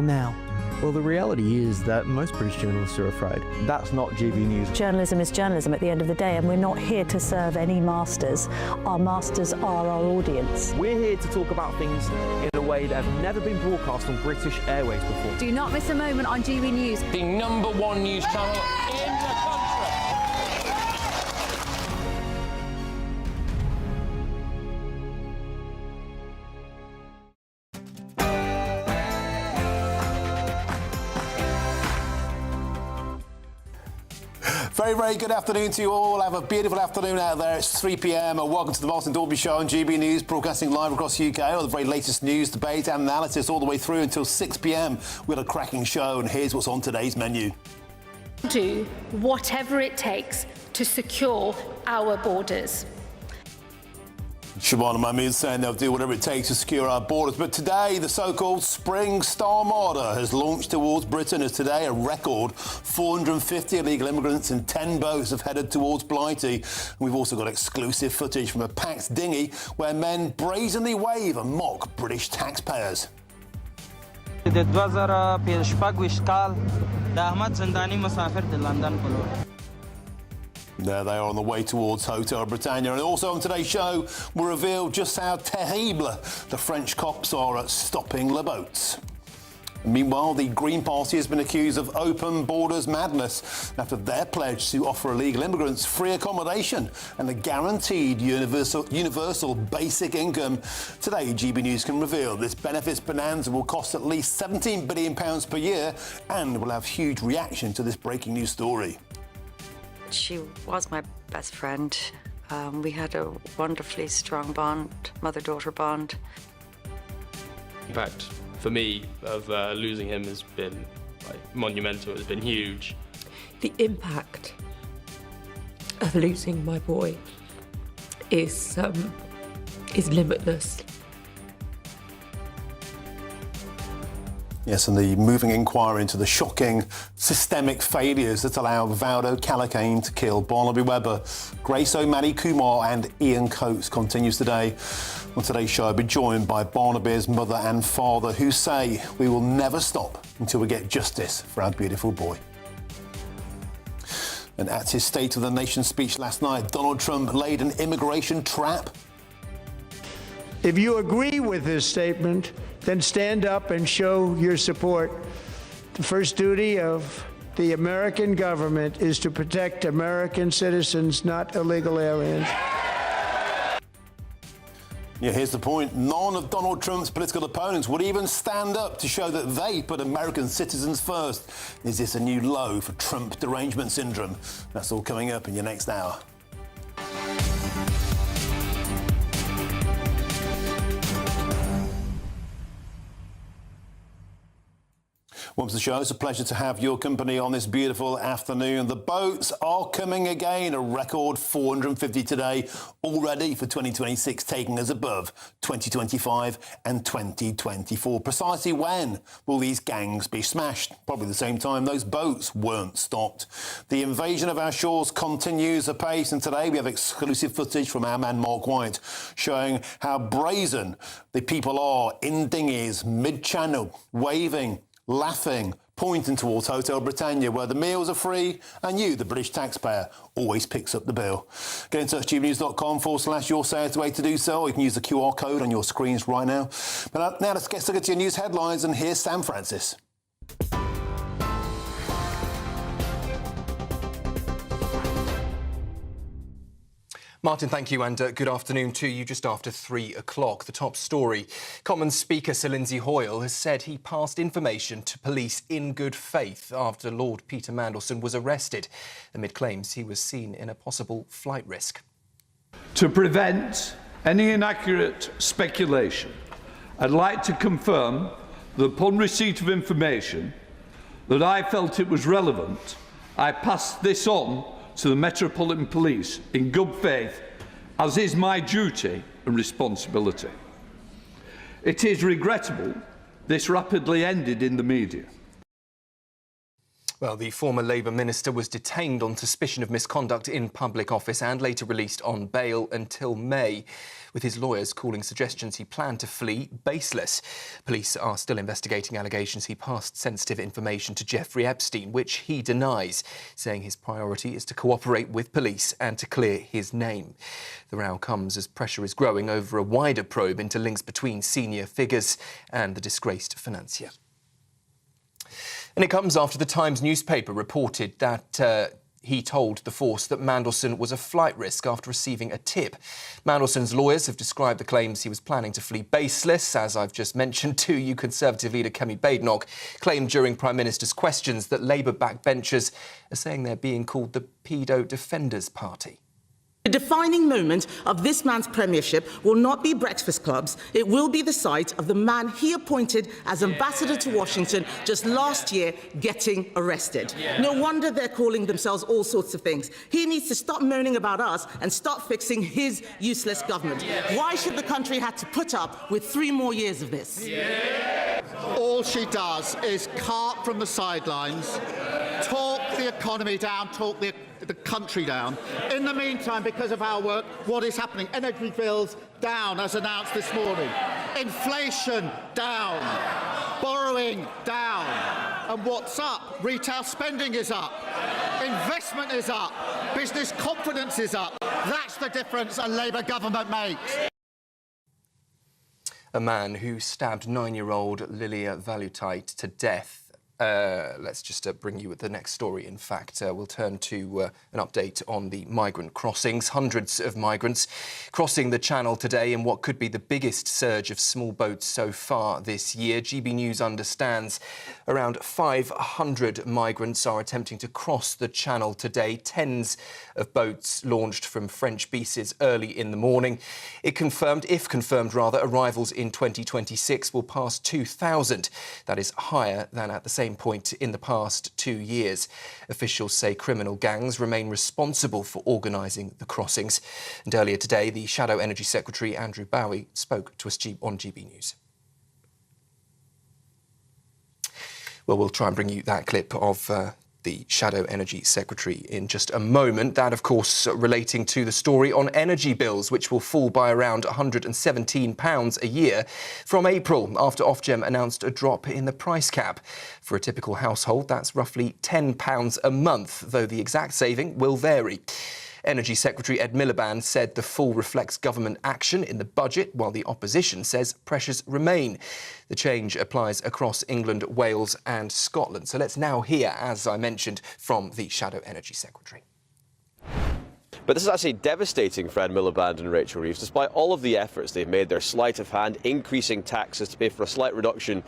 now. Well, the reality is that most British journalists are afraid. That's not GBNews. Journalism is journalism at the end of the day, and we're not here to serve any masters. Our masters are our audience. We're here to talk about things in a way that have never been broadcast on British Airways before. Do not miss a moment on GBNews. The #1 news channel in the country. Very, very good afternoon to you all. Have a beautiful afternoon out there. It's 3 p.m. and welcome to the Martin Daubney Show on GB News, broadcasting live across the UK. All the very latest news, debate and analysis all the way through until 6 p.m. We've got a cracking show, and here's what's on today's menu. Do whatever it takes to secure our borders. Siobhan and Mahmood saying they'll do whatever it takes to secure our borders. But today, the so-called Spring Star Armada has launched towards Britain as today a record 450 illegal immigrants and 10 boats have headed towards Blighty. We've also got exclusive footage from a packed dinghy where men brazenly wave and mock British taxpayers. There they are on the way towards Hotel Britannia. And also on today's show, we'll reveal just how terrible the French cops are at stopping the boats. Meanwhile, the Green Party has been accused of open borders madness after their pledge to offer illegal immigrants free accommodation and a guaranteed universal basic income. Today, GB News can reveal this benefits bonanza will cost at least £17 billion per year and will have huge reaction to this breaking news story. She was my best friend. We had a wonderfully strong bond, mother-daughter bond. Impact for me of losing him has been monumental. It's been huge. The impact of losing my boy is limitless. Yes, and the moving inquiry into the shocking systemic failures that allow Valdo Calacane to kill Barnaby Webber, Grace O'Malley Kumar and Ian Coates continues today. On today's show, I'll be joined by Barnaby's mother and father who say we will never stop until we get justice for our beautiful boy. And at his State of the Nation speech last night, Donald Trump laid an immigration trap. If you agree with this statement, then stand up and show your support. The first duty of the American government is to protect American citizens, not illegal aliens. Yeah, here's the point. None of Donald Trump's political opponents would even stand up to show that they put American citizens first. Is this a new low for Trump derangement syndrome? That's all coming up in your next hour. Welcome to the show. It's a pleasure to have your company on this beautiful afternoon. The boats are coming again, a record 450 today, already for 2026, taking us above 2025 and 2024. Precisely when will these gangs be smashed? Probably the same time those boats weren't stopped. The invasion of our shores continues apace, and today we have exclusive footage from our man Mark White showing how brazen the people are in dinghies, mid-channel, waving, laughing, pointing towards Hotel Britannia, where the meals are free and you, the British taxpayer, always picks up the bill. Get in touch, gbnews.com/your say it's the way to do so. Or you can use the QR code on your screens right now. But now let's get stuck into your news headlines, and here's Sam Francis. Martin, thank you, and good afternoon to you. Just after 3 o'clock, the top story. Commons Speaker Sir Lindsay Hoyle has said he passed information to police in good faith after Lord Peter Mandelson was arrested amid claims he was seen in a possible flight risk. To prevent any inaccurate speculation, I'd like to confirm that upon receipt of information that I felt it was relevant, I passed this on to the Metropolitan Police in good faith, as is my duty and responsibility. It is regrettable this rapidly ended in the media. Well, the former Labour minister was detained on suspicion of misconduct in public office and later released on bail until May, with his lawyers calling suggestions he planned to flee baseless. Police are still investigating allegations he passed sensitive information to Jeffrey Epstein, which he denies, saying his priority is to cooperate with police and to clear his name. The row comes as pressure is growing over a wider probe into links between senior figures and the disgraced financier. And it comes after the Times newspaper reported that he told the force that Mandelson was a flight risk after receiving a tip. Mandelson's lawyers have described the claims he was planning to flee baseless. As I've just mentioned to you, Conservative leader Kemi Badenoch claimed during Prime Minister's questions that Labour backbenchers are saying they're being called the Pedo Defenders Party. The defining moment of this man's premiership will not be breakfast clubs. It will be the sight of the man he appointed as ambassador to Washington just last year getting arrested. No wonder they're calling themselves all sorts of things. He needs to stop moaning about us and start fixing his useless government. Why should the country have to put up with 3 more years of this? All she does is cart from the sidelines, talk the economy down, talk the country down. In the meantime, because of our work, what is happening? Energy bills down, as announced this morning. Inflation down. Borrowing down. And what's up? Retail spending is up. Investment is up. Business confidence is up. That's the difference a Labour government makes. A man who stabbed 9-year-old Lilia Valutait to death. Let's just bring you the next story. In fact, we'll turn to an update on the migrant crossings. Hundreds of migrants crossing the Channel today in what could be the biggest surge of small boats so far this year. GB News understands around 500 migrants are attempting to cross the Channel today. Tens of boats launched from French beaches early in the morning. If confirmed, arrivals in 2026 will pass 2,000. That is higher than at the same point in the past 2 years. Officials say criminal gangs remain responsible for organising the crossings. And earlier today, the Shadow Energy Secretary, Andrew Bowie, spoke to us on GB News. Well, we'll try and bring you that clip of the Shadow Energy Secretary in just a moment. That, of course, relating to the story on energy bills, which will fall by around £117 a year from April, after Ofgem announced a drop in the price cap. For a typical household, that's roughly £10 a month, though the exact saving will vary. Energy Secretary Ed Miliband said the fall reflects government action in the budget, while the opposition says pressures remain. The change applies across England, Wales and Scotland. So let's now hear, as I mentioned, from the Shadow Energy Secretary. But this is actually devastating for Ed Miliband and Rachel Reeves. Despite all of the efforts they've made, their sleight of hand, increasing taxes to pay for a slight reduction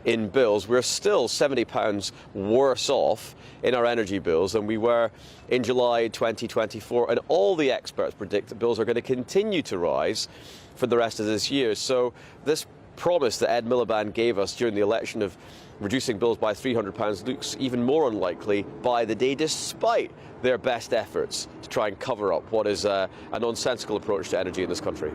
in bills, we're still £70 worse off in our energy bills than we were in July 2024. And all the experts predict that bills are going to continue to rise for the rest of this year. So this promise that Ed Miliband gave us during the election of reducing bills by £300 looks even more unlikely by the day, despite their best efforts to try and cover up what is a nonsensical approach to energy in this country.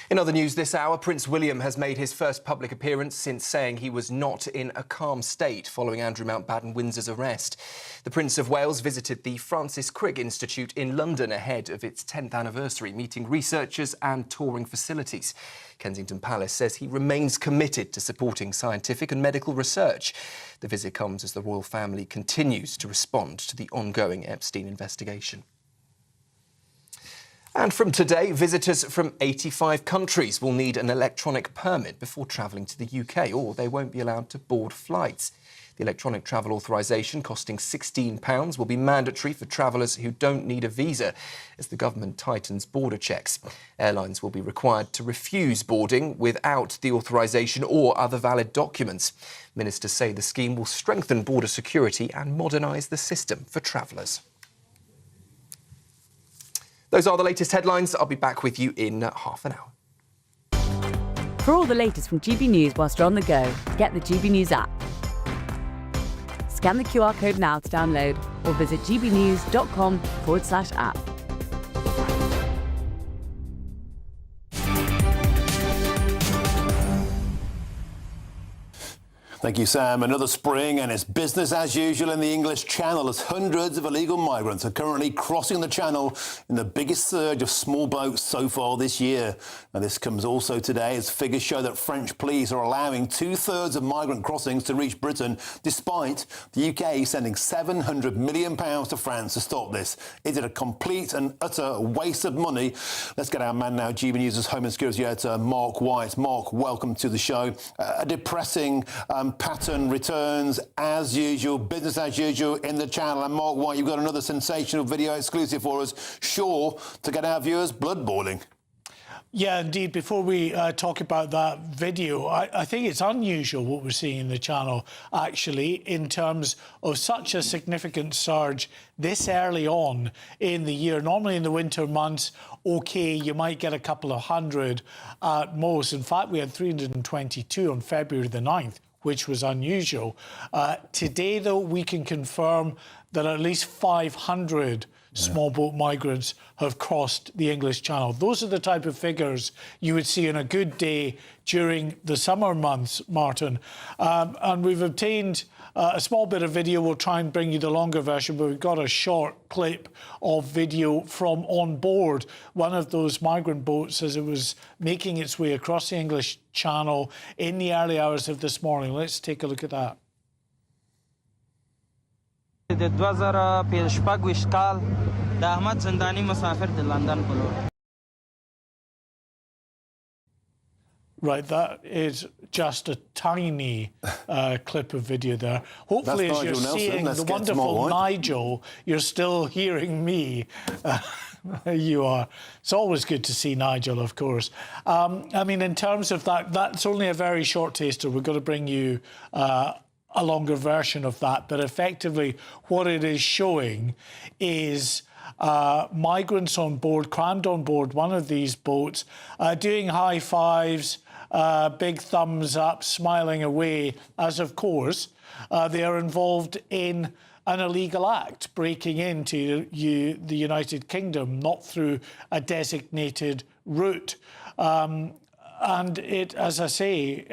In other news this hour, Prince William has made his first public appearance since saying he was not in a calm state following Andrew Mountbatten-Windsor's arrest. The Prince of Wales visited the Francis Crick Institute in London ahead of its 10th anniversary, meeting researchers and touring facilities. Kensington Palace says he remains committed to supporting scientific and medical research. The visit comes as the royal family continues to respond to the ongoing Epstein investigation. And from today, visitors from 85 countries will need an electronic permit before travelling to the UK, or they won't be allowed to board flights. The electronic travel authorisation, costing £16, will be mandatory for travellers who don't need a visa, as the government tightens border checks. Airlines will be required to refuse boarding without the authorisation or other valid documents. Ministers say the scheme will strengthen border security and modernise the system for travellers. Those are the latest headlines. I'll be back with you in half an hour. For all the latest from GB News whilst you're on the go, get the GB News app. Scan the QR code now to download or visit gbnews.com/app. Thank you, Sam. Another spring and it's business as usual in the English Channel as hundreds of illegal migrants are currently crossing the Channel in the biggest surge of small boats so far this year. Now, this comes also today as figures show that French police are allowing 2/3 of migrant crossings to reach Britain, despite the UK sending £700 million to France to stop this. Is it a complete and utter waste of money? Let's get our man now, GB News' Home and Security Editor, Mark White. Mark, welcome to the show. A depressing pattern returns as usual, business as usual in the Channel. And Mark White, you've got another sensational video exclusive for us, sure to get our viewers blood boiling. Yeah, indeed. Before we talk about that video, I think it's unusual what we're seeing in the Channel, actually, in terms of such a significant surge this early on in the year. Normally in the winter months, OK, you might get a couple of hundred at most. In fact, we had 322 on February the 9th, which was unusual. Today, though, we can confirm that at least 500 small boat migrants have crossed the English Channel. Those are the type of figures you would see on a good day during the summer months, Martin. And we've obtained a small bit of video. We'll try and bring you the longer version, but we've got a short clip of video from on board one of those migrant boats as it was making its way across the English Channel in the early hours of this morning. Let's take a look at that. د 2016 کال د احمد زندانی مسافر د لندن په لور. Right, that is just a tiny clip of video there. Hopefully, as you're seeing the wonderful Nigel, you're still hearing me. You are. It's always good to see Nigel, of course. I mean, in terms of that, that's only a very short taster. We're going to bring you a longer version of that. But effectively, what it is showing is migrants on board, crammed on board one of these boats, doing high fives, big thumbs up, smiling away, as of course they are involved in an illegal act, breaking into the United Kingdom, not through a designated route. And it, as I say,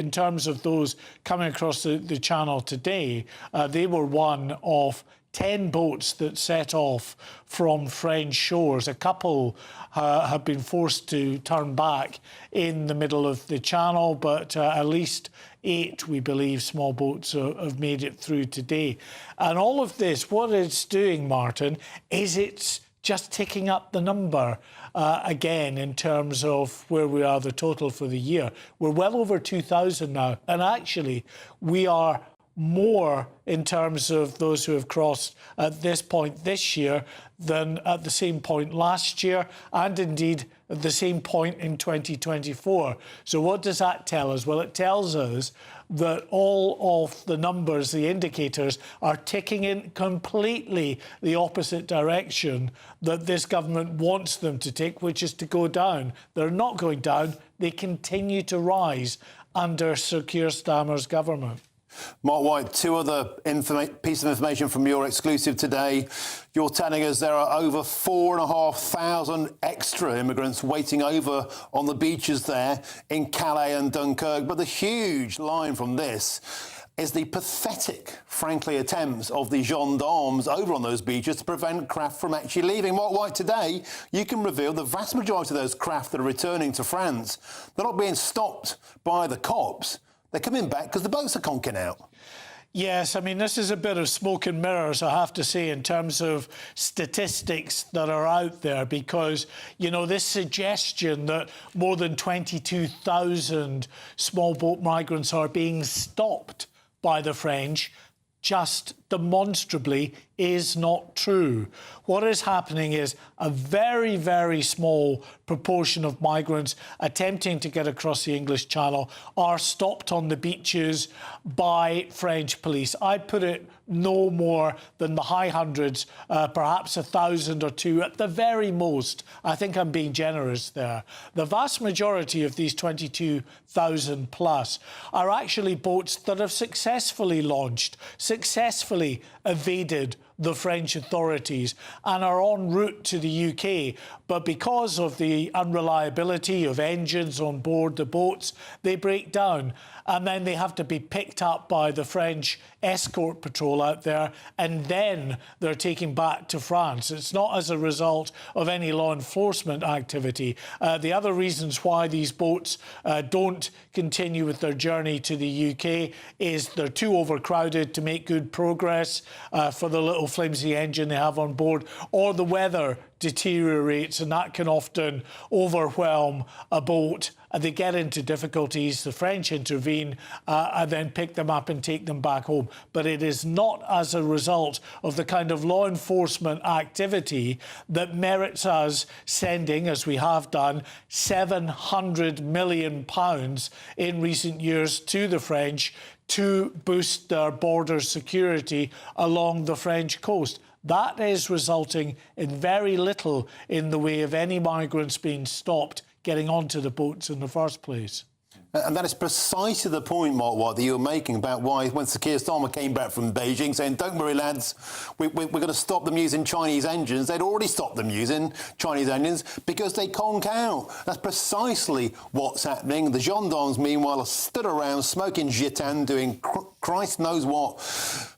in terms of those coming across the Channel today, they were one of 10 boats that set off from French shores. A couple have been forced to turn back in the middle of the Channel, but at least 8, we believe, small boats have made it through today. And all of this, what it's doing, Martin, is it's just ticking up the number again in terms of where we are, the total for the year. We're well over 2,000 now. And actually, we are more in terms of those who have crossed at this point this year than at the same point last year, and indeed at the same point in 2024. So what does that tell us? Well, it tells us that all of the numbers, the indicators, are ticking in completely the opposite direction that this government wants them to tick, which is to go down. They're not going down. They continue to rise under Sir Keir Starmer's government. Mark White, 2 other pieces of information from your exclusive today. You're telling us there are over 4,500 extra immigrants waiting over on the beaches there in Calais and Dunkirk. But the huge line from this is the pathetic, frankly, attempts of the gendarmes over on those beaches to prevent craft from actually leaving. Mark White, today you can reveal the vast majority of those craft that are returning to France, they're not being stopped by the cops. They're coming back because the boats are conking out. Yes, I mean, this is a bit of smoke and mirrors, I have to say, in terms of statistics that are out there, because, you know, this suggestion that more than 22,000 small boat migrants are being stopped by the French just demonstrably is not true. What is happening is a very, very small proportion of migrants attempting to get across the English Channel are stopped on the beaches by French police. I'd put it no more than the high hundreds, perhaps 1,000 or 2 at the very most. I think I'm being generous there. The vast majority of these 22,000 plus are actually boats that have successfully launched, successfully clearly evaded the French authorities and are en route to the UK. But because of the unreliability of engines on board the boats, they break down. And then they have to be picked up by the French escort patrol out there, and then they're taken back to France. It's not as a result of any law enforcement activity. The other reasons why these boats don't continue with their journey to the UK is they're too overcrowded to make good progress for the little flimsy engine they have on board, or the weather deteriorates, and that can often overwhelm a boat. They get into difficulties, the French intervene and then pick them up and take them back home. But it is not as a result of the kind of law enforcement activity that merits us sending, as we have done, £700 million in recent years to the French to boost their border security along the French coast. That is resulting in very little in the way of any migrants being stopped getting onto the boats in the first place. And that is precisely the point, Mark White, that you were making about why, when Sir Keir Starmer came back from Beijing saying, don't worry, lads, we're going to stop them using Chinese engines. They'd already stopped them using Chinese engines because they conk out. That's precisely what's happening. The gendarmes, meanwhile, are stood around smoking gitan, doing Christ knows what.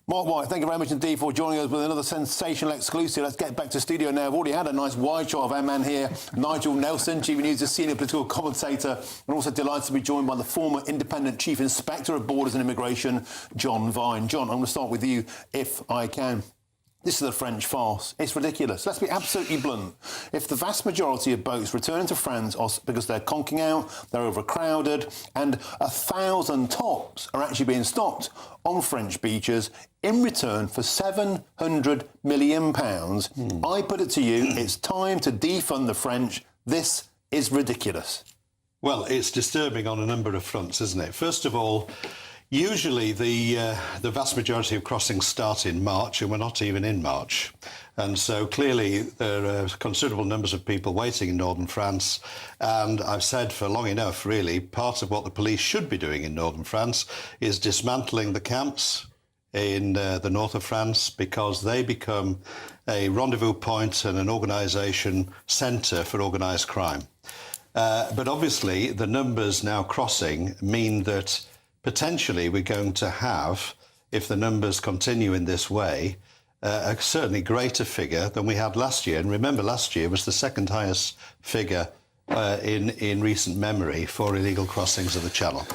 Mark White, thank you very much indeed for joining us with another sensational exclusive. Let's get back to studio now. I've already had a nice wide shot of our man here, Nigel Nelson, GBNews' senior political commentator, and also delighted to be joined by the former independent Chief Inspector of Borders and Immigration, John Vine. John, I'm going to start with you, if I can. This is a French farce. It's ridiculous. Let's be absolutely blunt. If the vast majority of boats returning to France are because they're conking out, they're overcrowded, and 1,000 tops are actually being stopped on French beaches in return for £700 million, I put it to you, it's time to defund the French. This is ridiculous. Well, it's disturbing on a number of fronts, isn't it? First of all, usually the vast majority of crossings start in March, and we're not even in March. And so clearly there are considerable numbers of people waiting in northern France. And I've said for long enough, really, part of what the police should be doing in northern France is dismantling the camps in the north of France, because they become a rendezvous point and an organisation centre for organised crime. But obviously the numbers now crossing mean that potentially we're going to have, if the numbers continue in this way, a certainly greater figure than we had last year. And remember, last year was the second highest figure in recent memory for illegal crossings of the Channel.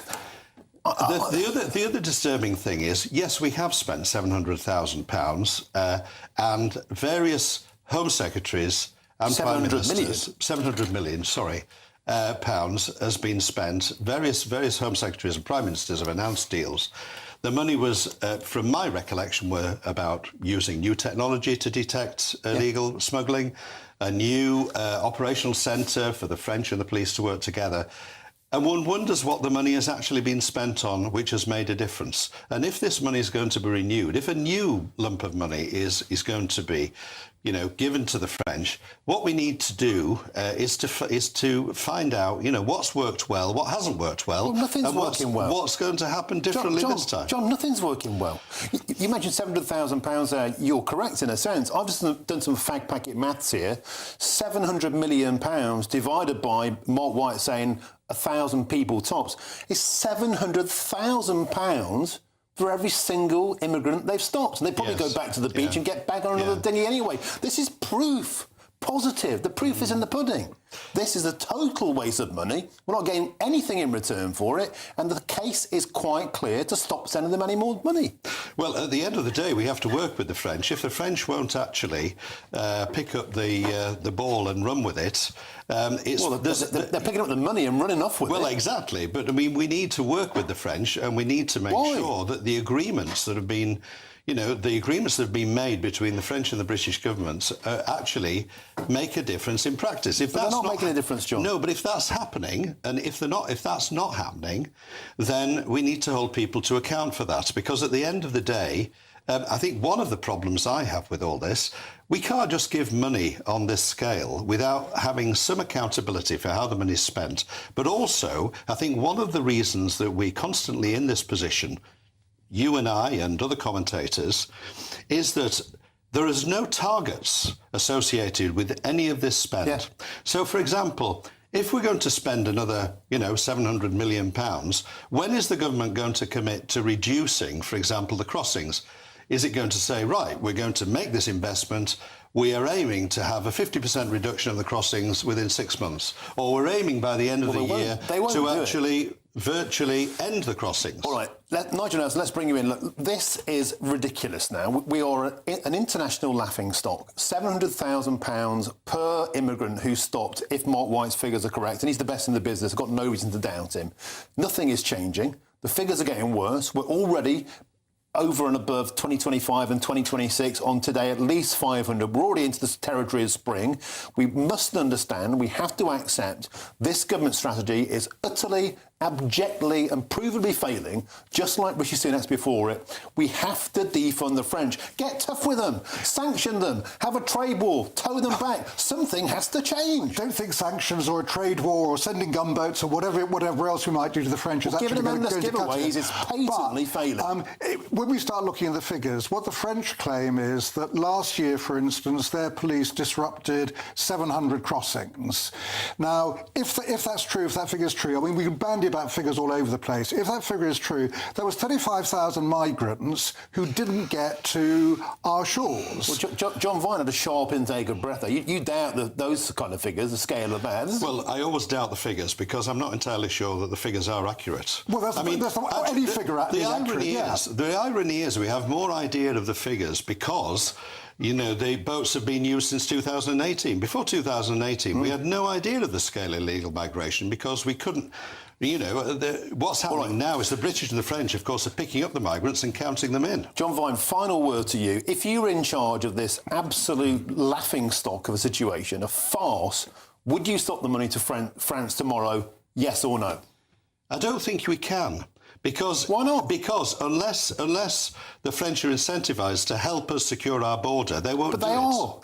The other disturbing thing is, yes, we have spent £700,000 and various Home Secretaries and Prime Ministers... 700 million, sorry. Pounds has been spent. Various Home Secretaries and Prime Ministers have announced deals. The money was, from my recollection, were about using new technology to detect illegal smuggling, a new operational centre for the French and the police to work together. And one wonders what the money has actually been spent on, which has made a difference. And if this money is going to be renewed, if a new lump of money is going to be, given to the French, what we need to do is to find out, what's worked well, what hasn't worked well, nothing's working well. What's going to happen differently this time. John, nothing's working well. You mentioned £700,000 there. You're correct in a sense. I've just done some fact packet maths here. £700 million divided by Mark White saying 1,000 people tops is £700,000 for every single immigrant they've stopped. And they probably go back to the beach and get back on another dinghy anyway. This is proof. Positive. The proof is in the pudding. This is a total waste of money. We're not getting anything in return for it, and the case is quite clear to stop sending them any more money. Well, at the end of the day, we have to work with the French. If the French won't actually pick up the ball and run with it, they're picking up the money and running off with it. Well, exactly. But I mean, we need to work with the French, and we need to make sure that the agreements that have been the agreements that have been made between the French and the British governments actually make a difference in practice. If that's not making a difference, John. No, but if that's happening, and if that's not happening, then we need to hold people to account for that. Because at the end of the day, I think one of the problems I have with all this, we can't just give money on this scale without having some accountability for how the money is spent. But also, I think one of the reasons that we're constantly in this position, you and I and other commentators, is that there is no targets associated with any of this spend. Yeah. So, for example, if we're going to spend another, £700 million, when is the government going to commit to reducing, for example, the crossings? Is it going to say, right, we're going to make this investment, we are aiming to have a 50% reduction of the crossings within 6 months, or we're aiming by the end of the year to actually virtually end the crossings? All right, Nigel Nelson, let's bring you in. Look, this is ridiculous now. We are an international laughingstock. £700,000 per immigrant who stopped, if Mark White's figures are correct, and he's the best in the business, I've got no reason to doubt him. Nothing is changing. The figures are getting worse. We're already over and above 2025 and 2026 on today, at least 500. We're already into the territory of spring. We must understand, we have to accept this government strategy is utterly, abjectly and provably failing, just like Rishi Sunak's before it. We have to defund the French. Get tough with them. Sanction them. Have a trade war. Tow them back. Something has to change. Don't think sanctions or a trade war or sending gunboats or whatever else we might do to the French is giving actually them endless giveaways. It's patently failing. When we start looking at the figures, what the French claim is that last year, for instance, their police disrupted 700 crossings. Now, if that's true, if that figure is true, I mean, we can bandy about figures all over the place. If that figure is true, there was 35,000 migrants who didn't get to our shores. Well, John Vine had a sharp intake of breath there. You doubt those kind of figures, the scale of that? Well, I always doubt the figures because I'm not entirely sure that the figures are accurate. Well, that's not any figure is accurate. The irony is we have more idea of the figures because the boats have been used since 2018. Before 2018, we had no idea of the scale of illegal migration because we couldn't. What's happening now is the British and the French, of course, are picking up the migrants and counting them in. John Vine, final word to you. If you were in charge of this absolute laughingstock of a situation, a farce, would you stop the money to France tomorrow, yes or no? I don't think we can. Because why not? Because unless the French are incentivised to help us secure our border, they won't do it. But they are.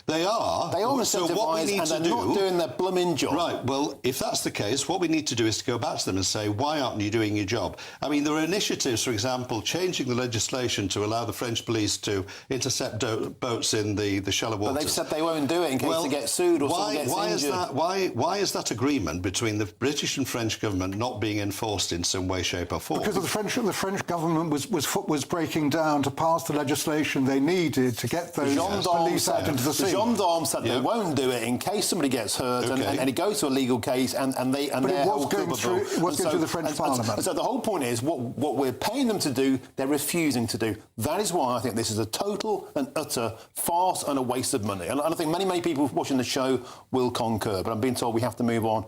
They are. They are incentivised and they're not doing their blooming job. Right, well, if that's the case, what we need to do is to go back to them and say, why aren't you doing your job? I mean, there are initiatives, for example, changing the legislation to allow the French police to intercept boats in the shallow waters. But they've said they won't do it in case they get sued or someone gets injured. Why is that agreement between the British and French government not being enforced in some way, shape or form? Because the French government was breaking down to pass the legislation they needed to get those police out into the sea. Jean Darme said they won't do it in case somebody gets hurt and it goes to a legal case and they and they're held culpable. It was going through the French Parliament. So the whole point is what we're paying them to do, they're refusing to do. That is why I think this is a total and utter farce and a waste of money. And I think many people watching the show will concur, but I'm being told we have to move on.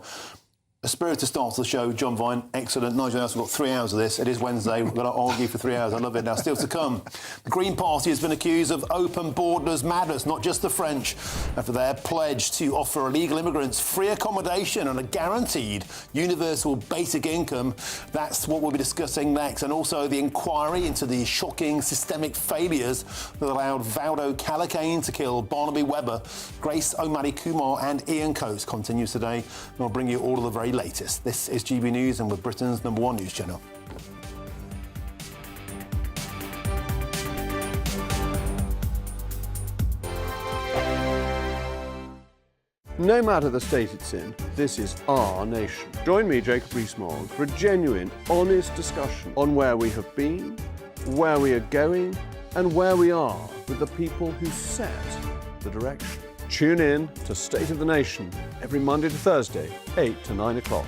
A spirited start to the show. John Vine, excellent. Nigel Nelson, we've got 3 hours of this. It is Wednesday. We've got to argue for 3 hours. I love it. Now, still to come. The Green Party has been accused of open borders madness, not just the French, after their pledge to offer illegal immigrants free accommodation and a guaranteed universal basic income. That's what we'll be discussing next. And also the inquiry into the shocking systemic failures that allowed Valdo Calacane to kill Barnaby Webber. Grace O'Malley Kumar and Ian Coates continues today. And I'll bring you all of the very latest. This is GB News and we're Britain's #1 news channel. No matter the state it's in, this is our nation. Join me, Jacob Rees-Mogg, for a genuine, honest discussion on where we have been, where we are going, and where we are with the people who set the direction. Tune in to State of the Nation every Monday to Thursday, 8 to 9 o'clock.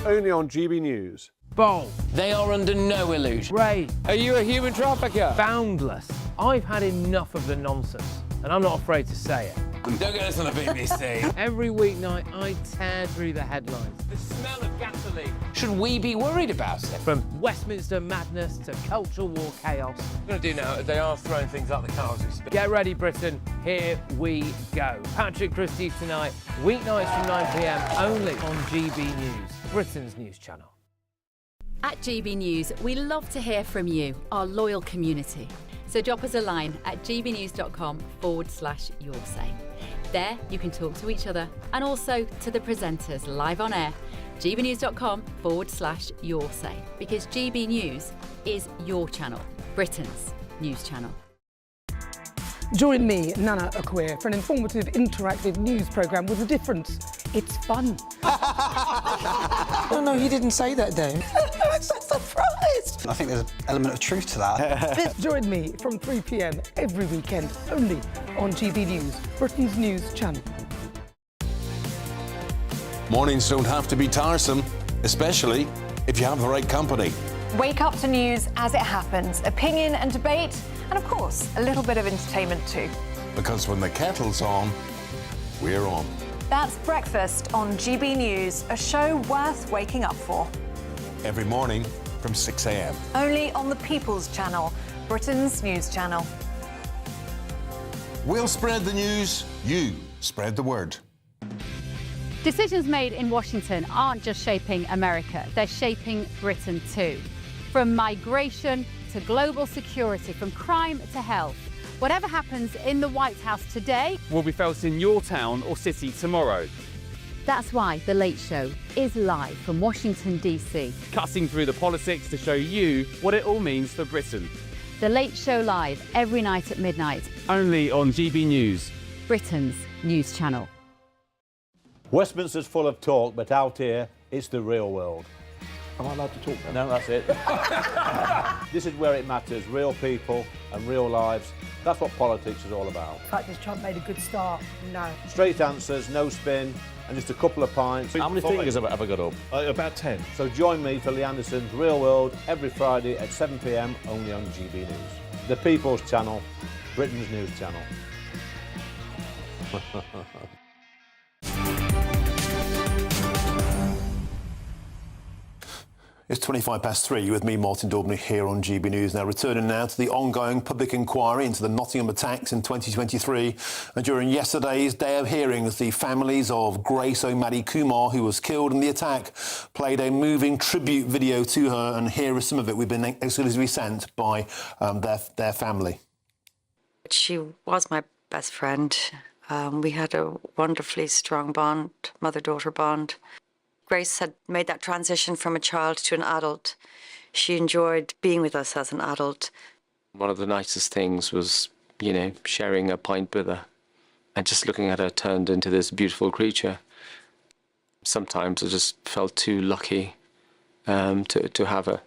Only on GB News. Bold. They are under no illusion. Ray. Are you a human trafficker? Boundless. I've had enough of the nonsense, and I'm not afraid to say it. Don't get this on a BBC. Every weeknight, I tear through the headlines. The smell of gasoline. Should we be worried about it? From Westminster madness to cultural war chaos. What I'm going to do now is they are throwing things out the car as we speak. Get ready, Britain. Here we go. Patrick Christie tonight, weeknights from 9 p.m, only on GB News, Britain's news channel. At GB News, we love to hear from you, our loyal community. So drop us a line at gbnews.com/yoursay. There you can talk to each other and also to the presenters live on air. gbnews.com/your say, because GB News is your channel, Britain's news channel. Join me, Nana Okoye, for an informative, interactive news programme with a difference. It's fun. Oh, no, he didn't say that, Dave. I'm so surprised. I think there's an element of truth to that. Join me from 3 p.m. every weekend, only on GB News, Britain's news channel. Mornings don't have to be tiresome, especially if you have the right company. Wake up to news as it happens, opinion and debate, and of course, a little bit of entertainment too. Because when the kettle's on, we're on. That's Breakfast on GB News, a show worth waking up for. Every morning from 6 a.m. Only on the People's Channel, Britain's news channel. We'll spread the news, you spread the word. Decisions made in Washington aren't just shaping America, they're shaping Britain too. From migration to global security, from crime to health. Whatever happens in the White House today will be felt in your town or city tomorrow. That's why The Late Show is live from Washington, D.C. Cutting through the politics to show you what it all means for Britain. The Late Show live every night at midnight. Only on GB News, Britain's news channel. Westminster's full of talk, but out here, it's the real world. Am I allowed to talk now? No, that's it. This is where it matters, real people and real lives. That's what politics is all about. In fact, has Trump made a good start? No. Straight answers, no spin, and just a couple of pints. How many fingers have I got up? About 10. So join me for Lee Anderson's Real World every Friday at 7 p.m. only on GB News. The People's Channel, Britain's news channel. It's 3:25 with me, Martin Daubney, here on GB News. Now, returning now to the ongoing public inquiry into the Nottingham attacks in 2023. And during yesterday's day of hearings, the families of Grace O'Malley Kumar, who was killed in the attack, played a moving tribute video to her. And here is some of it we've been exclusively sent by their family. She was my best friend. We had a wonderfully strong bond, mother-daughter bond. Grace had made that transition from a child to an adult. She enjoyed being with us as an adult. One of the nicest things was, you know, sharing a pint with her and just looking at her turned into this beautiful creature. Sometimes I just felt too lucky to have her.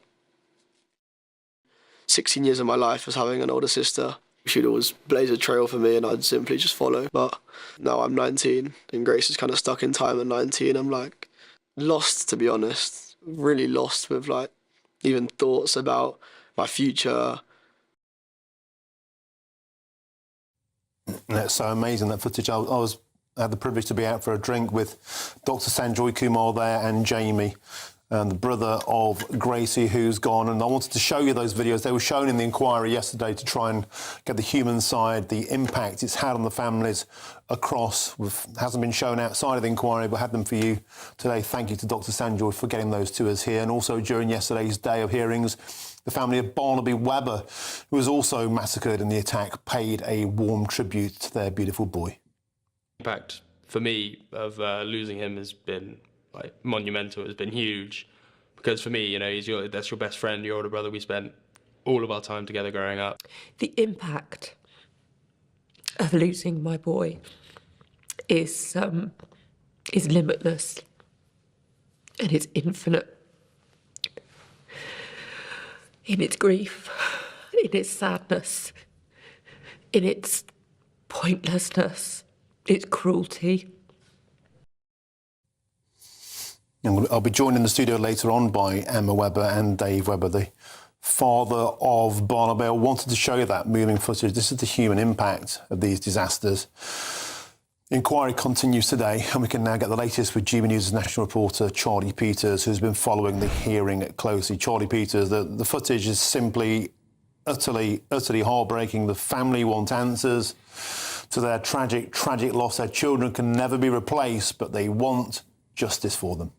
16 years of my life was having an older sister. She'd always blaze a trail for me and I'd simply just follow. But now I'm 19 and Grace is kind of stuck in time at 19. I'm like, lost, to be honest, really lost with like even thoughts about my future. It's so amazing, that footage. I had the privilege to be out for a drink with Dr. Sanjoy Kumar there and Jamie, and the brother of Gracie, who's gone. And I wanted to show you those videos. They were shown in the inquiry yesterday to try and get the human side, the impact it's had on the families across. Hasn't been shown outside of the inquiry, but had them for you today. Thank you to Dr. Sanjoy for getting those to us here. And also during yesterday's day of hearings, the family of Barnaby Webber, who was also massacred in the attack, paid a warm tribute to their beautiful boy. The impact for me of losing him has been like monumental. It's been huge, because for me, you know, that's your best friend, your older brother. We spent all of our time together growing up. The impact of losing my boy is limitless, and it's infinite in its grief, in its sadness, in its pointlessness, its cruelty. I'll be joined in the studio later on by Emma Webber and Dave Webber, the father of Barnaby. I wanted to show you that moving footage. This is the human impact of these disasters. The inquiry continues today, and we can now get the latest with GB News' national reporter Charlie Peters, who's been following the hearing closely. Charlie Peters, the footage is simply utterly heartbreaking. The family want answers to their tragic loss. Their children can never be replaced, but they want justice for them.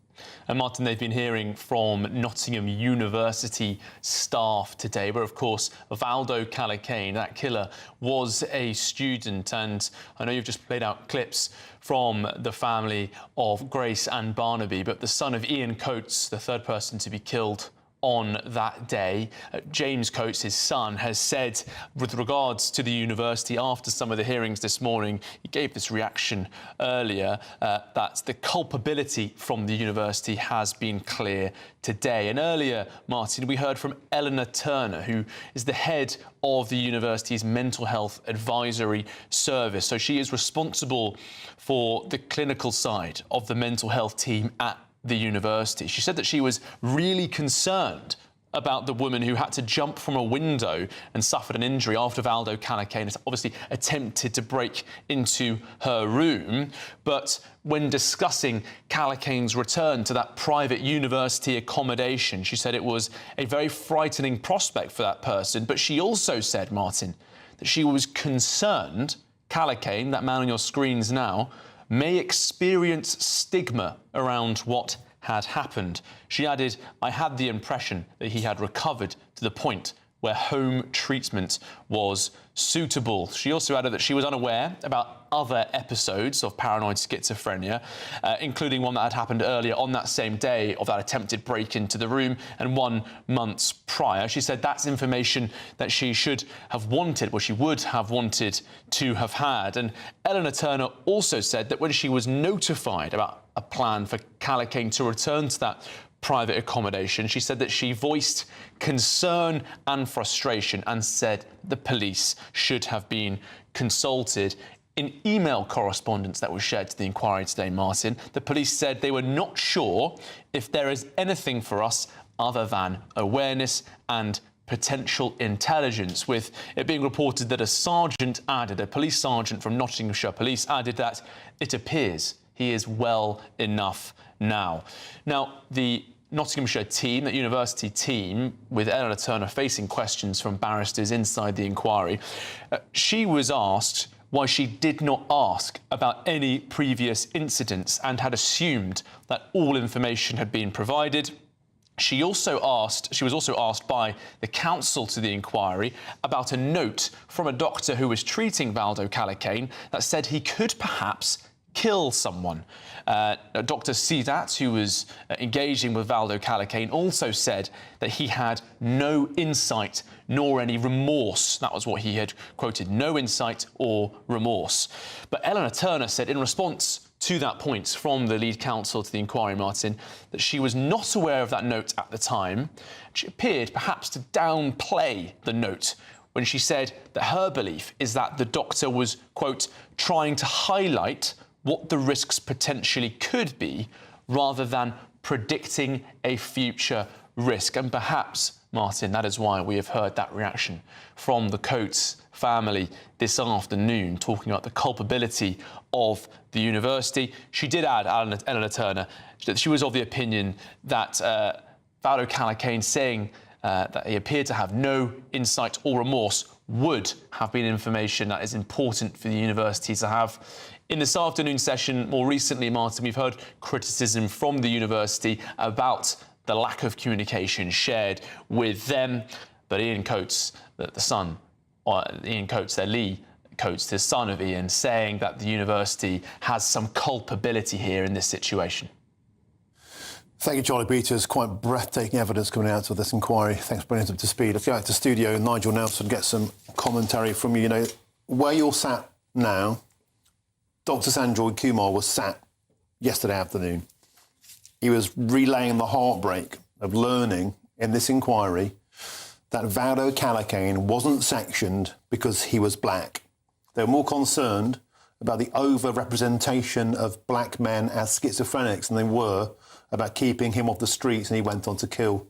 And Martin, they've been hearing from Nottingham University staff today, where, of course, Valdo Callicane, that killer, was a student. And I know you've just played out clips from the family of Grace and Barnaby, but the son of Ian Coates, the third person to be killed on that day, James Coates, his son, has said with regards to the university after some of the hearings this morning, he gave this reaction earlier, that the culpability from the university has been clear today. And earlier, Martin, we heard from Eleanor Turner, who is the head of the university's mental health advisory service. So she is responsible for the clinical side of the mental health team at the university. She said that she was really concerned about the woman who had to jump from a window and suffered an injury after Valdo Callicane has obviously attempted to break into her room. But when discussing Callicane's return to that private university accommodation, she said it was a very frightening prospect for that person. But she also said, Martin, that she was concerned Callicane, that man on your screens now, may experience stigma around what had happened. She added, I had the impression that he had recovered to the point where home treatment was suitable. She also added that she was unaware about other episodes of paranoid schizophrenia, including one that had happened earlier on that same day of that attempted break into the room and 1 month prior. She said that's information that she should have wanted, or she would have wanted to have had. And Eleanor Turner also said that when she was notified about a plan for Callicane to return to that private accommodation, she said that she voiced concern and frustration and said the police should have been consulted. In email correspondence that was shared to the inquiry today, Martin, the police said they were not sure if there is anything for us other than awareness and potential intelligence, with it being reported that a police sergeant from Nottinghamshire Police added that it appears he is well enough now. Now, the Nottinghamshire team, that university team, with Eleanor Turner facing questions from barristers inside the inquiry, she was asked why she did not ask about any previous incidents and had assumed that all information had been provided. She was also asked by the counsel to the inquiry about a note from a doctor who was treating Valdo Callicane that said he could perhaps kill someone. Dr. Sidat, who was engaging with Valdo Callicane, also said that he had no insight nor any remorse. That was what he had quoted, no insight or remorse. But Eleanor Turner said in response to that point from the lead counsel to the inquiry, Martin, that she was not aware of that note at the time. She appeared perhaps to downplay the note when she said that her belief is that the doctor was, quote, trying to highlight what the risks potentially could be rather than predicting a future risk. And perhaps, Martin, that is why we have heard that reaction from the Coates family this afternoon, talking about the culpability of the university. She did add, Eleanor Turner, that she was of the opinion that Valdo Callicane saying that he appeared to have no insight or remorse would have been information that is important for the university to have. In this afternoon session, more recently, Martin, we've heard criticism from the university about the lack of communication shared with them. But Ian Coates, Ian Coates, Lee Coates, the son of Ian, saying that the university has some culpability here in this situation. Thank you, Charlie Peters. Quite breathtaking evidence coming out of this inquiry. Thanks for bringing us up to speed. Let's go back to studio. Nigel Nelson, get some commentary from you. You know, where you're sat now, Dr. Sanjoy Kumar was sat yesterday afternoon. He was relaying the heartbreak of learning in this inquiry that Valdo Callicane wasn't sectioned because he was black. They were more concerned about the over-representation of black men as schizophrenics than they were about keeping him off the streets, and he went on to kill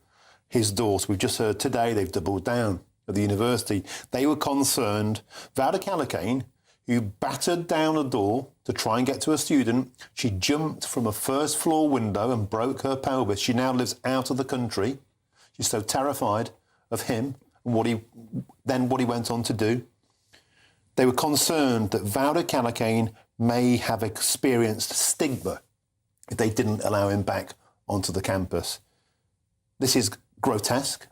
his daughter. We've just heard today they've doubled down at the university. They were concerned Valdo Callicane, who battered down a door to try and get to a student. She jumped from a first floor window and broke her pelvis. She now lives out of the country. She's so terrified of him and what he went on to do. They were concerned that Valdo Callicane may have experienced stigma if they didn't allow him back onto the campus. This is grotesque.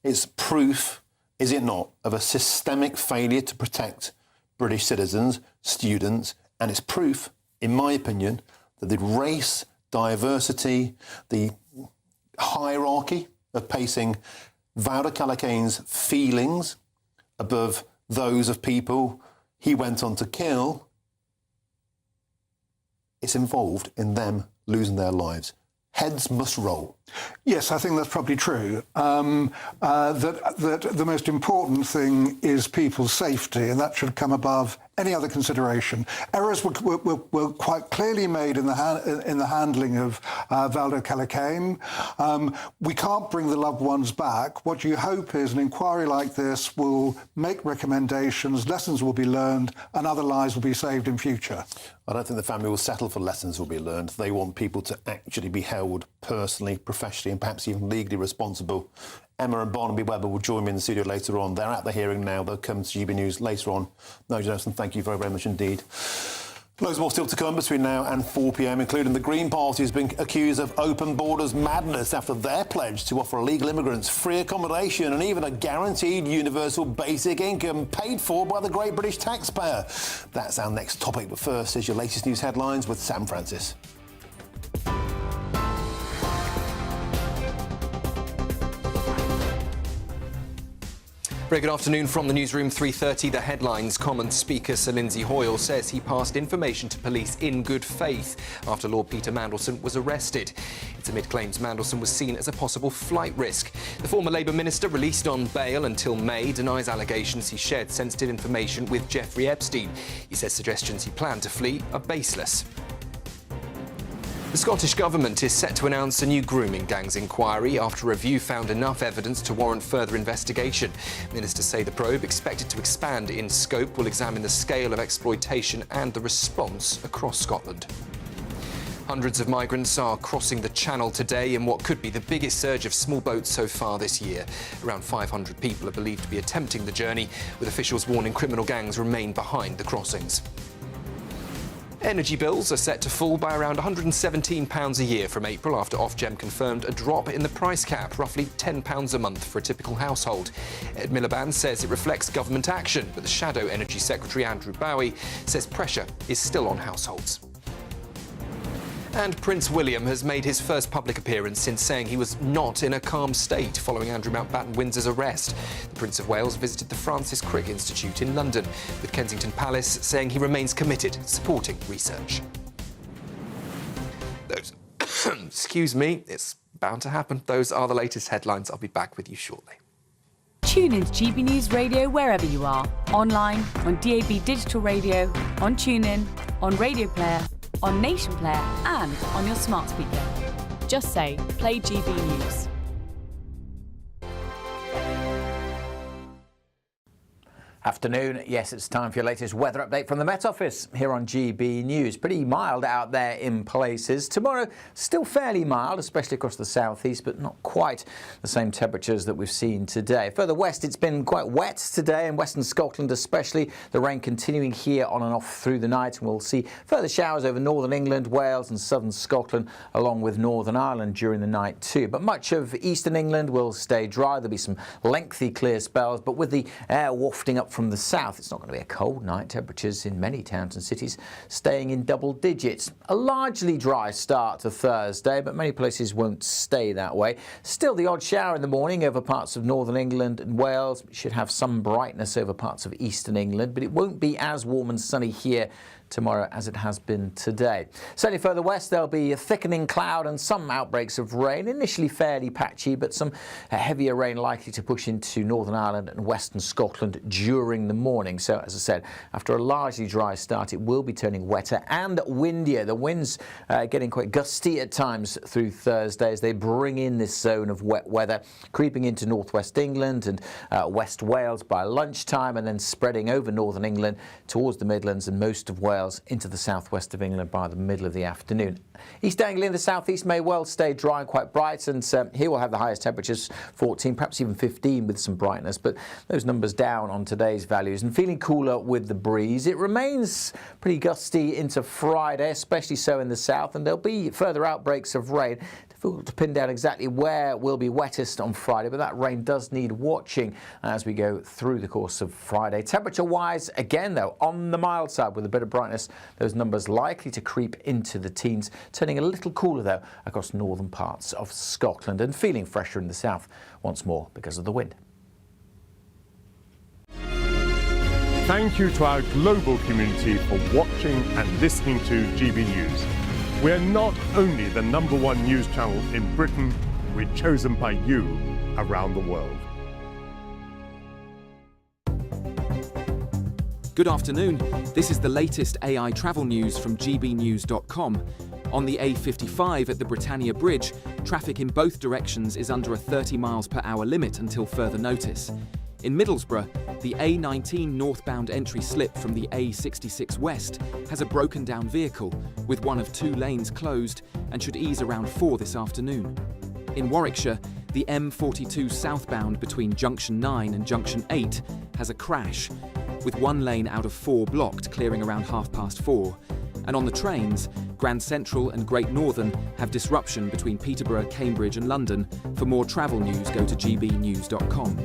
It's proof, is it not, of a systemic failure to protect British citizens, students, and it's proof, in my opinion, that the race, diversity, the hierarchy of placing Valdo Calikane's feelings above those of people he went on to kill, it's involved in them losing their lives. Heads must roll. Yes, I think that's probably true. That the most important thing is people's safety, and that should come above any other consideration. Errors were quite clearly made in the handling of Valdo Calicane. We can't bring the loved ones back. What you hope is an inquiry like this will make recommendations, lessons will be learned, and other lives will be saved in future. I don't think the family will settle for lessons will be learned. They want people to actually be held personally, professionally, and perhaps even legally responsible. Emma and Barnaby Webber will join me in the studio later on. They're at the hearing now. They'll come to GB News later on. Nigel Nelson, thank you very, very much indeed. Loads more still to come between now and 4 p.m, including the Green Party has been accused of open borders madness after their pledge to offer illegal immigrants free accommodation and even a guaranteed universal basic income paid for by the great British taxpayer. That's our next topic, but first is your latest news headlines with Sam Francis. Very good afternoon from the newsroom. 3:30, the headlines. Commons Speaker Sir Lindsay Hoyle says he passed information to police in good faith after Lord Peter Mandelson was arrested. It's amid claims Mandelson was seen as a possible flight risk. The former Labour minister, released on bail until May, denies allegations he shared sensitive information with Jeffrey Epstein. He says suggestions he planned to flee are baseless. The Scottish Government is set to announce a new grooming gangs inquiry after a review found enough evidence to warrant further investigation. Ministers say the probe, expected to expand in scope, will examine the scale of exploitation and the response across Scotland. Hundreds of migrants are crossing the Channel today in what could be the biggest surge of small boats so far this year. Around 500 people are believed to be attempting the journey, with officials warning criminal gangs remain behind the crossings. Energy bills are set to fall by around £117 a year from April after Ofgem confirmed a drop in the price cap, roughly £10 a month for a typical household. Ed Miliband says it reflects government action, but the Shadow Energy Secretary Andrew Bowie says pressure is still on households. And Prince William has made his first public appearance since saying he was not in a calm state following Andrew Mountbatten-Windsor's arrest. The Prince of Wales visited the Francis Crick Institute in London, with Kensington Palace saying he remains committed to supporting research. Excuse me, it's bound to happen. Those are the latest headlines. I'll be back with you shortly. Tune in to GB News Radio wherever you are. Online, on DAB digital radio, on TuneIn, on Radio Player, on Nation Player and on your smart speaker. Just say, play GB News. Afternoon. Yes, it's time for your latest weather update from the Met Office here on GB News. Pretty mild out there in places. Tomorrow, still fairly mild, especially across the southeast, but not quite the same temperatures that we've seen today. Further west, it's been quite wet today in western Scotland especially. The rain continuing here on and off through the night, and we'll see further showers over northern England, Wales and southern Scotland, along with Northern Ireland during the night too. But much of eastern England will stay dry. There'll be some lengthy clear spells, but with the air wafting up from the south, it's not going to be a cold night. Temperatures in many towns and cities staying in double digits. A largely dry start to Thursday, but many places won't stay that way. Still the odd shower in the morning over parts of northern England and Wales. We should have some brightness over parts of eastern England, but it won't be as warm and sunny here tomorrow as it has been today. Certainly further west there'll be a thickening cloud and some outbreaks of rain, initially fairly patchy, but some heavier rain likely to push into Northern Ireland and western Scotland during the morning. So as I said, after a largely dry start, it will be turning wetter and windier. The winds getting quite gusty at times through Thursday as they bring in this zone of wet weather, creeping into northwest England and West Wales by lunchtime, and then spreading over northern England towards the Midlands and most of Wales into the southwest of England by the middle of the afternoon. East Anglia in the southeast may well stay dry and quite bright, and here we'll have the highest temperatures, 14, perhaps even 15 with some brightness, but those numbers down on today's values and feeling cooler with the breeze. It remains pretty gusty into Friday, especially so in the south, and there'll be further outbreaks of rain Difficult to pin down exactly where will be wettest on Friday, but that rain does need watching as we go through the course of Friday. Temperature-wise, again though, on the mild side with a bit of brightness, those numbers likely to creep into the teens, turning a little cooler though across northern parts of Scotland and feeling fresher in the south once more because of the wind. Thank you to our global community for watching and listening to GB News. We're not only the #1 news channel in Britain, we're chosen by you around the world. Good afternoon. This is the latest AI travel news from GBnews.com. On the A55 at the Britannia Bridge, traffic in both directions is under a 30 miles per hour limit until further notice. In Middlesbrough, the A19 northbound entry slip from the A66 west has a broken down vehicle with one of 2 lanes closed and should ease around 4 this afternoon. In Warwickshire, the M42 southbound between Junction 9 and Junction 8 has a crash, with 1 lane out of 4 blocked, clearing around 4:30. And on the trains, Grand Central and Great Northern have disruption between Peterborough, Cambridge and London. For more travel news, go to gbnews.com.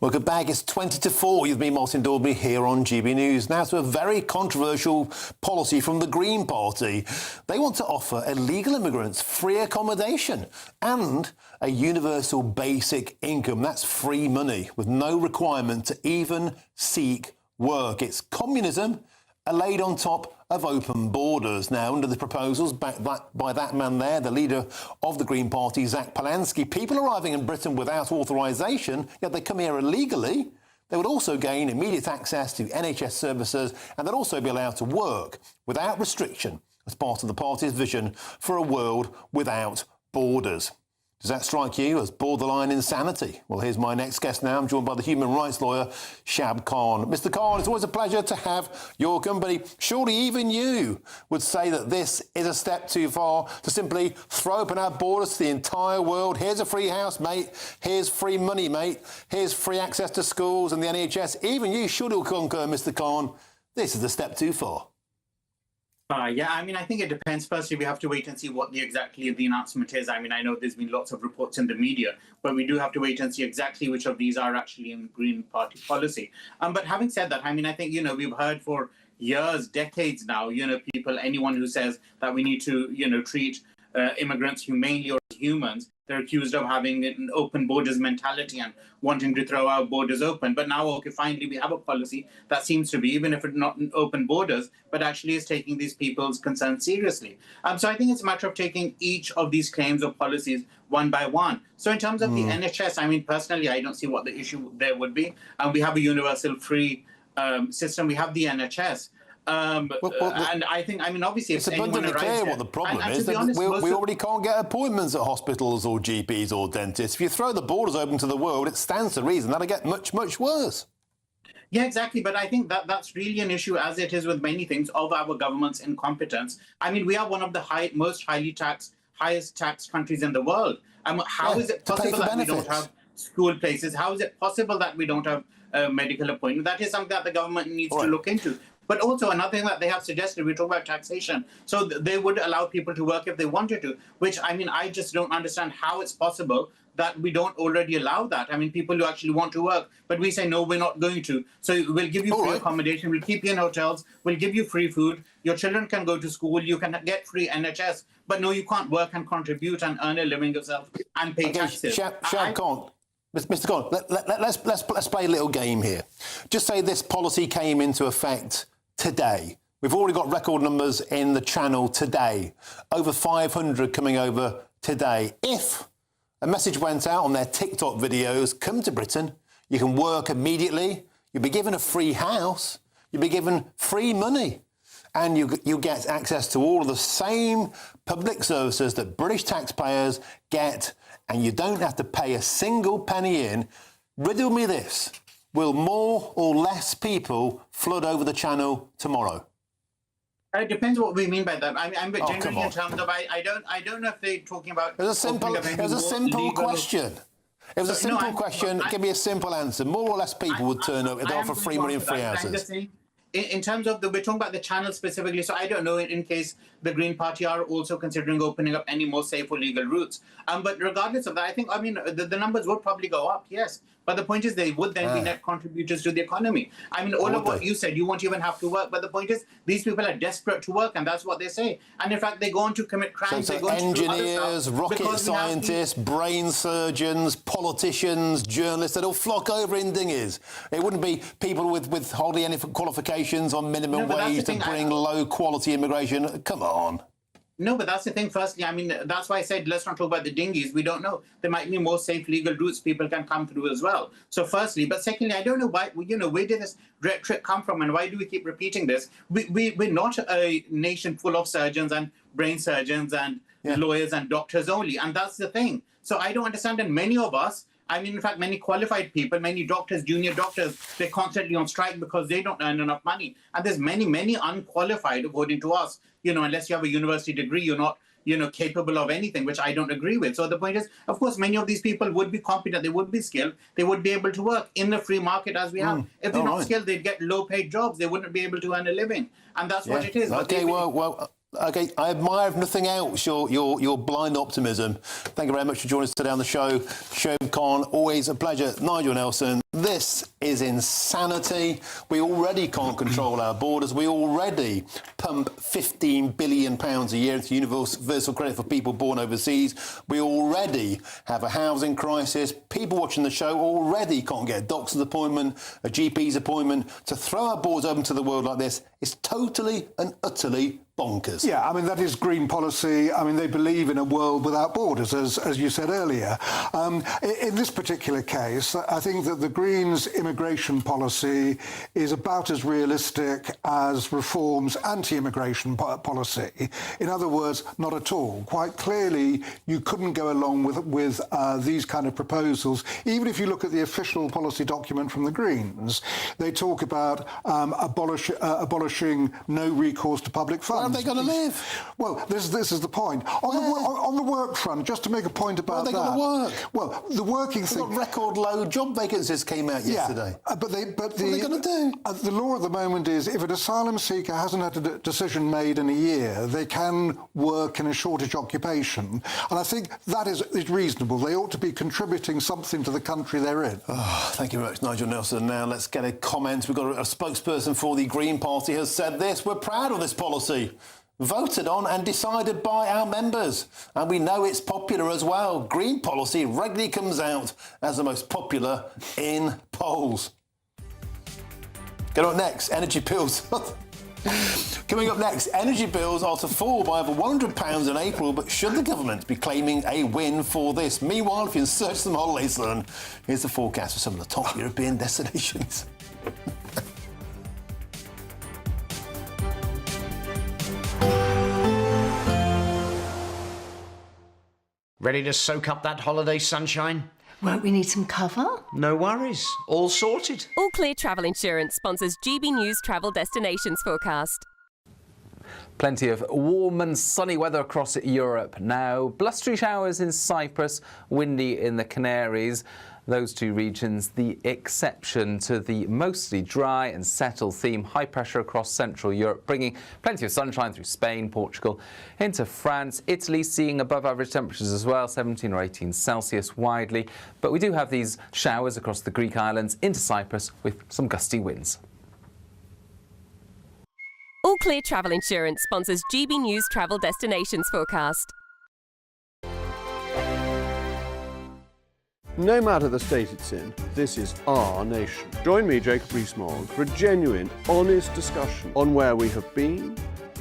Welcome back. It's 20 to 4. You've been Martin Daubney here on GB News. Now to a very controversial policy from the Green Party. They want to offer illegal immigrants free accommodation and a universal basic income. That's free money with no requirement to even seek work. It's communism laid on top of open borders. Now, under the proposals backed by that man there, the leader of the Green Party, Zach Polansky, people arriving in Britain without authorisation, yet they come here illegally, they would also gain immediate access to NHS services and they'd also be allowed to work without restriction as part of the party's vision for a world without borders. Does that strike you as borderline insanity? Well, here's my next guest now. I'm joined by the human rights lawyer, Shab Khan. Mr. Khan, it's always a pleasure to have your company. Surely even you would say that this is a step too far to simply throw open our borders to the entire world. Here's a free house, mate. Here's free money, mate. Here's free access to schools and the NHS. Even you should concur, Mr. Khan. This is a step too far. Yeah, I mean, I think it depends. Firstly, we have to wait and see what exactly the announcement is. I mean, I know there's been lots of reports in the media, but we do have to wait and see exactly which of these are actually in Green Party policy. But having said that, I mean, I think, we've heard for years, decades now, anyone who says that we need to, treat immigrants humanely or as humans, they're accused of having an open borders mentality and wanting to throw our borders open. But now, okay, finally, we have a policy that seems to be, even if it's not open borders, but actually is taking these people's concerns seriously. So I think it's a matter of taking each of these claims or policies one by one. So in terms of the NHS, I mean, personally, I don't see what the issue there would be. We have a universal free system. We have the NHS. And I think, I mean, obviously, it's abundantly clear what the problem is. That we already can't get appointments at hospitals or GPs or dentists. If you throw the borders open to the world, it stands to reason that'll get much, much worse. Yeah, exactly. But I think that's really an issue, as it is with many things, of our government's incompetence. I mean, we are one of the highest taxed countries in the world. How is it possible that we don't have school places? How is it possible that we don't have medical appointments? That is something that the government needs to look into. But also another thing that they have suggested, we talk about taxation. So they would allow people to work if they wanted to, which, I mean, I just don't understand how it's possible that we don't already allow that. I mean, people who actually want to work, but we say, no, we're not going to. So we'll give you free accommodation, we'll keep you in hotels, we'll give you free food, your children can go to school, you can get free NHS, but no, you can't work and contribute and earn a living yourself and pay taxes. Shab Khan, Mr. Khan, let's play a little game here. Just say this policy came into effect today. We've already got record numbers in the channel today. Over 500 coming over today. If a message went out on their TikTok videos, come to Britain, you can work immediately, you'll be given a free house, you'll be given free money, and you get access to all of the same public services that British taxpayers get, and you don't have to pay a single penny in. Riddle me this. Will more or less people flood over the channel tomorrow? It depends what we mean by that. I'm genuinely in terms of I don't know if they're talking about. It was a simple question. It was a simple question. Give me a simple answer. More or less people would turn up if they offer free money and free houses. in terms of we're talking about the channel specifically, so I don't know in case the Green Party are also considering opening up any more safe or legal routes. But regardless of that, I think, the numbers would probably go up, yes. But the point is they would then be net contributors to the economy. I mean, all of what you said, you won't even have to work. But the point is, these people are desperate to work, and that's what they say. And in fact, they go on to commit crimes. So they go on to do other engineers, stuff rocket scientists, brain surgeons, politicians, journalists, they'd all flock over in dinghies. It wouldn't be people with hardly any qualifications on minimum wage to bring low-quality immigration. Come on. No, but that's the thing. Firstly, I mean, that's why I said let's not talk about the dinghies. We don't know. There might be more safe legal routes people can come through as well. So firstly, but secondly, I don't know why, where did this rhetoric come from and why do we keep repeating this? We're not a nation full of surgeons and brain surgeons and lawyers and doctors only. And that's the thing. So I don't understand. And many of us, I mean, in fact, many qualified people, many doctors, junior doctors, they're constantly on strike because they don't earn enough money. And there's many unqualified, according to us. Unless you have a university degree, you're not, capable of anything, which I don't agree with. So the point is, of course, many of these people would be competent, they would be skilled, they would be able to work in the free market as we have. If they're not skilled, they'd get low-paid jobs. They wouldn't be able to earn a living. And that's what it is. Okay, okay, I admire nothing else your blind optimism. Thank you very much for joining us today on the show. Shoaib Khan, always a pleasure. Nigel Nelson, this is insanity. We already can't control our borders. We already pump £15 billion a year into universal credit for people born overseas. We already have a housing crisis. People watching the show already can't get a doctor's appointment, a GP's appointment. To throw our borders open to the world like this is totally and utterly bonkers. Yeah, I mean, that is green policy. I mean, they believe in a world without borders, as you said earlier. In this particular case, I think that the Greens' immigration policy is about as realistic as Reform's anti-immigration policy. In other words, not at all. Quite clearly, you couldn't go along with these kind of proposals. Even if you look at the official policy document from the Greens, they talk about abolishing no recourse to public funds. Where are they going to live? Well, this is the point. On the work front, just to make a point about that. Where are they going to work? Well, the working thing... Got record low job vacancies came out yesterday. But what are they going to do? The law at the moment is if an asylum seeker hasn't had a decision made in a year, they can work in a shortage occupation. And I think that is reasonable. They ought to be contributing something to the country they're in. Oh, thank you very much, Nigel Nelson. Now let's get a comment. We've got a spokesperson for the Green Party has said this. We're proud of this policy. Voted on and decided by our members. And we know it's popular as well. Green policy regularly comes out as the most popular in polls. Get up next, energy bills. Coming up next, energy bills are to fall by over £100 in April, but should the government be claiming a win for this? Meanwhile, if you're in search of some holidays, then here's the forecast for some of the top European destinations. Ready to soak up that holiday sunshine? Won't we need some cover? No worries. All sorted. All Clear Travel Insurance sponsors GB News Travel Destinations Forecast. Plenty of warm and sunny weather across Europe now. Blustery showers in Cyprus, windy in the Canaries. Those two regions the exception to the mostly dry and settled theme. High pressure across Central Europe, bringing plenty of sunshine through Spain, Portugal, into France. Italy seeing above average temperatures as well, 17 or 18 Celsius widely. But we do have these showers across the Greek islands into Cyprus with some gusty winds. All Clear Travel Insurance sponsors GB News Travel Destinations Forecast. No matter the state it's in, this is our nation. Join me, Jacob Rees-Mogg, for a genuine, honest discussion on where we have been,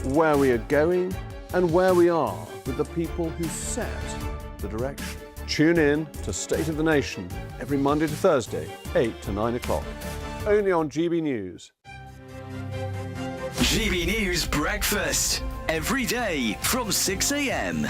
where we are going, and where we are with the people who set the direction. Tune in to State of the Nation every Monday to Thursday, 8 to 9 o'clock. Only on GB News. GB News Breakfast, every day from 6 a.m.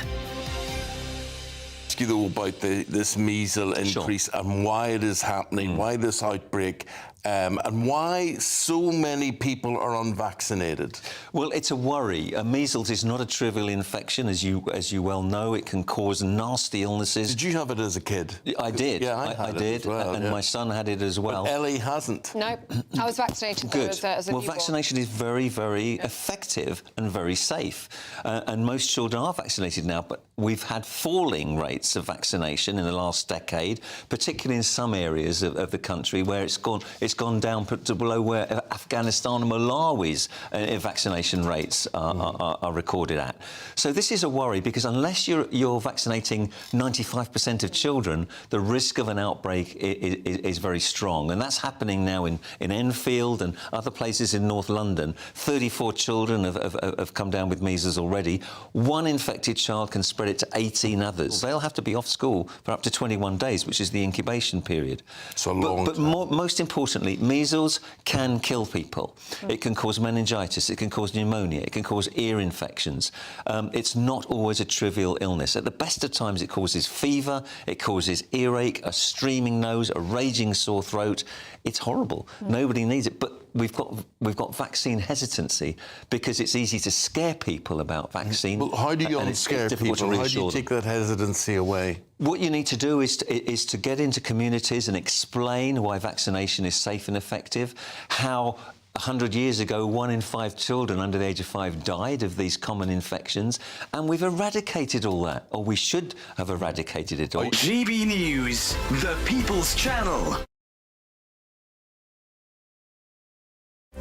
You know about this measles increase and why it is happening, why this outbreak and why so many people are unvaccinated? Well, it's a worry. Measles is not a trivial infection, as you well know. It can cause nasty illnesses. Did you have it as a kid? I did. Yeah, I it did, as well, and my son had it as well. But Ellie hasn't. No, I was vaccinated Good. as a Well, newborn. vaccination is very, very effective and very safe. And most children are vaccinated now, but we've had falling rates of vaccination in the last decade, particularly in some areas of the country where it's gone down to below where Afghanistan and Malawi's vaccination rates are recorded at. So this is a worry, because unless you're vaccinating 95% of children, the risk of an outbreak is very strong. And that's happening now in Enfield and other places in North London. 34 children have come down with measles already. One infected child can spread it to 18 others. They'll have to be off school for up to 21 days, which is the incubation period. So long. But most importantly, measles can kill people. It can cause meningitis, it can cause pneumonia, it can cause ear infections. It's not always a trivial illness. At the best of times, it causes fever, it causes earache, a streaming nose, a raging sore throat. It's horrible. Nobody needs it. But we've got vaccine hesitancy because it's easy to scare people about vaccine. Well, how do you unscare people? How do you take that hesitancy away? What you need to do is to get into communities and explain why vaccination is safe and effective, how 100 years ago, 1 in 5 children under the age of 5 died of these common infections, and we've eradicated all that, or we should have eradicated it all. GB News, the People's Channel.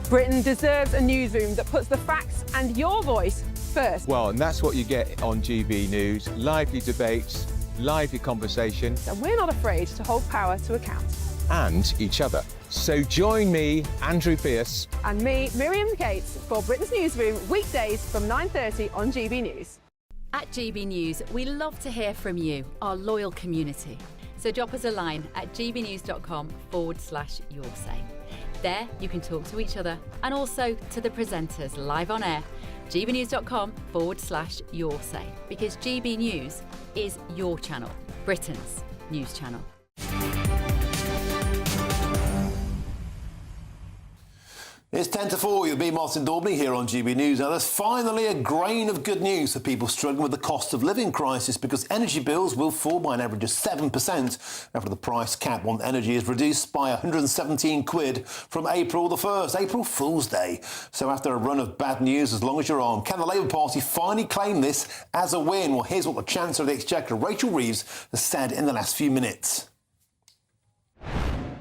Britain deserves a newsroom that puts the facts and your voice first. Well, and that's what you get on GB News. Lively debates, lively conversation. And we're not afraid to hold power to account. And each other. So join me, Andrew Pierce. And me, Miriam Gates, for Britain's Newsroom, weekdays from 9:30 on GB News. At GB News, we love to hear from you, our loyal community. So drop us a line at gbnews.com/yoursay. There you can talk to each other and also to the presenters live on air. gbnews.com/yoursay, because GB News is your channel, Britain's news channel. It's 10 to 4, you'll be Martin Daubney here on GB News. Now, there's finally a grain of good news for people struggling with the cost of living crisis, because energy bills will fall by an average of 7% after the price cap on energy is reduced by 117 quid from April the 1st, April Fool's Day. So after a run of bad news, as long as you're on, can the Labour Party finally claim this as a win? Well, here's what the Chancellor of the Exchequer, Rachel Reeves, has said in the last few minutes.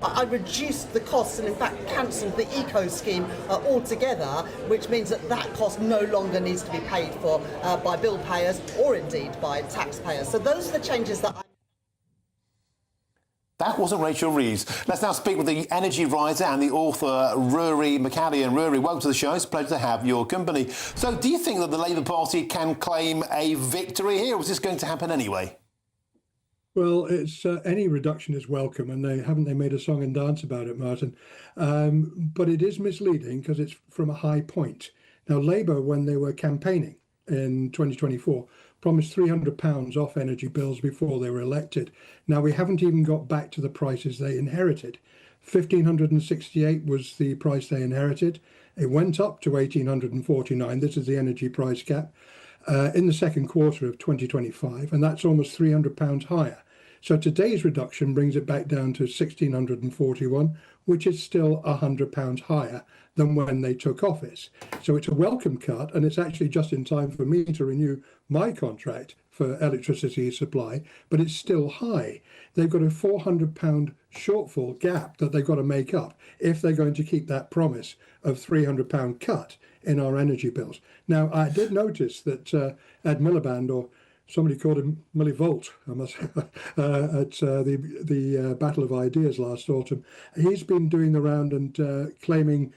I reduced the costs and in fact cancelled the eco scheme altogether, which means that cost no longer needs to be paid for by bill payers or indeed by taxpayers. So those are the changes that That wasn't Rachel Reeves. Let's now speak with the energy writer and the author Rory McCallion. Rory, welcome to the show. It's a pleasure to have your company. So do you think that the Labour Party can claim a victory here, or is this going to happen anyway? Well, it's any reduction is welcome, and they made a song and dance about it, Martin. But it is misleading because it's from a high point. Now, Labour, when they were campaigning in 2024, promised £300 off energy bills before they were elected. Now, we haven't even got back to the prices they inherited. £1,568 was the price they inherited. It went up to £1,849. This is the energy price cap in the second quarter of 2025, and that's almost £300 higher. So today's reduction brings it back down to £1,641, which is still £100 higher than when they took office. So it's a welcome cut, and it's actually just in time for me to renew my contract for electricity supply, but it's still high. They've got a £400 shortfall gap that they've got to make up if they're going to keep that promise of £300 cut in our energy bills. Now, I did notice that Ed Miliband, or somebody called him Millivolt, I must at the Battle of Ideas last autumn, he's been doing the round and claiming,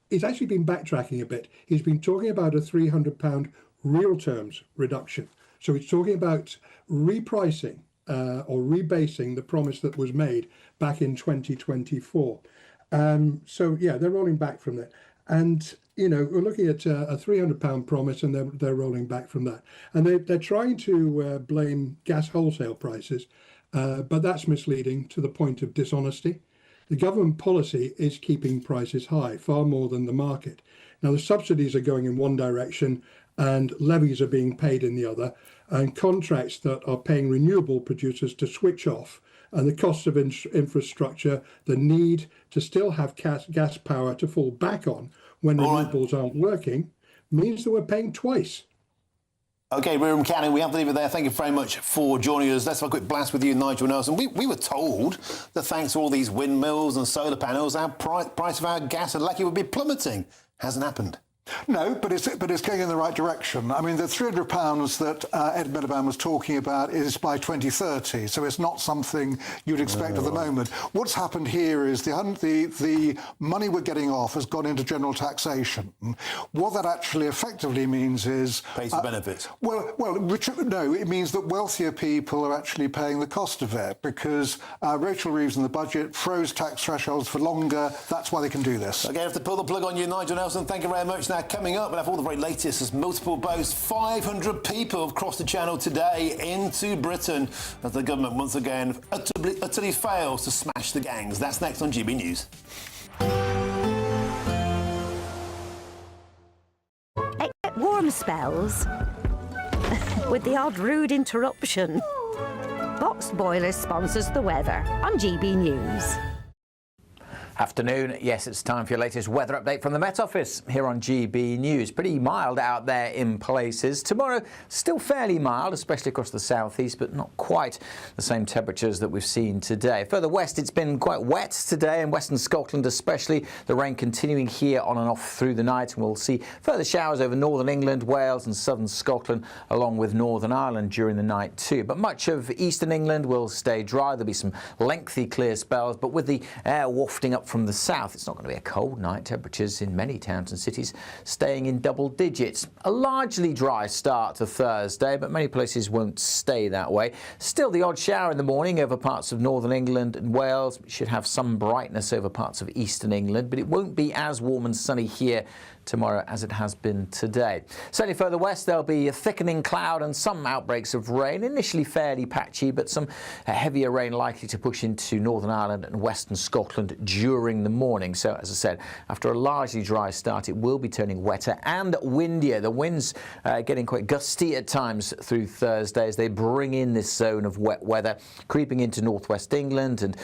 he's actually been backtracking a bit. He's been talking about a £300 real terms reduction. So he's talking about repricing or rebasing the promise that was made back in 2024. So yeah, they're rolling back from that. And, you know, we're looking at a £300 promise, and they're rolling back from that. And they're trying to blame gas wholesale prices, but that's misleading to the point of dishonesty. The government policy is keeping prices high, far more than the market. Now, the subsidies are going in one direction and levies are being paid in the other, and contracts that are paying renewable producers to switch off, and the cost of infrastructure, the need to still have gas power to fall back on when renewables aren't working, means that we're paying twice. OK, Miriam Canning, we have to leave it there. Thank you very much for joining us. Let's have a quick blast with you, Nigel Nelson. We were told that thanks to all these windmills and solar panels, our price of our gas and electricity would be plummeting. Hasn't happened. No, but it's going in the right direction. I mean, the £300 that Ed Miliband was talking about is by 2030, so it's not something you'd expect at the moment. What's happened here is the money we're getting off has gone into general taxation. What that actually effectively means is... Pays for benefits. No, it means that wealthier people are actually paying the cost of it, because Rachel Reeves in the budget froze tax thresholds for longer. That's why they can do this. OK, I have to pull the plug on you, Nigel Nelson. Thank you very much. Now, coming up, we'll have all the very latest as multiple boats. 500 people have crossed the channel today into Britain as the government once again utterly fails to smash the gangs. That's next on GB News. Except warm spells with the odd rude interruption. Boxed Boilers sponsors the weather on GB News. Afternoon. Yes, it's time for your latest weather update from the Met Office here on GB News. Pretty mild out there in places. Tomorrow, still fairly mild, especially across the southeast, but not quite the same temperatures that we've seen today. Further west, it's been quite wet today in western Scotland especially. The rain continuing here on and off through the night, and we'll see further showers over northern England, Wales and southern Scotland, along with Northern Ireland during the night too. But much of eastern England will stay dry. There'll be some lengthy clear spells, but with the air wafting up from the south, it's not going to be a cold night. Temperatures in many towns and cities staying in double digits. A largely dry start to Thursday, but many places won't stay that way. Still the odd shower in the morning over parts of northern England and Wales. We should have some brightness over parts of eastern England, but it won't be as warm and sunny here tomorrow as it has been today. Certainly further west there'll be a thickening cloud and some outbreaks of rain, initially fairly patchy, but some heavier rain likely to push into Northern Ireland and western Scotland during the morning. So as I said, after a largely dry start, it will be turning wetter and windier. The winds getting quite gusty at times through Thursday as they bring in this zone of wet weather, creeping into northwest England and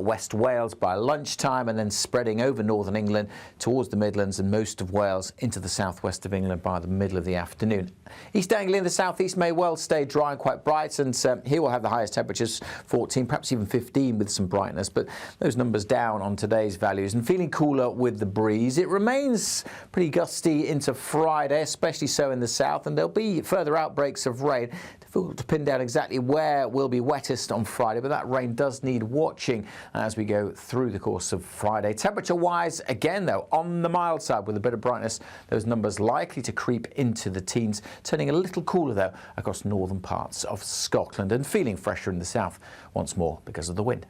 West Wales by lunchtime, and then spreading over northern England towards the Midlands and most of Wales into the southwest of England by the middle of the afternoon. East Anglia in the southeast may well stay dry and quite bright, and here we'll have the highest temperatures 14, perhaps even 15 with some brightness, but those numbers down on today's values and feeling cooler with the breeze. It remains pretty gusty into Friday, especially so in the south, and there'll be further outbreaks of rain. Difficult to pin down exactly where will be wettest on Friday, but that rain does need watching as we go through the course of Friday. Temperature-wise, again though, on the mild side with a bit of brightness, those numbers likely to creep into the teens, turning a little cooler though across northern parts of Scotland and feeling fresher in the south once more because of the wind.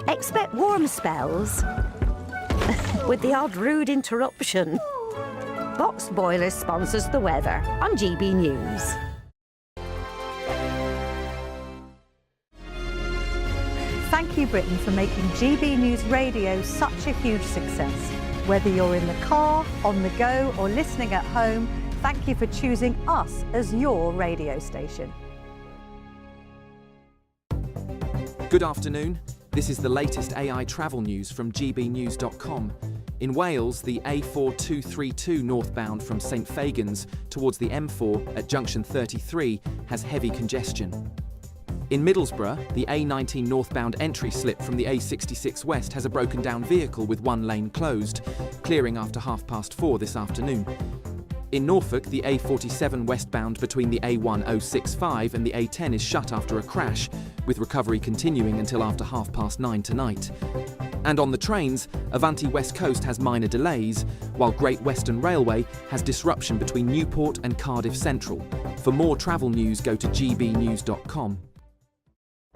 Expect warm spells with the odd rude interruption. Boxed Boilers sponsors the weather on GB News. Thank you, Britain, for making GB News Radio such a huge success. Whether you're in the car, on the go, or listening at home, thank you for choosing us as your radio station. Good afternoon. This is the latest AI travel news from GBNews.com. In Wales, the A4232 northbound from St Fagans towards the M4 at junction 33 has heavy congestion. In Middlesbrough, the A19 northbound entry slip from the A66 west has a broken down vehicle with one lane closed, clearing after 4:30 this afternoon. In Norfolk, the A47 westbound between the A1065 and the A10 is shut after a crash, with recovery continuing until after 9:30 tonight. And on the trains, Avanti West Coast has minor delays, while Great Western Railway has disruption between Newport and Cardiff Central. For more travel news, go to gbnews.com.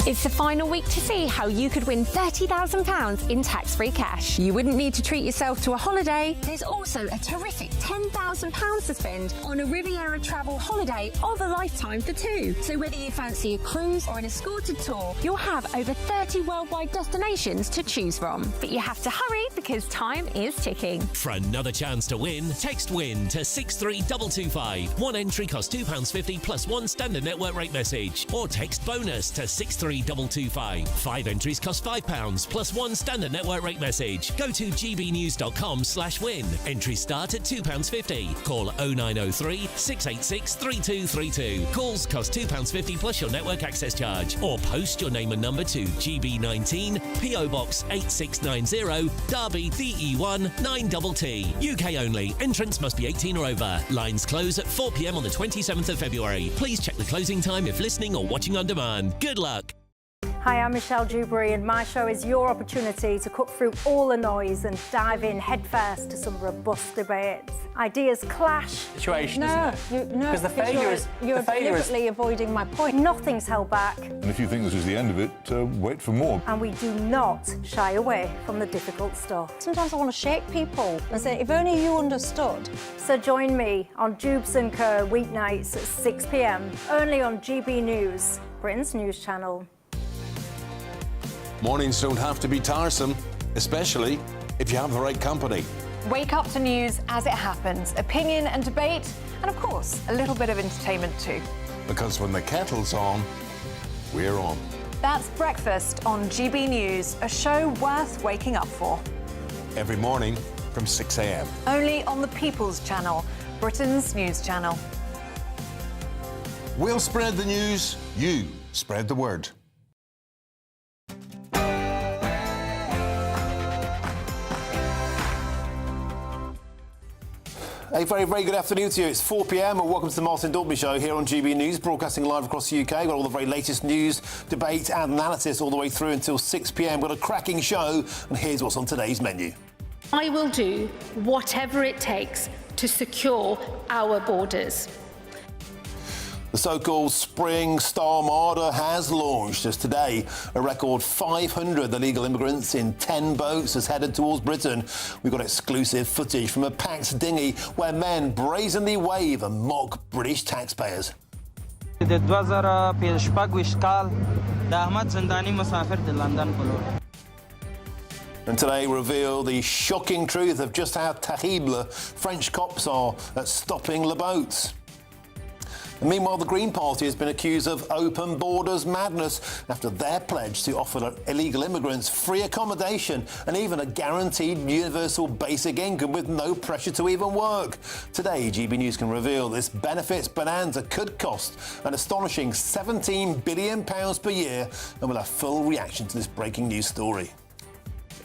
It's the final week to see how you could win £30,000 in tax-free cash. You wouldn't need to treat yourself to a holiday. There's also a terrific £10,000 to spend on a Riviera travel holiday of a lifetime for two. So whether you fancy a cruise or an escorted tour, you'll have over 30 worldwide destinations to choose from. But you have to hurry because time is ticking. For another chance to win, text WIN to 63225. One entry costs £2.50 plus one standard network rate message. Or text BONUS to 63225. 5 entries cost £5 plus one standard network rate message. Go to gbnews.com/win. Entries start at £2.50. Call 0903 686 3232. Calls cost £2.50 plus your network access charge. Or post your name and number to GB19 PO Box 8690 Derby DE1 9TT. UK only. Entrance must be 18 or over. Lines close at 4 p.m. on the 27th of February. Please check the closing time if listening or watching on demand. Good luck. Hi, I'm Michelle Dewberry, and my show is your opportunity to cut through all the noise and dive in headfirst to some robust debates. Ideas clash. Situation, isn't it? No, because the failure is you're deliberately avoiding my point. Nothing's held back, And if you think this is the end of it, wait for more. and we do not shy away from the difficult stuff. Sometimes I want to shake people and say, if only you understood. So join me on Jubes & Co. weeknights at 6 p.m. only on GB News, Britain's news channel. Mornings don't have to be tiresome, especially if you have the right company. Wake up to news as it happens, opinion and debate, and of course, a little bit of entertainment too. Because when the kettle's on, we're on. That's Breakfast on GB News, a show worth waking up for. Every morning from 6 a.m. Only on the People's Channel, Britain's news channel. We'll spread the news, you spread the word. A very, very good afternoon to you. It's 4 p.m. and welcome to the Martin Daubney Show here on GB News, broadcasting live across the UK. We've got all the very latest news, debate and analysis all the way through until 6 p.m. We've got a cracking show, and here's what's on today's menu. I will do whatever it takes to secure our borders. The so-called Spring Star Armada has launched as today a record 500 illegal immigrants in 10 boats has headed towards Britain. We've got exclusive footage from a packed dinghy where men brazenly wave and mock British taxpayers. And today we reveal the shocking truth of just how terrible French cops are at stopping the boats. And meanwhile, the Green Party has been accused of open borders madness after their pledge to offer illegal immigrants free accommodation and even a guaranteed universal basic income with no pressure to even work. Today, GB News can reveal this benefits bonanza could cost an astonishing £17 billion per year, and we'll have full reaction to this breaking news story.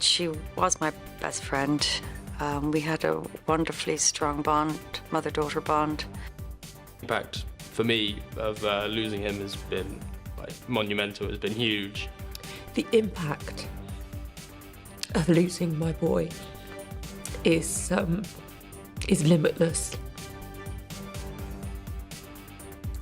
She was my best friend. We had a wonderfully strong bond, mother-daughter bond. Impact for me of losing him has been monumental, has been huge. The impact of losing my boy is limitless.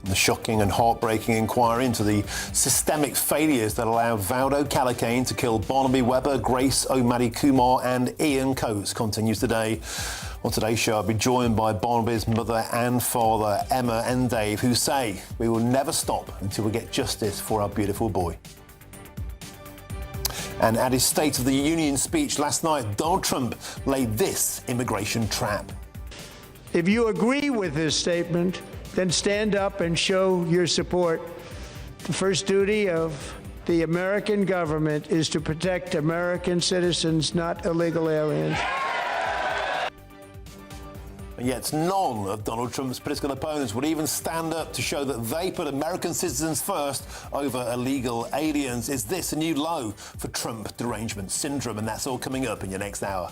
The shocking and heartbreaking inquiry into the systemic failures that allowed Valdo Callicane to kill Barnaby Webber, Grace O'Malley Kumar and Ian Coates continues today. On today's show, I'll be joined by Barnaby's mother and father, Emma and Dave, who say we will never stop until we get justice for our beautiful boy. And at his State of the Union speech last night, Donald Trump laid this immigration trap. If you agree with this statement, then stand up and show your support. The first duty of the American government is to protect American citizens, not illegal aliens. And yet none of Donald Trump's political opponents would even stand up to show that they put American citizens first over illegal aliens. Is this a new low for Trump derangement syndrome? And that's all coming up in your next hour.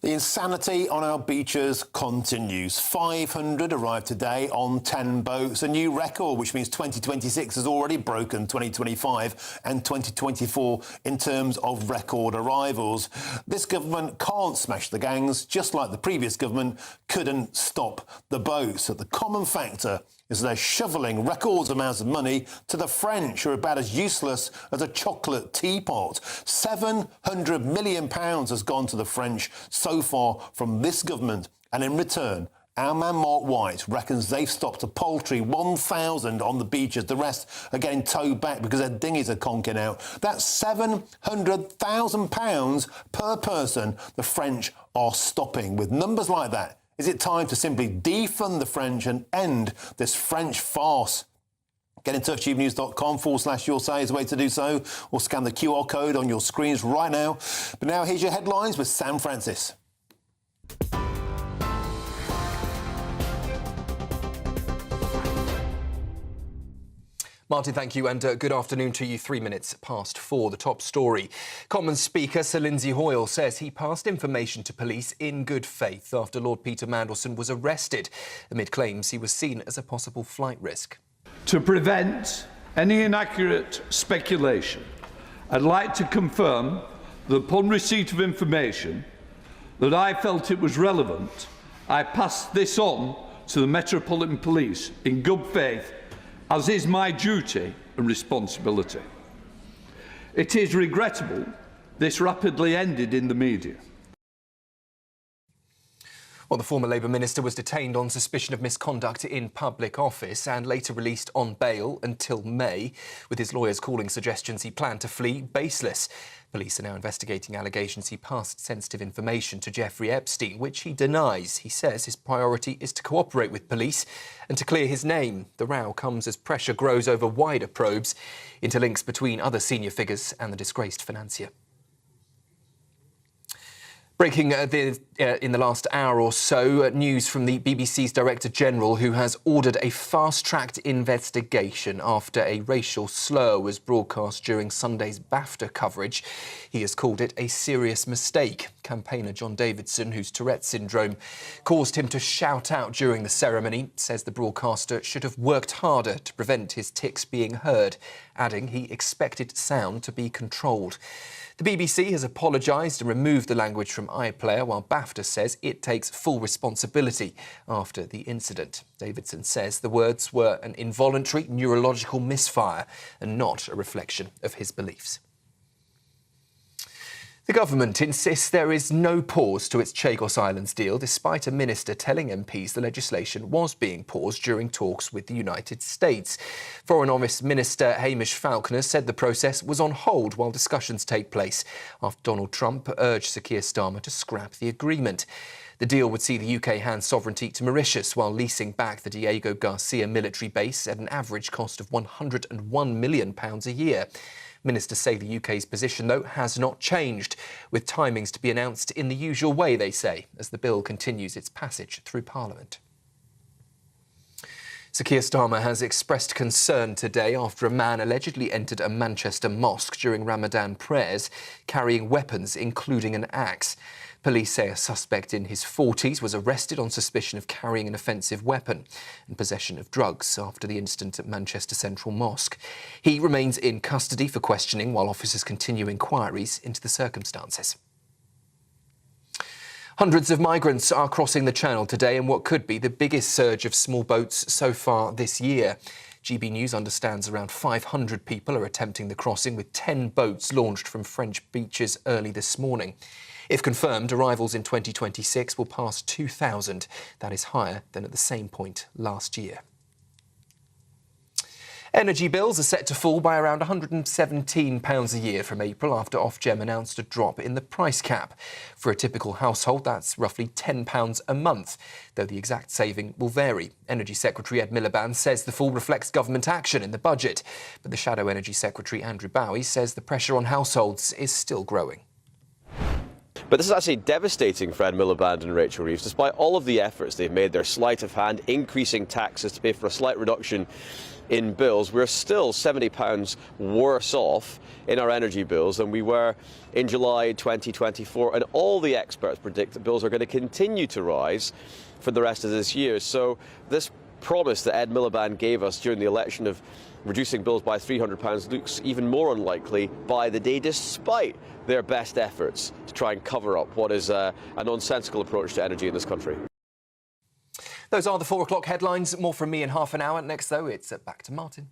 The insanity on our beaches continues. 500 arrived today on 10 boats, a new record, which means 2026 has already broken 2025 and 2024 in terms of record arrivals. This government can't smash the gangs, just like the previous government couldn't stop the boats. The common factor is they're shoveling record amounts of money to the French, who are about as useless as a chocolate teapot. £700 million has gone to the French so far from this government, and in return, our man Mark White reckons they've stopped a paltry 1,000 on the beaches. The rest are getting towed back because their dinghies are conking out. That's £700,000 per person the French are stopping. With numbers like that, is it time to simply defund the French and end this French farce? Get in touch, gbnews.com/your say is the way to do so, or scan the QR code on your screens right now. But now here's your headlines with Sam Francis. Martin, thank you, and good afternoon to you. 3 minutes past 4, the top story. Commons Speaker Sir Lindsay Hoyle says he passed information to police in good faith after Lord Peter Mandelson was arrested, amid claims he was seen as a possible flight risk. To prevent any inaccurate speculation, I'd like to confirm that upon receipt of information that I felt it was relevant, I passed this on to the Metropolitan Police in good faith, as is my duty and responsibility. It is regrettable this rapidly ended in the media. Well, the former Labour minister was detained on suspicion of misconduct in public office and later released on bail until May, with his lawyers calling suggestions he planned to flee baseless. Police are now investigating allegations he passed sensitive information to Jeffrey Epstein, which he denies. He says his priority is to cooperate with police and to clear his name. The row comes as pressure grows over wider probes into links between other senior figures and the disgraced financier. Breaking in the last hour or so, news from the BBC's Director General, who has ordered a fast-tracked investigation after a racial slur was broadcast during Sunday's BAFTA coverage. He has called it a serious mistake. Campaigner John Davidson, whose Tourette syndrome caused him to shout out during the ceremony, says the broadcaster should have worked harder to prevent his tics being heard, adding he expected sound to be controlled. The BBC has apologised and removed the language from iPlayer, while BAFTA says it takes full responsibility after the incident. Davidson says the words were an involuntary neurological misfire and not a reflection of his beliefs. The government insists there is no pause to its Chagos Islands deal, despite a minister telling MPs the legislation was being paused during talks with the United States. Foreign Office Minister Hamish Falconer said the process was on hold while discussions take place, after Donald Trump urged Sir Keir Starmer to scrap the agreement. The deal would see the UK hand sovereignty to Mauritius while leasing back the Diego Garcia military base at an average cost of £101 million a year. Ministers say the UK's position, though, has not changed, with timings to be announced in the usual way, they say, as the bill continues its passage through Parliament. Sir Keir Starmer has expressed concern today after a man allegedly entered a Manchester mosque during Ramadan prayers, carrying weapons, including an axe. Police say a suspect in his 40s was arrested on suspicion of carrying an offensive weapon and possession of drugs after the incident at Manchester Central Mosque. He remains in custody for questioning while officers continue inquiries into the circumstances. Hundreds of migrants are crossing the Channel today in what could be the biggest surge of small boats so far this year. GB News understands around 500 people are attempting the crossing, with 10 boats launched from French beaches early this morning. If confirmed, arrivals in 2026 will pass 2,000. That is higher than at the same point last year. Energy bills are set to fall by around £117 a year from April after Ofgem announced a drop in the price cap. For a typical household, that's roughly £10 a month, though the exact saving will vary. Energy Secretary Ed Miliband says the fall reflects government action in the budget, but the Shadow Energy Secretary Andrew Bowie says the pressure on households is still growing. But this is actually devastating for Ed Miliband and Rachel Reeves. Despite all of the efforts they've made, their sleight of hand, increasing taxes to pay for a slight reduction in bills. We're still £70 worse off in our energy bills than we were in July 2024, and all the experts predict that bills are going to continue to rise for the rest of this year. So this promise that Ed Miliband gave us during the election of reducing bills by £300 looks even more unlikely by the day, despite their best efforts to try and cover up what is a nonsensical approach to energy in this country. Those are the 4 o'clock headlines. More from me in half an hour. Next, though, it's back to Martin.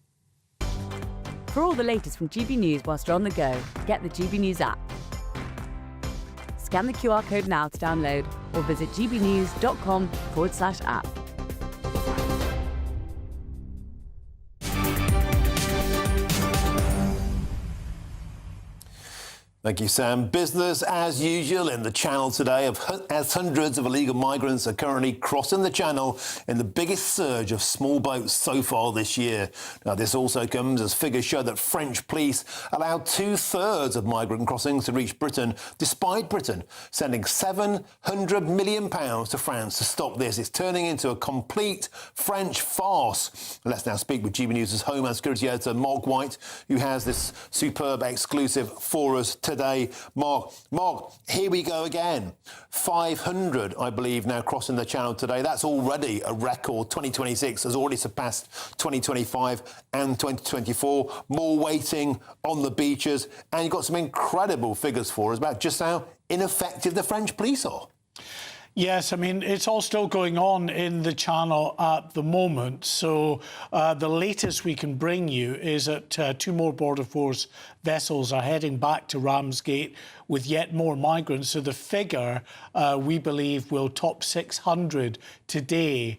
For all the latest from GB News whilst you're on the go, get the GB News app. Scan the QR code now to download or visit gbnews.com/app. Thank you, Sam. Business as usual in the Channel today, as hundreds of illegal migrants are currently crossing the Channel in the biggest surge of small boats so far this year. Now, this also comes as figures show that French police allowed 2/3 of migrant crossings to reach Britain, despite Britain sending £700 million to France to stop this. It's turning into a complete French farce. Let's now speak with GB News' Home and Security Editor, Mark White, who has this superb exclusive for us today. Mark, here we go again. 500, I believe, now crossing the Channel today. That's already a record. 2026 has already surpassed 2025 and 2024. More waiting on the beaches. And you've got some incredible figures for us about just how ineffective the French police are. Yes, I mean, it's all still going on in the Channel at the moment. So the latest we can bring you is that 2 more Border Force vessels are heading back to Ramsgate with yet more migrants. So the figure, we believe, will top 600 today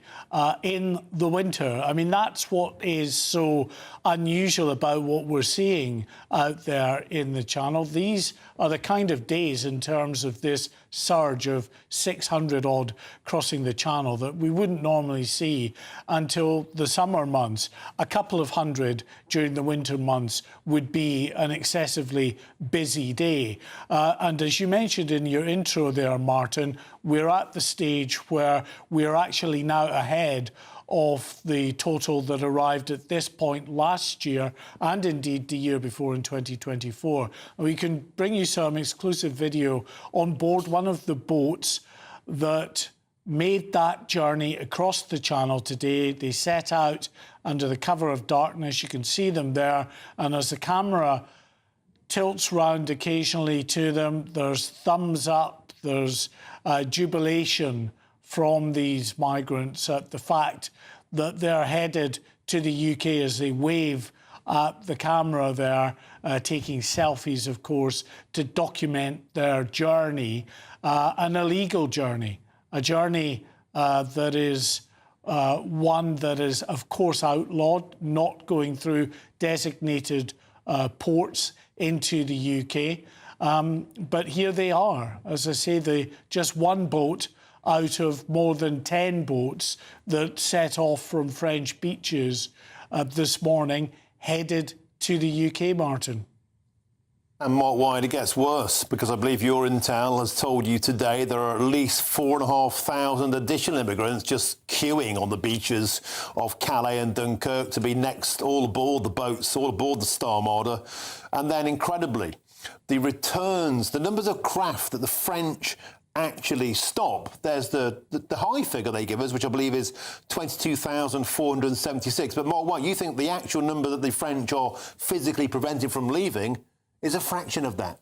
in the winter. I mean, that's what is so unusual about what we're seeing out there in the Channel. These are the kind of days in terms of this surge of 600 odd crossing the Channel that we wouldn't normally see until the summer months. A couple of hundred during the winter months would be an excessively busy day. And as you mentioned in your intro there, Martin, we're at the stage where we're actually now ahead of the total that arrived at this point last year and indeed the year before in 2024. And we can bring you some exclusive video on board one of the boats that made that journey across the Channel today. They set out under the cover of darkness. You can see them there. And as the camera tilts round occasionally to them, there's thumbs up, there's jubilation from these migrants at the fact that they're headed to the UK as they wave at the camera there, taking selfies, of course, to document their journey, an illegal journey, a journey that is one that is, of course, outlawed, not going through designated ports into the UK. But here they are. As I say, just one boat out of more than 10 boats that set off from French beaches this morning, headed to the UK, Martin. And Mark White, it gets worse, because I believe your intel has told you today there are at least 4,500 additional immigrants just queuing on the beaches of Calais and Dunkirk to be next all aboard the boats, all aboard the Star Marder. And then, incredibly, the returns, the numbers of craft that the French actually stop. There's the high figure they give us, which I believe is 22,476. But Mark White, you think the actual number that the French are physically prevented from leaving is a fraction of that?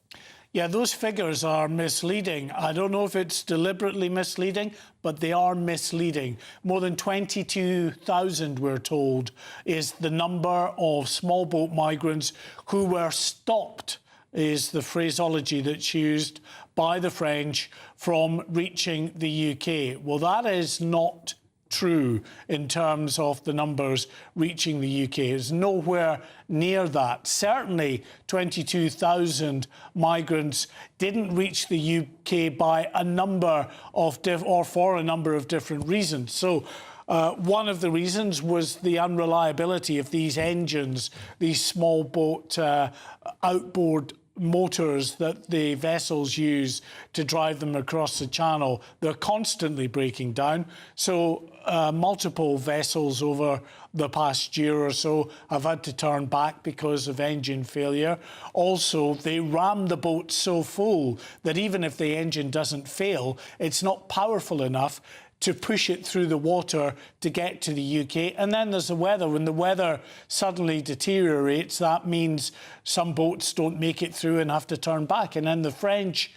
Yeah, those figures are misleading. I don't know if it's deliberately misleading, but they are misleading. More than 22,000, we're told, is the number of small boat migrants who were stopped, is the phraseology that's used by the French, from reaching the UK. Well, that is not true in terms of the numbers reaching the UK. It's nowhere near that. Certainly 22,000 migrants didn't reach the UK by a number of for a number of different reasons. So one of the reasons was the unreliability of these engines, these small boat outboard motors that the vessels use to drive them across the channel, they're constantly breaking down. So multiple vessels over the past year or so have had to turn back because of engine failure. Also, they ram the boat so full that even if the engine doesn't fail, it's not powerful enough to push it through the water to get to the UK. And then there's the weather. When the weather suddenly deteriorates, that means some boats don't make it through and have to turn back. And then the French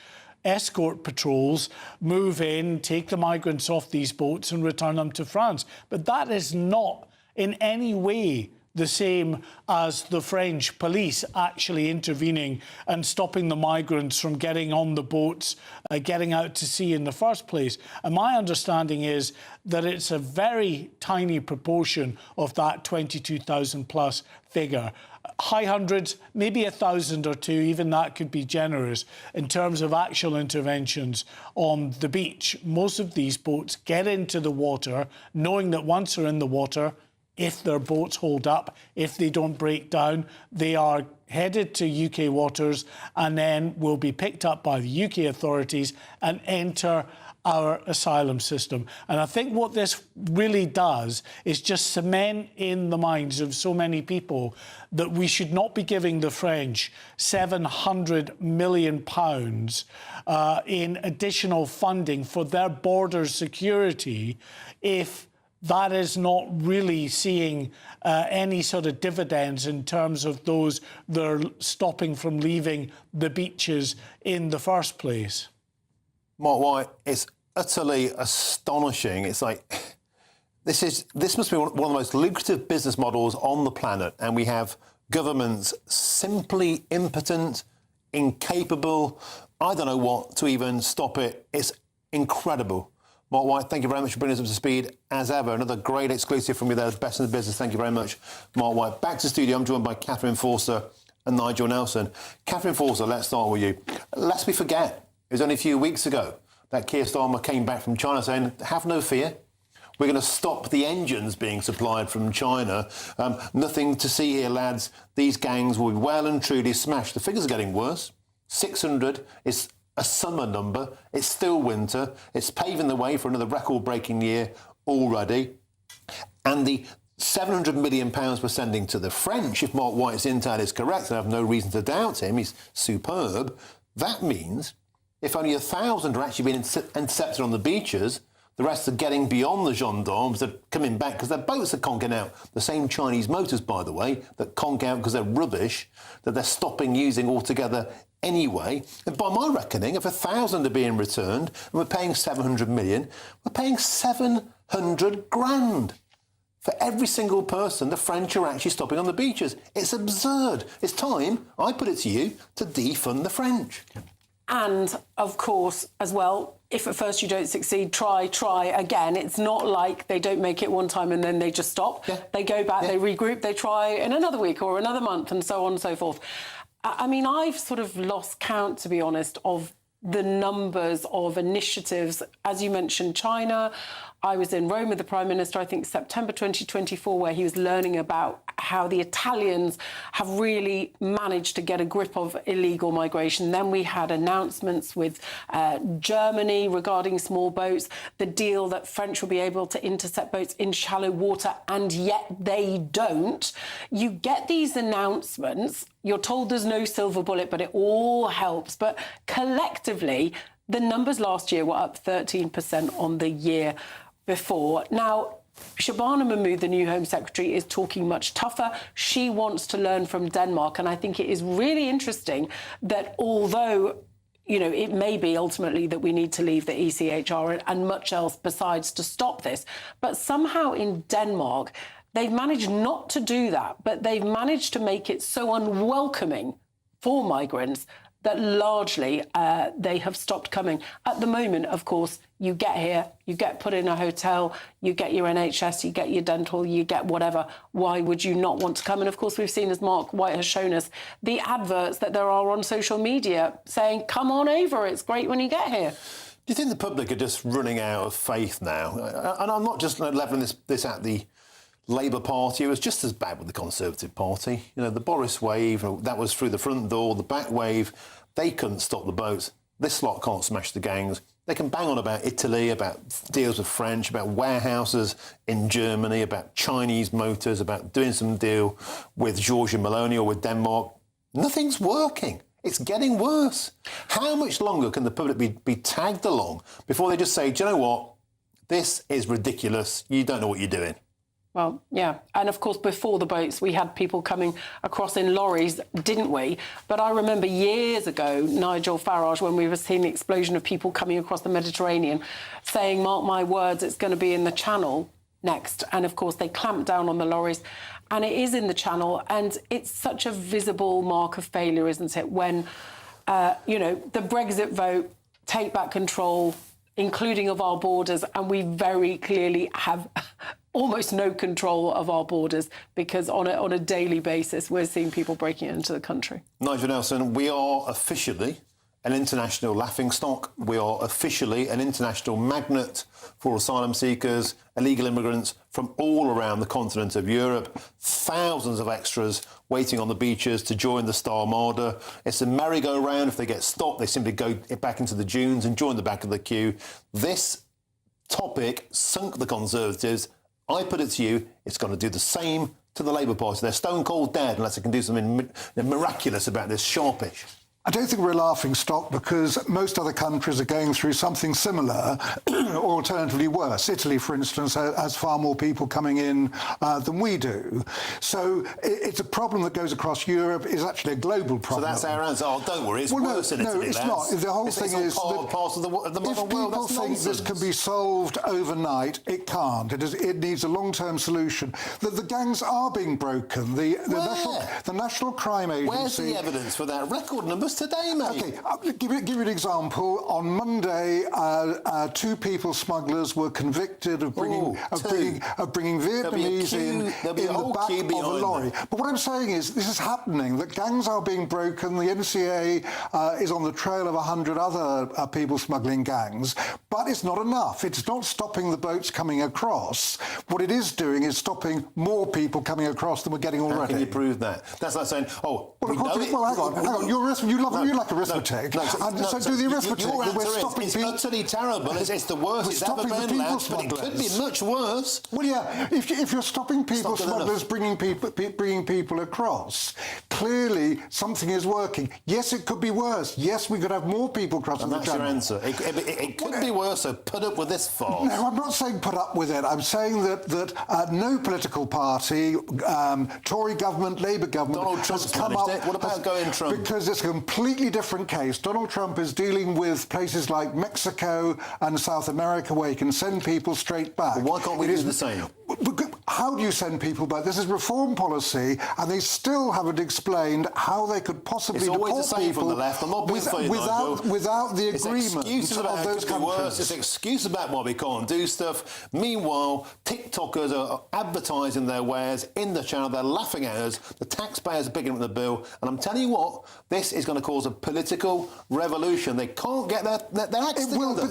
escort patrols move in, take the migrants off these boats and return them to France. But that is not in any way the same as the French police actually intervening and stopping the migrants from getting on the boats, getting out to sea in the first place. And my understanding is that it's a very tiny proportion of that 22,000 plus figure. High hundreds, maybe 1,000 or two, even that could be generous in terms of actual interventions on the beach. Most of these boats get into the water knowing that once they're in the water, if their boats hold up, if they don't break down, they are headed to UK waters and then will be picked up by the UK authorities and enter our asylum system. And I think what this really does is just cement in the minds of so many people that we should not be giving the French £700 million in additional funding for their border security if that is not really seeing any sort of dividends in terms of those that are stopping from leaving the beaches in the first place. Mark White, it's utterly astonishing. It's like, this must be one of the most lucrative business models on the planet, and we have governments simply impotent, incapable, I don't know what, to even stop it. It's incredible. Mark White, thank you very much for bringing us up to speed, as ever. Another great exclusive from you there, best in the business. Thank you very much, Mark White. Back to the studio, I'm joined by Catherine Forster and Nigel Nelson. Catherine Forster, let's start with you. Lest we forget, it was only a few weeks ago that Keir Starmer came back from China saying, have no fear, we're going to stop the engines being supplied from China. Nothing to see here, lads. These gangs will be well and truly smashed. The figures are getting worse. 600 is a summer number. It's still winter. It's paving the way for another record-breaking year already. And the £700 million we're sending to the French, if Mark White's intel is correct, and I have no reason to doubt him, he's superb, that means if only 1,000 are actually being intercepted on the beaches, the rest are getting beyond the gendarmes, they're coming back because their boats are conking out. The same Chinese motors, by the way, that conk out because they're rubbish, that they're stopping using altogether anyway. And by my reckoning, if 1,000 are being returned and we're paying 700 million, we're paying 700 grand for every single person the French are actually stopping on the beaches. It's absurd. It's time, I put it to you, to defund the French. And, of course, as well, if at first you don't succeed, try again. It's not like they don't make it one time and then they just stop. Yeah. They go back, they regroup, they try in another week or another month and so on and so forth. I mean, I've sort of lost count, to be honest, of the numbers of initiatives. As you mentioned, China. I was in Rome with the Prime Minister, I think September 2024, where he was learning about how the Italians have really managed to get a grip of illegal migration. Then we had announcements with Germany regarding small boats, the deal that French will be able to intercept boats in shallow water, and yet they don't. You get these announcements, you're told there's no silver bullet, but it all helps. But collectively, the numbers last year were up 13% on the year before. Now, Shabana Mahmood, the new Home Secretary, is talking much tougher. She wants to learn from Denmark. And I think it is really interesting that although, you know, it may be ultimately that we need to leave the ECHR and much else besides to stop this, but somehow in Denmark, they've managed not to do that, but they've managed to make it so unwelcoming for migrants that largely they have stopped coming. At the moment, of course, you get here, you get put in a hotel, you get your NHS, you get your dental, you get whatever. Why would you not want to come? And of course, we've seen, as Mark White has shown us, the adverts that there are on social media saying, come on over, it's great when you get here. Do you think the public are just running out of faith now? And I'm not just levelling this at the Labour Party was just as bad with the Conservative Party. You know, the Boris wave, that was through the front door. The back wave, they couldn't stop the boats. This lot can't smash the gangs. They can bang on about Italy, about deals with French, about warehouses in Germany, about Chinese motors, about doing some deal with Giorgia Meloni or with Denmark. Nothing's working. It's getting worse. How much longer can the public be tagged along before they just say, do you know what? This is ridiculous. You don't know what you're doing. Well, yeah. And of course, before the boats, we had people coming across in lorries, didn't we? But I remember years ago, Nigel Farage, when we were seeing the explosion of people coming across the Mediterranean, saying, mark my words, it's going to be in the Channel next. And of course, they clamped down on the lorries. And it is in the Channel. And it's such a visible mark of failure, isn't it? When, you know, the Brexit vote, take back control, including of our borders. And we very clearly have almost no control of our borders because on a daily basis, we're seeing people breaking into the country. Nigel Nelson, we are officially an international laughingstock. We are officially an international magnet for asylum seekers, illegal immigrants from all around the continent of Europe. Thousands of extras waiting on the beaches to join the Star Armada. It's a merry-go-round. If they get stopped, they simply go back into the dunes and join the back of the queue. This topic sunk the Conservatives. I put it to you, it's going to do the same to the Labour Party. They're stone cold dead unless they can do something miraculous about this sharpish. I don't think we're a laughing stock because most other countries are going through something similar or alternatively worse. Italy, for instance, has far more people coming in than we do. So it's a problem that goes across Europe. It's actually a global problem. So that's our answer. Oh, don't worry, it's worse in Italy. No, it's not. The whole thing is that part of the modern world. If people think this can be solved overnight, it can't. It needs a long-term solution. The gangs are being broken. The National Crime Agency... Where's the evidence for that? Record numbers today, mate. OK, I'll give you an example. On Monday, 2 people smugglers were convicted of bringing Vietnamese in the back of a lorry. But what I'm saying is this is happening, that gangs are being broken. The NCA is on the trail of 100 other people smuggling gangs. But it's not enough. It's not stopping the boats coming across. What it is doing is stopping more people coming across than we're getting already. How can you prove that? That's like saying, oh, hang on. You like arithmetic. So do the arithmetic. Your answer is utterly terrible. It's the worst it's ever been, lads, but it could be much worse. Well, yeah, if you're stopping people smugglers bringing people across, clearly something is working. Yes, it could be worse. Yes, we could have more people crossing the channel. And that's your answer. It could be worse, so put up with this farce. No, I'm not saying put up with it. I'm saying that no political party, Tory government, Labour government... Donald Trump's managed it. What about going Trump? Because it's a completely different case. Donald Trump is dealing with places like Mexico and South America where he can send people straight back. Well, why can't we do the same? How do you send people back? This is reform policy, and they still haven't explained how they could possibly deport people. It's always the same from the left. I'm not being funny, without the agreement of those countries. It's excuse about why we can't do stuff. Meanwhile, TikTokers are advertising their wares in the channel. They're laughing at us. The taxpayers are picking up the bill. And I'm telling you what, this is going to cause a political revolution. They can't get their acts together.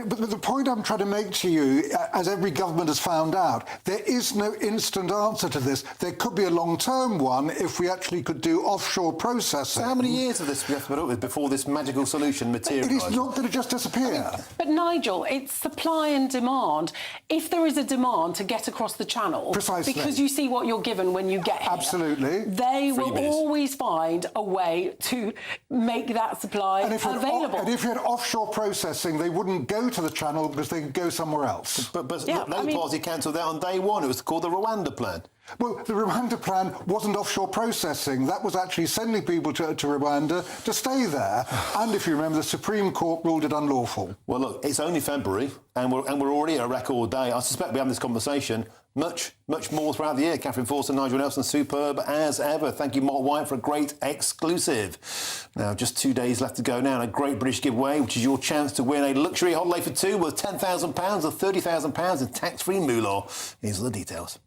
But the point I'm trying to make to you, as every government has found out, there is no instant answer to this. There could be a long-term one if we actually could do offshore processing. So how many years of this do we have to put up with before this magical solution materialises? It is not going to just disappear. But Nigel, it's supply and demand. If there is a demand to get across the channel, because you see what you're given when you get here, absolutely, they will always find a way to make that supply available. And if you had offshore processing, they wouldn't go to the channel because they could go somewhere else. But the Labour Party cancelled that on day one. It was called the Rwanda plan. Well, the Rwanda plan wasn't offshore processing. That was actually sending people to Rwanda to stay there. And if you remember, the Supreme Court ruled it unlawful. Well, look, it's only February, and we're already at a record day. I suspect we're having this conversation much more throughout the year. Catherine Forster, Nigel Nelson, superb as ever. Thank you, Mark White, for a great exclusive. Now, just 2 days left to go now, and a great British giveaway, which is your chance to win a luxury holiday for 2 worth £10,000 or £30,000 in tax-free moolah. Here's the details.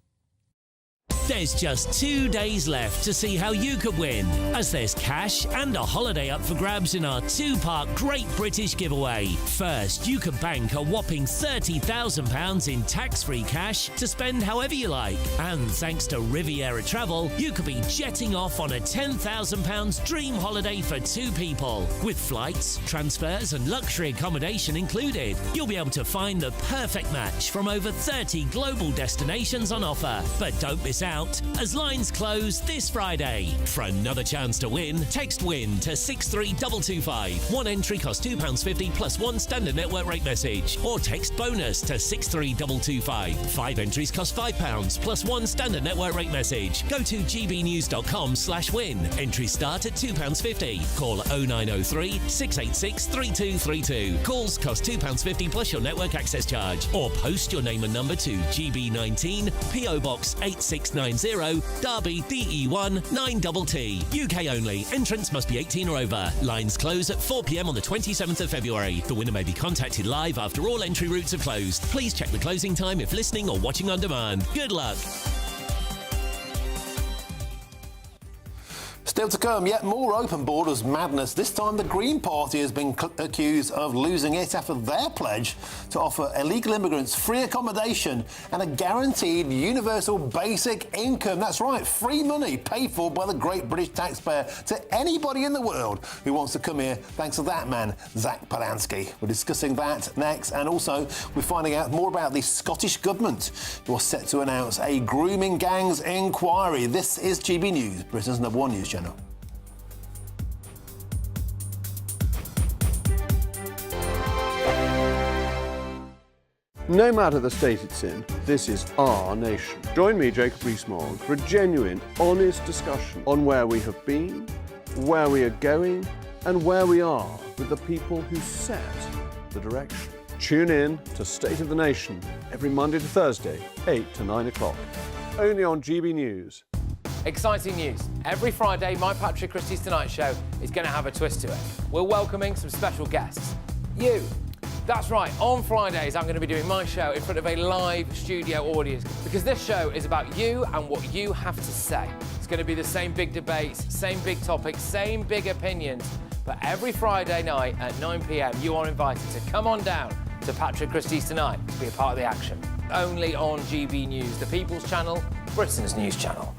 There's just 2 days left to see how you could win, as there's cash and a holiday up for grabs in our 2-part Great British giveaway. First, you could bank a whopping £30,000 in tax-free cash to spend however you like. And thanks to Riviera Travel, you could be jetting off on a £10,000 dream holiday for 2 people, with flights, transfers and luxury accommodation included. You'll be able to find the perfect match from over 30 global destinations on offer. But don't miss out, as lines close this Friday. For another chance to win, text WIN to 63225. One entry costs £2.50 plus 1 standard network rate message. Or text BONUS to 63225. 5 entries cost £5 plus 1 standard network rate message. Go to gbnews.com/win. Entries start at £2.50. Call 0903 686 3232. Calls cost £2.50 plus your network access charge. Or post your name and number to GB19 PO Box 8690 Derby DE1 9TT. UK only. Entrants must be 18 or over. Lines close at 4 p.m. on the 27th of February. The winner may be contacted live after all entry routes are closed. Please check the closing time if listening or watching on demand. Good luck. Still to come, yet more open borders madness. This time the Green Party has been accused of losing it after their pledge to offer illegal immigrants free accommodation and a guaranteed universal basic income. That's right, free money paid for by the great British taxpayer to anybody in the world who wants to come here, thanks to that man, Zach Polanski. We're discussing that next, and also we're finding out more about the Scottish Government, who are set to announce a grooming gangs inquiry. This is GB News, Britain's #1 news channel. No matter the state it's in, this is our nation. Join me, Jacob Rees-Mogg, for a genuine, honest discussion on where we have been, where we are going, and where we are with the people who set the direction. Tune in to State of the Nation every Monday to Thursday, 8 to 9 o'clock, only on GB News. Exciting news. Every Friday, my Patrick Christie's Tonight Show is going to have a twist to it. We're welcoming some special guests. You. That's right, on Fridays I'm going to be doing my show in front of a live studio audience, because this show is about you and what you have to say. It's going to be the same big debates, same big topics, same big opinions, but every Friday night at 9 p.m. you are invited to come on down to Patrick Christie's Tonight to be a part of the action. Only on GB News, the People's Channel, Britain's news channel.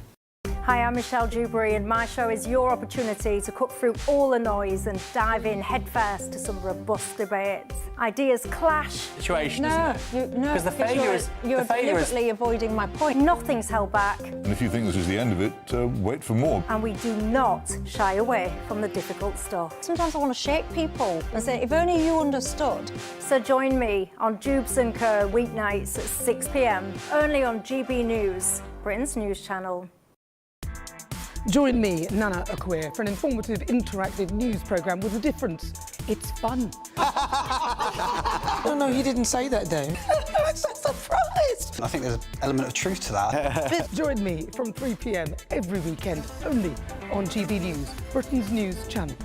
Hi, I'm Michelle Dewberry, and my show is your opportunity to cut through all the noise and dive in headfirst to some robust debates. Ideas clash. Situation, isn't it? No, because the failure is you're deliberately avoiding my point. Nothing's held back. And if you think this is the end of it, wait for more. And we do not shy away from the difficult stuff. Sometimes I want to shake people and say, if only you understood. So join me on Jubes and Co weeknights at 6 p.m. only on GB News, Britain's news channel. Join me, Nana Akwe, for an informative, interactive news programme with a difference. It's fun. No, he didn't say that, Dave. I'm so surprised. I think there's an element of truth to that. Join me from 3 p.m. every weekend, only on GB News, Britain's news channel.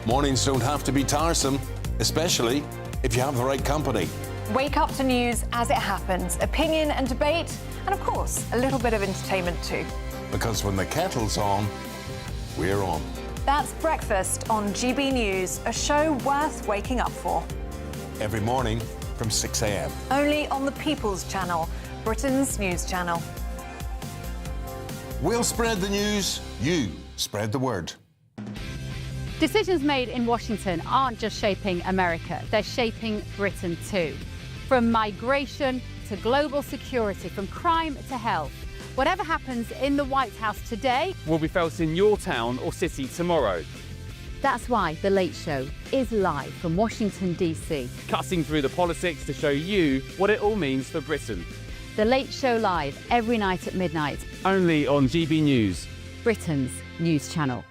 Mornings don't have to be tiresome, especially if you have the right company. Wake up to news as it happens, opinion and debate, and of course, a little bit of entertainment too. Because when the kettle's on, we're on. That's Breakfast on GB News, a show worth waking up for. Every morning from 6 a.m. Only on the People's Channel, Britain's news channel. We'll spread the news, you spread the word. Decisions made in Washington aren't just shaping America, they're shaping Britain too. From migration to global security, from crime to health. Whatever happens in the White House today will be felt in your town or city tomorrow. That's why The Late Show is live from Washington, D.C. Cutting through the politics to show you what it all means for Britain. The Late Show live every night at midnight. Only on GB News, Britain's news channel.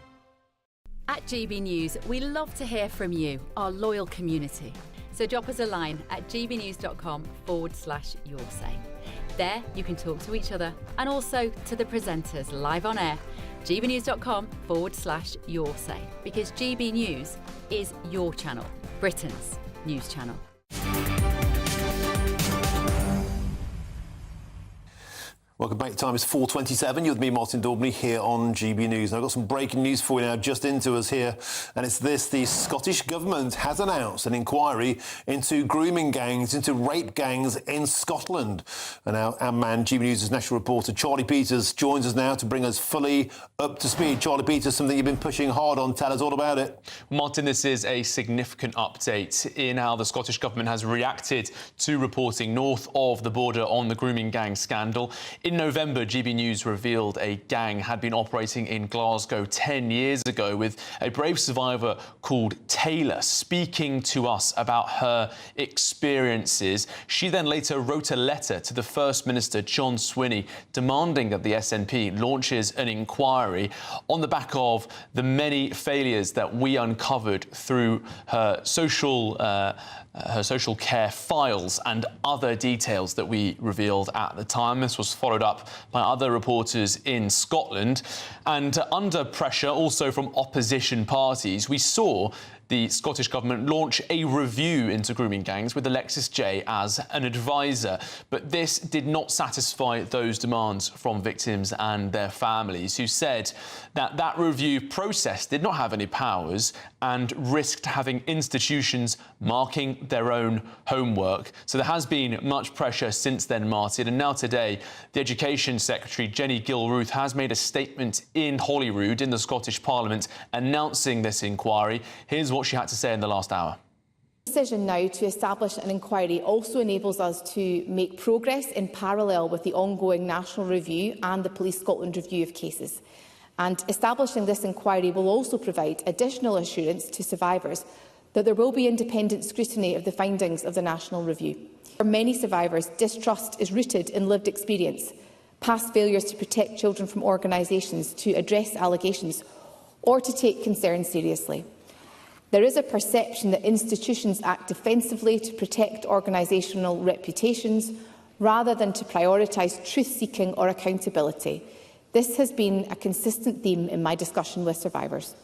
At GB News, we love to hear from you, our loyal community. So drop us a line at gbnews.com/yoursay. There you can talk to each other and also to the presenters live on air. gbnews.com/yoursay, because GB News is your channel, Britain's news channel. Welcome back. Time is 4:27. You're with me, Martin Daubney, here on GB News. Now, I've got some breaking news for you now, just into us here. And it's this: the Scottish Government has announced an inquiry into grooming gangs, into rape gangs in Scotland. And our man, GB News' national reporter, Charlie Peters, joins us now to bring us fully up to speed. Charlie Peters, something you've been pushing hard on. Tell us all about it. Martin, this is a significant update in how the Scottish Government has reacted to reporting north of the border on the grooming gang scandal. In November, GB News revealed a gang had been operating in Glasgow 10 years ago, with a brave survivor called Taylor speaking to us about her experiences. She then later wrote a letter to the First Minister, John Swinney, demanding that the SNP launches an inquiry on the back of the many failures that we uncovered through her social care files and other details that we revealed at the time. This was followed up by other reporters in Scotland. And under pressure also from opposition parties, we saw the Scottish Government launch a review into grooming gangs with Alexis Jay as an advisor. But this did not satisfy those demands from victims and their families, who said that that review process did not have any powers and risked having institutions marking their own homework. So there has been much pressure since then, Martin. And now today, the Education Secretary, Jenny Gilruth, has made a statement in Holyrood in the Scottish Parliament announcing this inquiry. Here's what she had to say in the last hour. The decision now to establish an inquiry also enables us to make progress in parallel with the ongoing national review and the Police Scotland review of cases. And establishing this inquiry will also provide additional assurance to survivors that there will be independent scrutiny of the findings of the national review. For many survivors, distrust is rooted in lived experience, past failures to protect children from organisations to address allegations or to take concerns seriously. There is a perception that institutions act defensively to protect organisational reputations rather than to prioritise truth-seeking or accountability. This has been a consistent theme in my discussion with survivors.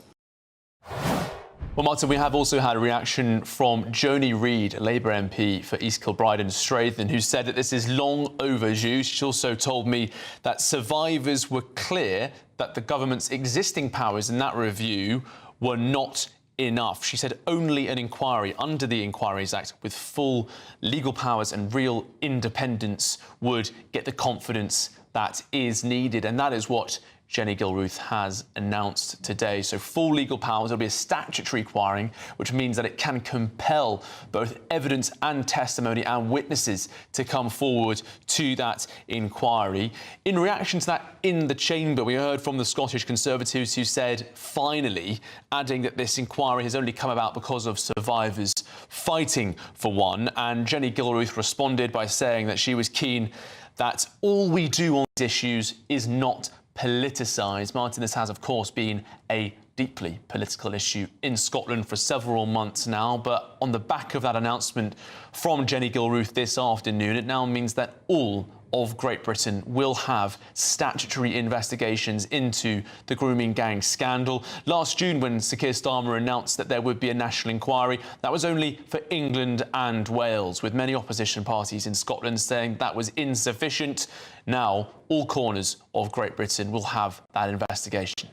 Well, Martin, we have also had a reaction from Joni Reid, a Labour MP for East Kilbride and Strathen, who said that this is long overdue. She also told me that survivors were clear that the government's existing powers in that review were not enough. She said only an inquiry under the Inquiries Act with full legal powers and real independence would get the confidence that is needed. And that is what Jenny Gilruth has announced today. So full legal powers. There'll be a statutory inquiry, which means that it can compel both evidence and testimony and witnesses to come forward to that inquiry. In reaction to that in the chamber, we heard from the Scottish Conservatives, who said, finally, adding that this inquiry has only come about because of survivors fighting for one. And Jenny Gilruth responded by saying that she was keen that all we do on these issues is not politicised. Martin, this has, of course, been a deeply political issue in Scotland for several months now, but on the back of that announcement from Jenny Gilruth this afternoon, it now means that all of Great Britain will have statutory investigations into the grooming gang scandal. Last June, when Sir Keir Starmer announced that there would be a national inquiry, that was only for England and Wales, with many opposition parties in Scotland saying that was insufficient. Now, all corners of Great Britain will have that investigation.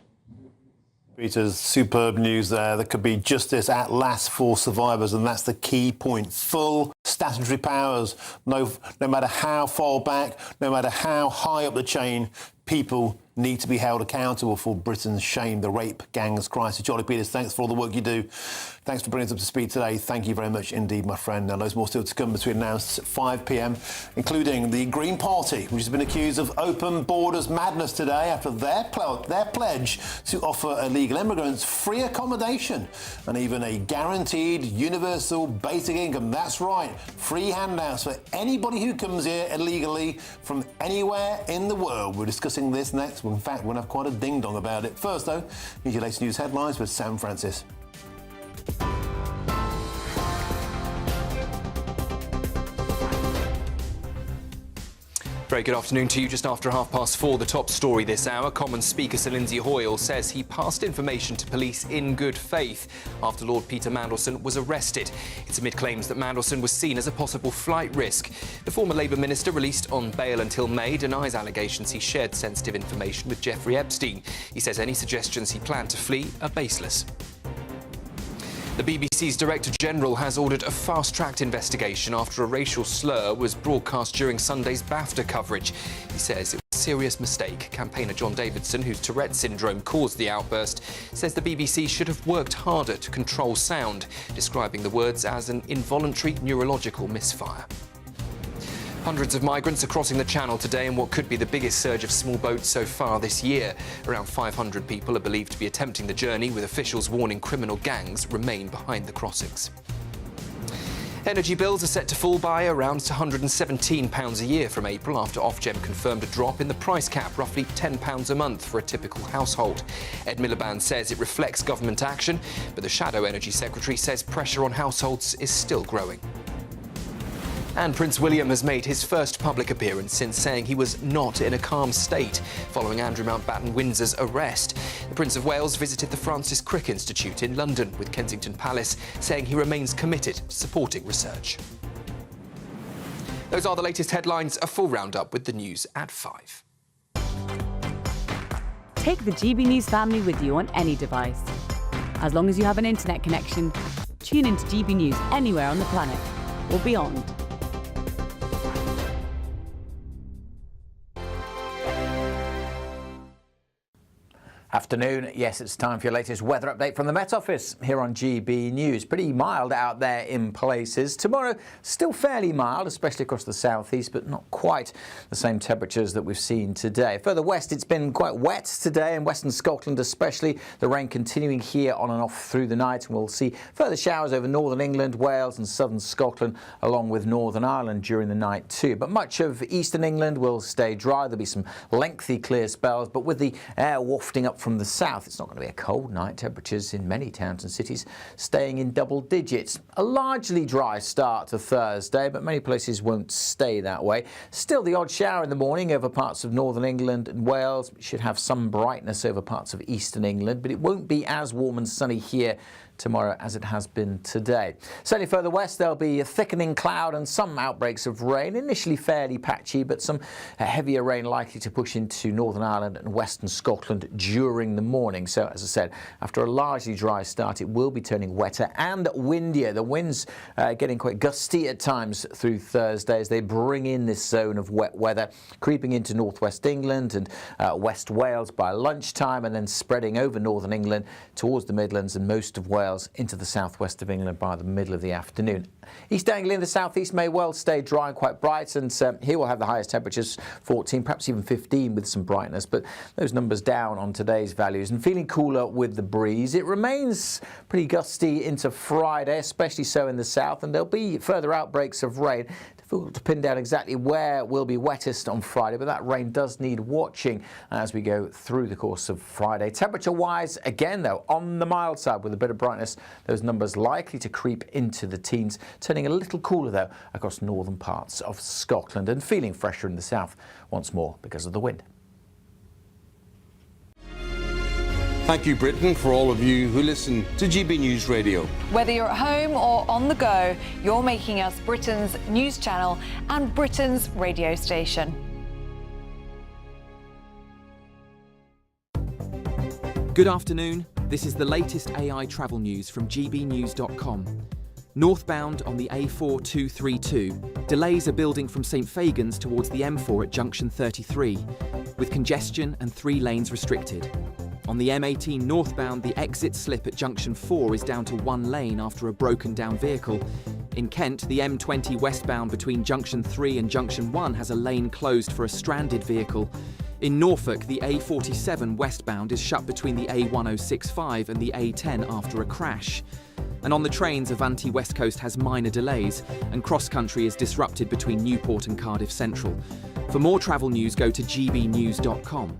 Peter's superb news there. There could be justice at last for survivors, and that's the key point. Full statutory powers, no matter how far back, no matter how high up the chain, people need to be held accountable for Britain's shame, the rape gangs crisis. Charlie Peters, thanks for all the work you do. Thanks for bringing us up to speed today. Thank you very much indeed, my friend. Now, loads more still to come between now and 5 p.m, including the Green Party, which has been accused of open borders madness today after their pledge to offer illegal immigrants free accommodation and even a guaranteed universal basic income. That's right, free handouts for anybody who comes here illegally from anywhere in the world. We're discussing this next. In fact, we're going to have quite a ding-dong about it. First, though, here's your latest news headlines with Sam Francis. Very good afternoon to you. Just after 4:30, the top story this hour. Commons Speaker Sir Lindsay Hoyle says he passed information to police in good faith after Lord Peter Mandelson was arrested. It's amid claims that Mandelson was seen as a possible flight risk. The former Labour minister, released on bail until May, denies allegations he shared sensitive information with Jeffrey Epstein. He says any suggestions he planned to flee are baseless. The BBC's Director General has ordered a fast-tracked investigation after a racial slur was broadcast during Sunday's BAFTA coverage. He says it was a serious mistake. Campaigner John Davidson, whose Tourette syndrome caused the outburst, says the BBC should have worked harder to control sound, describing the words as an involuntary neurological misfire. Hundreds of migrants are crossing the Channel today in what could be the biggest surge of small boats so far this year. Around 500 people are believed to be attempting the journey, with officials warning criminal gangs remain behind the crossings. Energy bills are set to fall by around £117 a year from April after Ofgem confirmed a drop in the price cap, roughly £10 a month for a typical household. Ed Miliband says it reflects government action, but the Shadow Energy Secretary says pressure on households is still growing. And Prince William has made his first public appearance since saying he was not in a calm state following Andrew Mountbatten Windsor's arrest. The Prince of Wales visited the Francis Crick Institute in London, with Kensington Palace saying he remains committed to supporting research. Those are the latest headlines. A full roundup with the news at 5. Take the GB News family with you on any device. As long as you have an internet connection, tune into GB News anywhere on the planet or beyond. Afternoon. Yes, it's time for your latest weather update from the Met Office here on GB News. Pretty mild out there in places. Tomorrow, still fairly mild, especially across the southeast, but not quite the same temperatures that we've seen today. Further west, it's been quite wet today in western Scotland especially. The rain continuing here on and off through the night, and we'll see further showers over northern England, Wales and southern Scotland, along with Northern Ireland during the night too. But much of eastern England will stay dry. There'll be some lengthy clear spells, but with the air wafting up from the south, it's not going to be a cold night. Temperatures in many towns and cities staying in double digits. A largely dry start to Thursday, but many places won't stay that way. Still the odd shower in the morning over parts of northern England and Wales. It should have some brightness over parts of eastern England, but it won't be as warm and sunny here tomorrow as it has been today. Certainly further west there'll be a thickening cloud and some outbreaks of rain, initially fairly patchy, but some heavier rain likely to push into Northern Ireland and western Scotland during the morning. So as I said, after a largely dry start, it will be turning wetter and windier. The winds getting quite gusty at times through Thursday as they bring in this zone of wet weather, creeping into northwest England and West Wales by lunchtime, and then spreading over northern England towards the Midlands and most of Wales into the southwest of England by the middle of the afternoon. East Anglia in the southeast may well stay dry and quite bright, and here we'll have the highest temperatures, 14, perhaps even 15 with some brightness, but those numbers down on today's values and feeling cooler with the breeze. It remains pretty gusty into Friday, especially so in the south, and there'll be further outbreaks of rain. Difficult to pin down exactly where will be wettest on Friday, but that rain does need watching as we go through the course of Friday. Temperature-wise, again though, on the mild side with a bit of brightness, those numbers likely to creep into the teens, turning a little cooler though across northern parts of Scotland and feeling fresher in the south once more because of the wind. Thank you, Britain, for all of you who listen to GB News Radio. Whether you're at home or on the go, you're making us Britain's news channel and Britain's radio station. Good afternoon. This is the latest AI travel news from GBNews.com. Northbound on the A4232, delays are building from St Fagans towards the M4 at junction 33, with congestion and 3 lanes restricted. On the M18 northbound, the exit slip at junction 4 is down to 1 lane after a broken down vehicle. In Kent, the M20 westbound between junction 3 and junction 1 has a lane closed for a stranded vehicle. In Norfolk, the A47 westbound is shut between the A1065 and the A10 after a crash. And on the trains, Avanti West Coast has minor delays, and cross-country is disrupted between Newport and Cardiff Central. For more travel news, go to gbnews.com.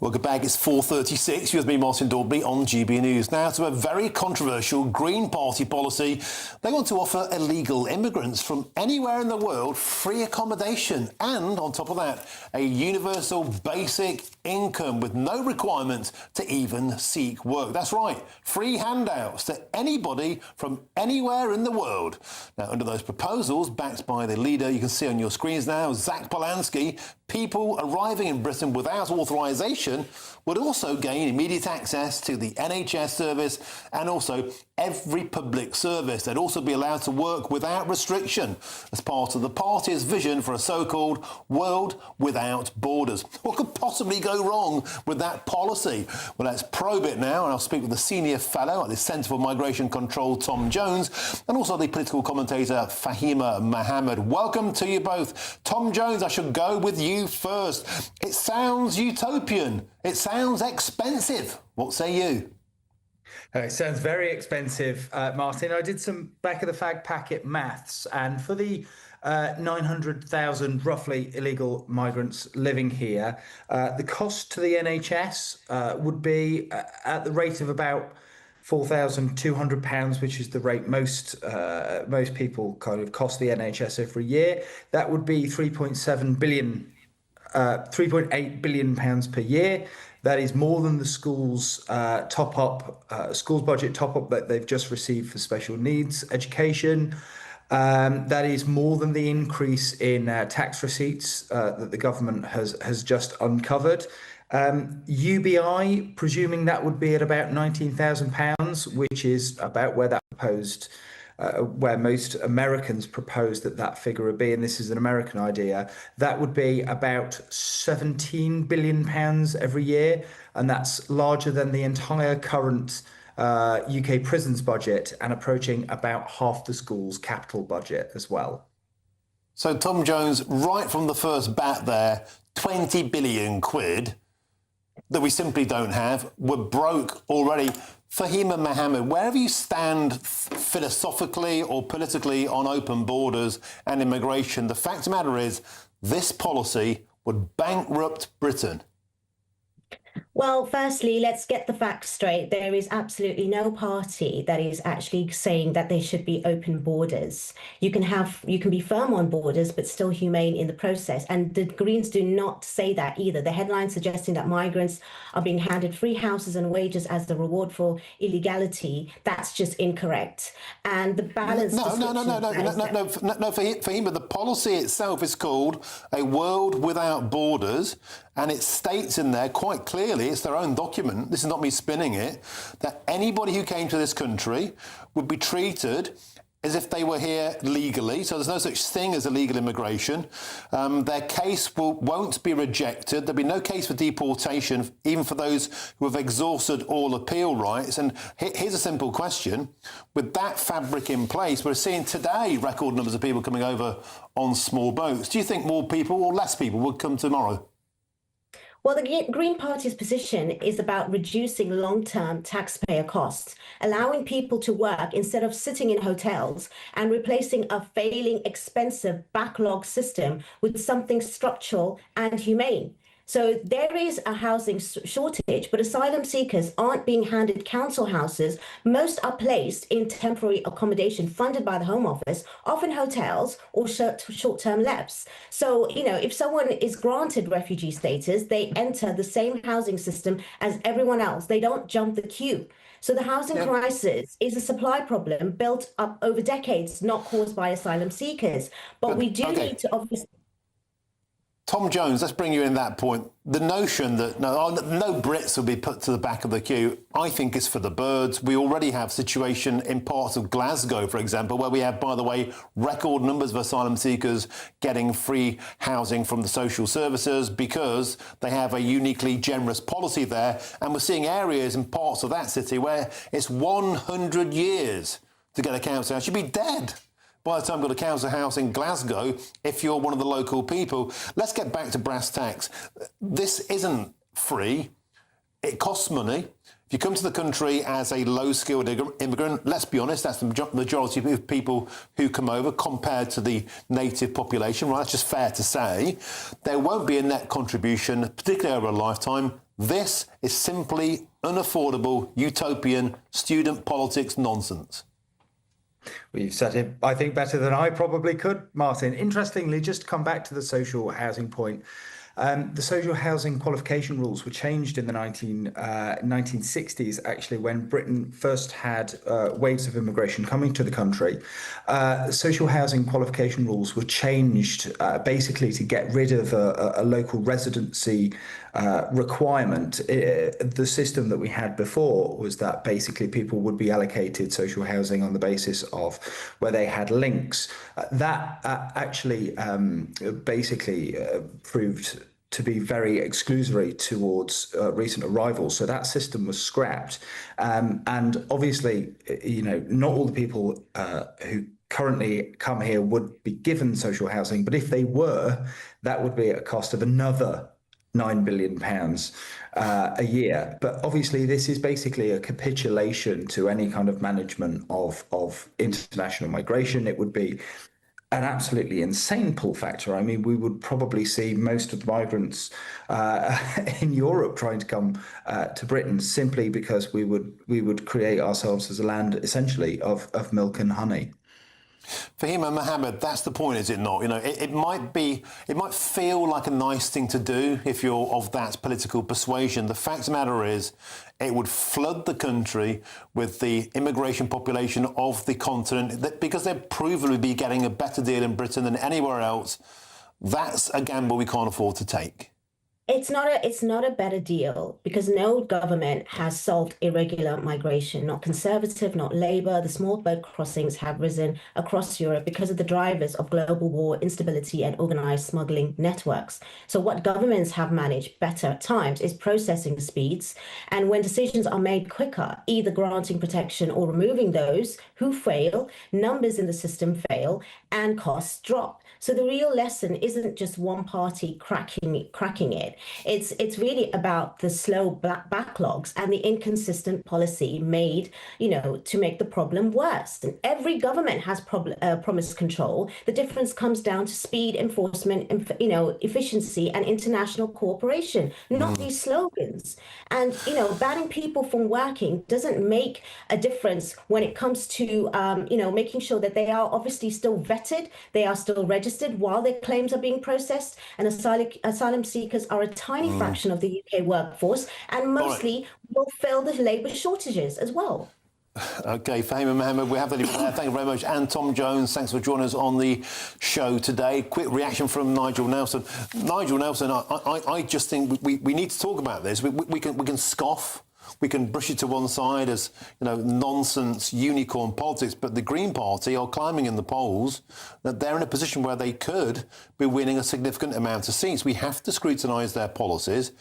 Welcome back. It's 4:36. You're with me, Martin Daubney, on GB News. Now to a very controversial Green Party policy. They want to offer illegal immigrants from anywhere in the world free accommodation and, on top of that, a universal basic income with no requirement to even seek work. That's right, free handouts to anybody from anywhere in the world. Now, under those proposals, backed by the leader you can see on your screens now, Zach Polanski, people arriving in Britain without authorisation would also gain immediate access to the NHS service and also every public service. They'd also be allowed to work without restriction as part of the party's vision for a so-called world without borders. What could possibly go wrong with that policy? Well, let's probe it now, and I'll speak with the senior fellow at the Centre for Migration Control, Tom Jones, and also the political commentator, Fahima Mohammed. Welcome to you both. Tom Jones, I should go with you first. It sounds utopian. It sounds expensive. What say you? It sounds very expensive, Martin. I did some back of the fag packet maths, and for the 900,000 roughly illegal migrants living here, the cost to the NHS would be at the rate of about £4,200, which is the rate most people kind of cost the NHS every year. That would be 3.8 billion pounds per year. That is more than the schools schools budget top up that they've just received for special needs education. That is more than the increase in tax receipts that the government has just uncovered. UBI, presuming that would be at about £19,000, which is about where that proposed, where most Americans propose that figure would be, and this is an American idea, that would be about £17 billion every year, and that's larger than the entire current UK prisons budget and approaching about half the school's capital budget as well. So, Tom Jones, right from the first bat there, 20 billion quid that we simply don't have. We're broke already. Fahima Mohammed, wherever you stand philosophically or politically on open borders and immigration, the fact of the matter is this policy would bankrupt Britain. Well, firstly, let's get the facts straight. There is absolutely no party that is actually saying that there should be open borders. You can be firm on borders, but still humane in the process. And the Greens do not say that either. The headline suggesting that migrants are being handed free houses and wages as the reward for illegality, that's just incorrect. And the balance... No, Fahima, the policy itself is called a world without borders, and it states in there quite clearly, it's their own document, this is not me spinning it, that anybody who came to this country would be treated as if they were here legally. So there's no such thing as illegal immigration. Their case won't be rejected. There'll be no case for deportation, even for those who have exhausted all appeal rights. And here's a simple question. With that fabric in place, we're seeing today record numbers of people coming over on small boats. Do you think more people or less people would come tomorrow? Well, the Green Party's position is about reducing long-term taxpayer costs, allowing people to work instead of sitting in hotels, and replacing a failing, expensive backlog system with something structural and humane. So there is a housing shortage, but asylum seekers aren't being handed council houses. Most are placed in temporary accommodation funded by the Home Office, often hotels or short-term lets. So, if someone is granted refugee status, they enter the same housing system as everyone else. They don't jump the queue. So the housing crisis is a supply problem built up over decades, not caused by asylum seekers. But we do need to obviously... Tom Jones, let's bring you in that point. The notion that no Brits will be put to the back of the queue, I think is for the birds. We already have situation in parts of Glasgow, for example, where we have, by the way, record numbers of asylum seekers getting free housing from the social services because they have a uniquely generous policy there. And we're seeing areas in parts of that city where it's 100 years to get a council house. You'd be dead by the time you've got a council house in Glasgow if you're one of the local people. Let's get back to brass tacks. This isn't free. It costs money. If you come to the country as a low-skilled immigrant, let's be honest, that's the majority of people who come over compared to the native population, right? That's just fair to say. There won't be a net contribution, particularly over a lifetime. This is simply unaffordable, utopian student politics nonsense. Well, you've said it, I think, better than I probably could, Martin. Interestingly, just to come back to the social housing point, the social housing qualification rules were changed in the 1960s, actually, when Britain first had waves of immigration coming to the country. Social housing qualification rules were changed basically to get rid of a local residency requirement. The system that we had before was that basically people would be allocated social housing on the basis of where they had links. That actually basically proved to be very exclusory towards recent arrivals. So that system was scrapped. And obviously, you know, not all the people who currently come here would be given social housing, but if they were, that would be at a cost of another £9 billion a year. But obviously, this is basically a capitulation to any kind of management of international migration. It would be an absolutely insane pull factor. I mean, we would probably see most of the migrants in Europe trying to come to Britain simply because we would create ourselves as a land essentially of milk and honey. Fahim and Mohammed, that's the point, is it not? You know, it might feel like a nice thing to do if you're of that political persuasion. The fact of the matter is, it would flood the country with the immigration population of the continent because they'd provably be getting a better deal in Britain than anywhere else. That's a gamble we can't afford to take. It's not a better deal because no government has solved irregular migration, not Conservative, not Labour. The small boat crossings have risen across Europe because of the drivers of global war, instability and organised smuggling networks. So what governments have managed better at times is processing speeds. And when decisions are made quicker, either granting protection or removing those who fail, numbers in the system fail and costs drop. So the real lesson isn't just one party cracking it. It's really about the slow backlogs and the inconsistent policy made, you know, to make the problem worse. And every government has promised control. The difference comes down to speed, enforcement, efficiency and international cooperation, not these slogans. And, you know, banning people from working doesn't make a difference when it comes to, making sure that they are obviously still vetted, they are still registered while their claims are being processed, and asylum seekers are a tiny fraction of the UK workforce and mostly will fill the labour shortages as well. OK, Fahim and Mohammed, we have to leave it there. Thank you very much. And Tom Jones, thanks for joining us on the show today. Quick reaction from Nigel Nelson. Nigel Nelson, I just think we need to talk about this. We can scoff. We can brush it to one side as, you know, nonsense, unicorn politics. But the Green Party are climbing in the polls, that they're in a position where they could be winning a significant amount of seats. We have to scrutinise their policies.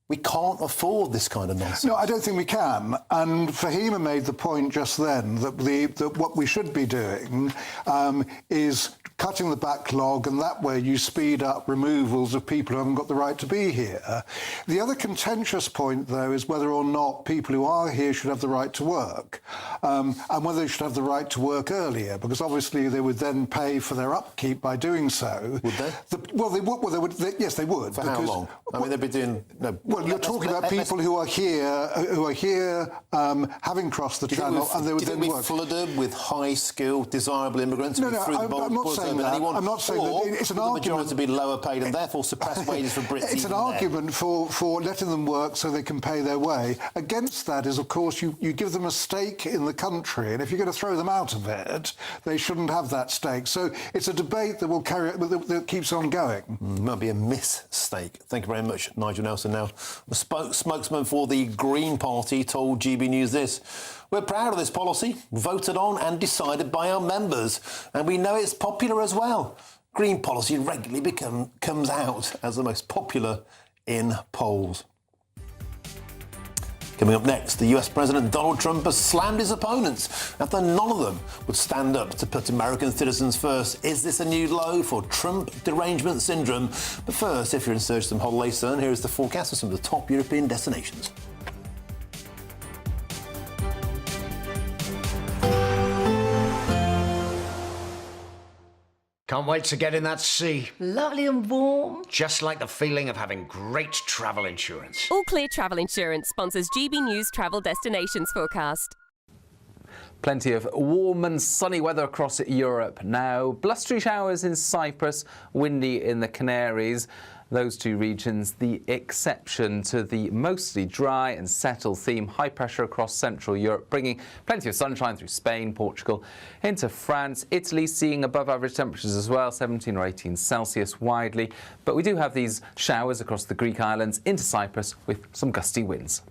We can't afford this kind of nonsense. No, I don't think we can. And Fahima made the point just then that what we should be doing is cutting the backlog, and that way you speed up removals of people who haven't got the right to be here. The other contentious point, though, is whether or not people who are here should have the right to work, and whether they should have the right to work earlier, because obviously they would then pay for their upkeep by doing so. Would they? Yes, they would. For how long? I mean, they'd be doing... No, well, you're talking about people who are here, having crossed the channel, and they would then work. Do you think we're flooded with high-skilled, desirable immigrants? No, I'm not saying that. I'm not saying that. It's an argument. The majority to be lower paid and therefore suppress wages for Brits. It's an argument for letting them work so they can pay their way. Against that is, of course, you give them a stake in the country, and if you're going to throw them out of it, they shouldn't have that stake. So it's a debate that will that keeps on going. Might be a mistake. Thank you very much, Nigel Nelson. Now, the spokesman for the Green Party told GB News this: "We're proud of this policy, voted on and decided by our members, and we know it's popular as well. Green policy regularly comes out as the most popular in polls." Coming up next, the US President Donald Trump has slammed his opponents after none of them would stand up to put American citizens first. Is this a new low for Trump derangement syndrome? But first, if you're in search of some holiday sun, here is the forecast of some of the top European destinations. Can't wait to get in that sea. Lovely and warm. Just like the feeling of having great travel insurance. All Clear Travel Insurance sponsors GB News Travel Destinations Forecast. Plenty of warm and sunny weather across Europe now. Blustery showers in Cyprus, windy in the Canaries. Those two regions the exception to the mostly dry and settled theme. High pressure across Central Europe, bringing plenty of sunshine through Spain, Portugal, into France. Italy seeing above average temperatures as well, 17 or 18 Celsius widely. But we do have these showers across the Greek islands into Cyprus with some gusty winds.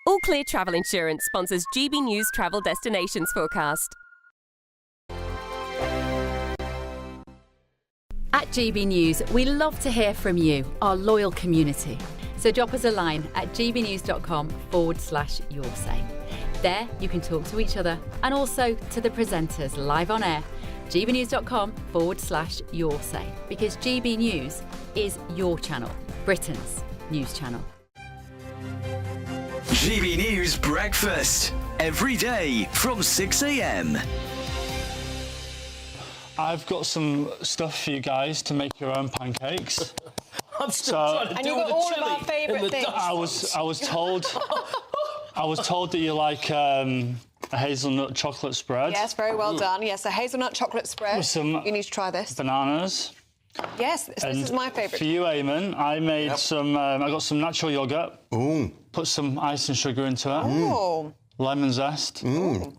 All Clear Travel Insurance sponsors GB News Travel Destinations Forecast. At GB News, we love to hear from you, our loyal community. So drop us a line at gbnews.com/yoursay. There you can talk to each other and also to the presenters live on air. gbnews.com/yoursay, because GB News is your channel, Britain's news channel. GB News Breakfast, every day from 6 a.m. I've got some stuff for you guys to make your own pancakes. I'm still trying to deal with the all chili of our favourite things. I was told that you like a hazelnut chocolate spread. Yes, very well done. Yes, a hazelnut chocolate spread. With some you need to try this. Bananas. Yes, this is my favourite. For you, Eamon, I made some. I got some natural yogurt. Ooh. Put some ice and sugar into it. Oh. Lemon zest. And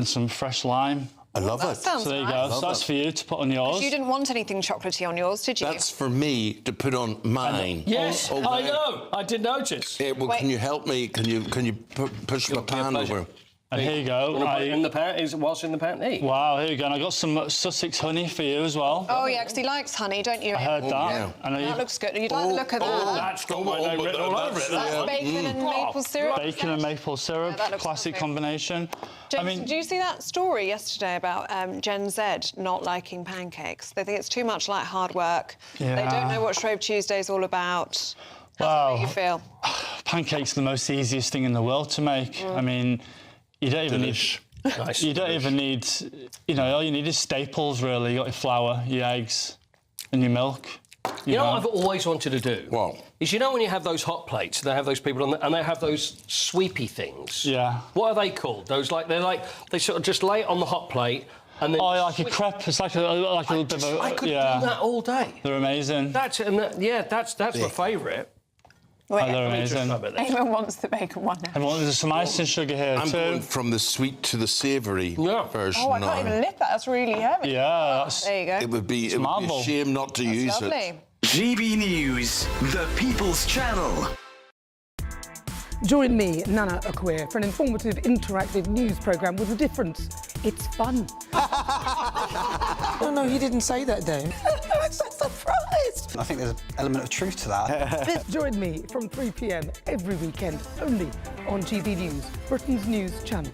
some fresh lime. I love That it. sounds So there you nice. go. So that's for you to put on yours. You didn't want anything chocolatey on yours, did you? That's for me to put on mine. Yes, Oh, I know. I did notice. Well, can you help me? Can you push my pan over? And here you go. In the pan, what's in the pan? Wow, here you go. And I got some Sussex honey for you as well. Oh, yeah, because he likes honey, don't you? I heard that. Yeah. And That looks good. You'd like the look of that. That's got my name written all over it. That's bacon and maple syrup. Bacon and maple syrup, that looks classic lovely. combination. James, did you see that story yesterday about Gen Z not liking pancakes? They think it's too much like hard work. Yeah. They don't know what Shrove Tuesday is all about. How Wow. does that make you feel? Pancakes are the most easiest thing in the world to make. I mean, you don't even need... Nice. You don't even need... You know, all you need is staples, really. You got your flour, your eggs and your milk. You know what I've always wanted to do? What? Is you know when you have those hot plates, they have those people on and they have those sweepy things. Yeah. What are they called? Those they sort of just lay it on the hot plate and then. Oh, yeah, like a crepe. It's like a little bit of a... I could do yeah. that all day. They're amazing. That's my favourite. Oh, they're amazing. Anyone wants the bacon one now. And there's some ice and sugar here I'm too. going from the sweet to the savoury version Oh, I now. can't even lift that. That's really heavy. Yeah, that's... There you go. It would be a shame not to use Lovely. it. GB News, the People's Channel. Join me, Nana Akweer, for an informative, interactive news programme with a difference. It's fun. No, you didn't say that, Dave. I'm so surprised. I think there's an element of truth to that. Join me from 3 p.m. every weekend, only on GB News, Britain's news channel.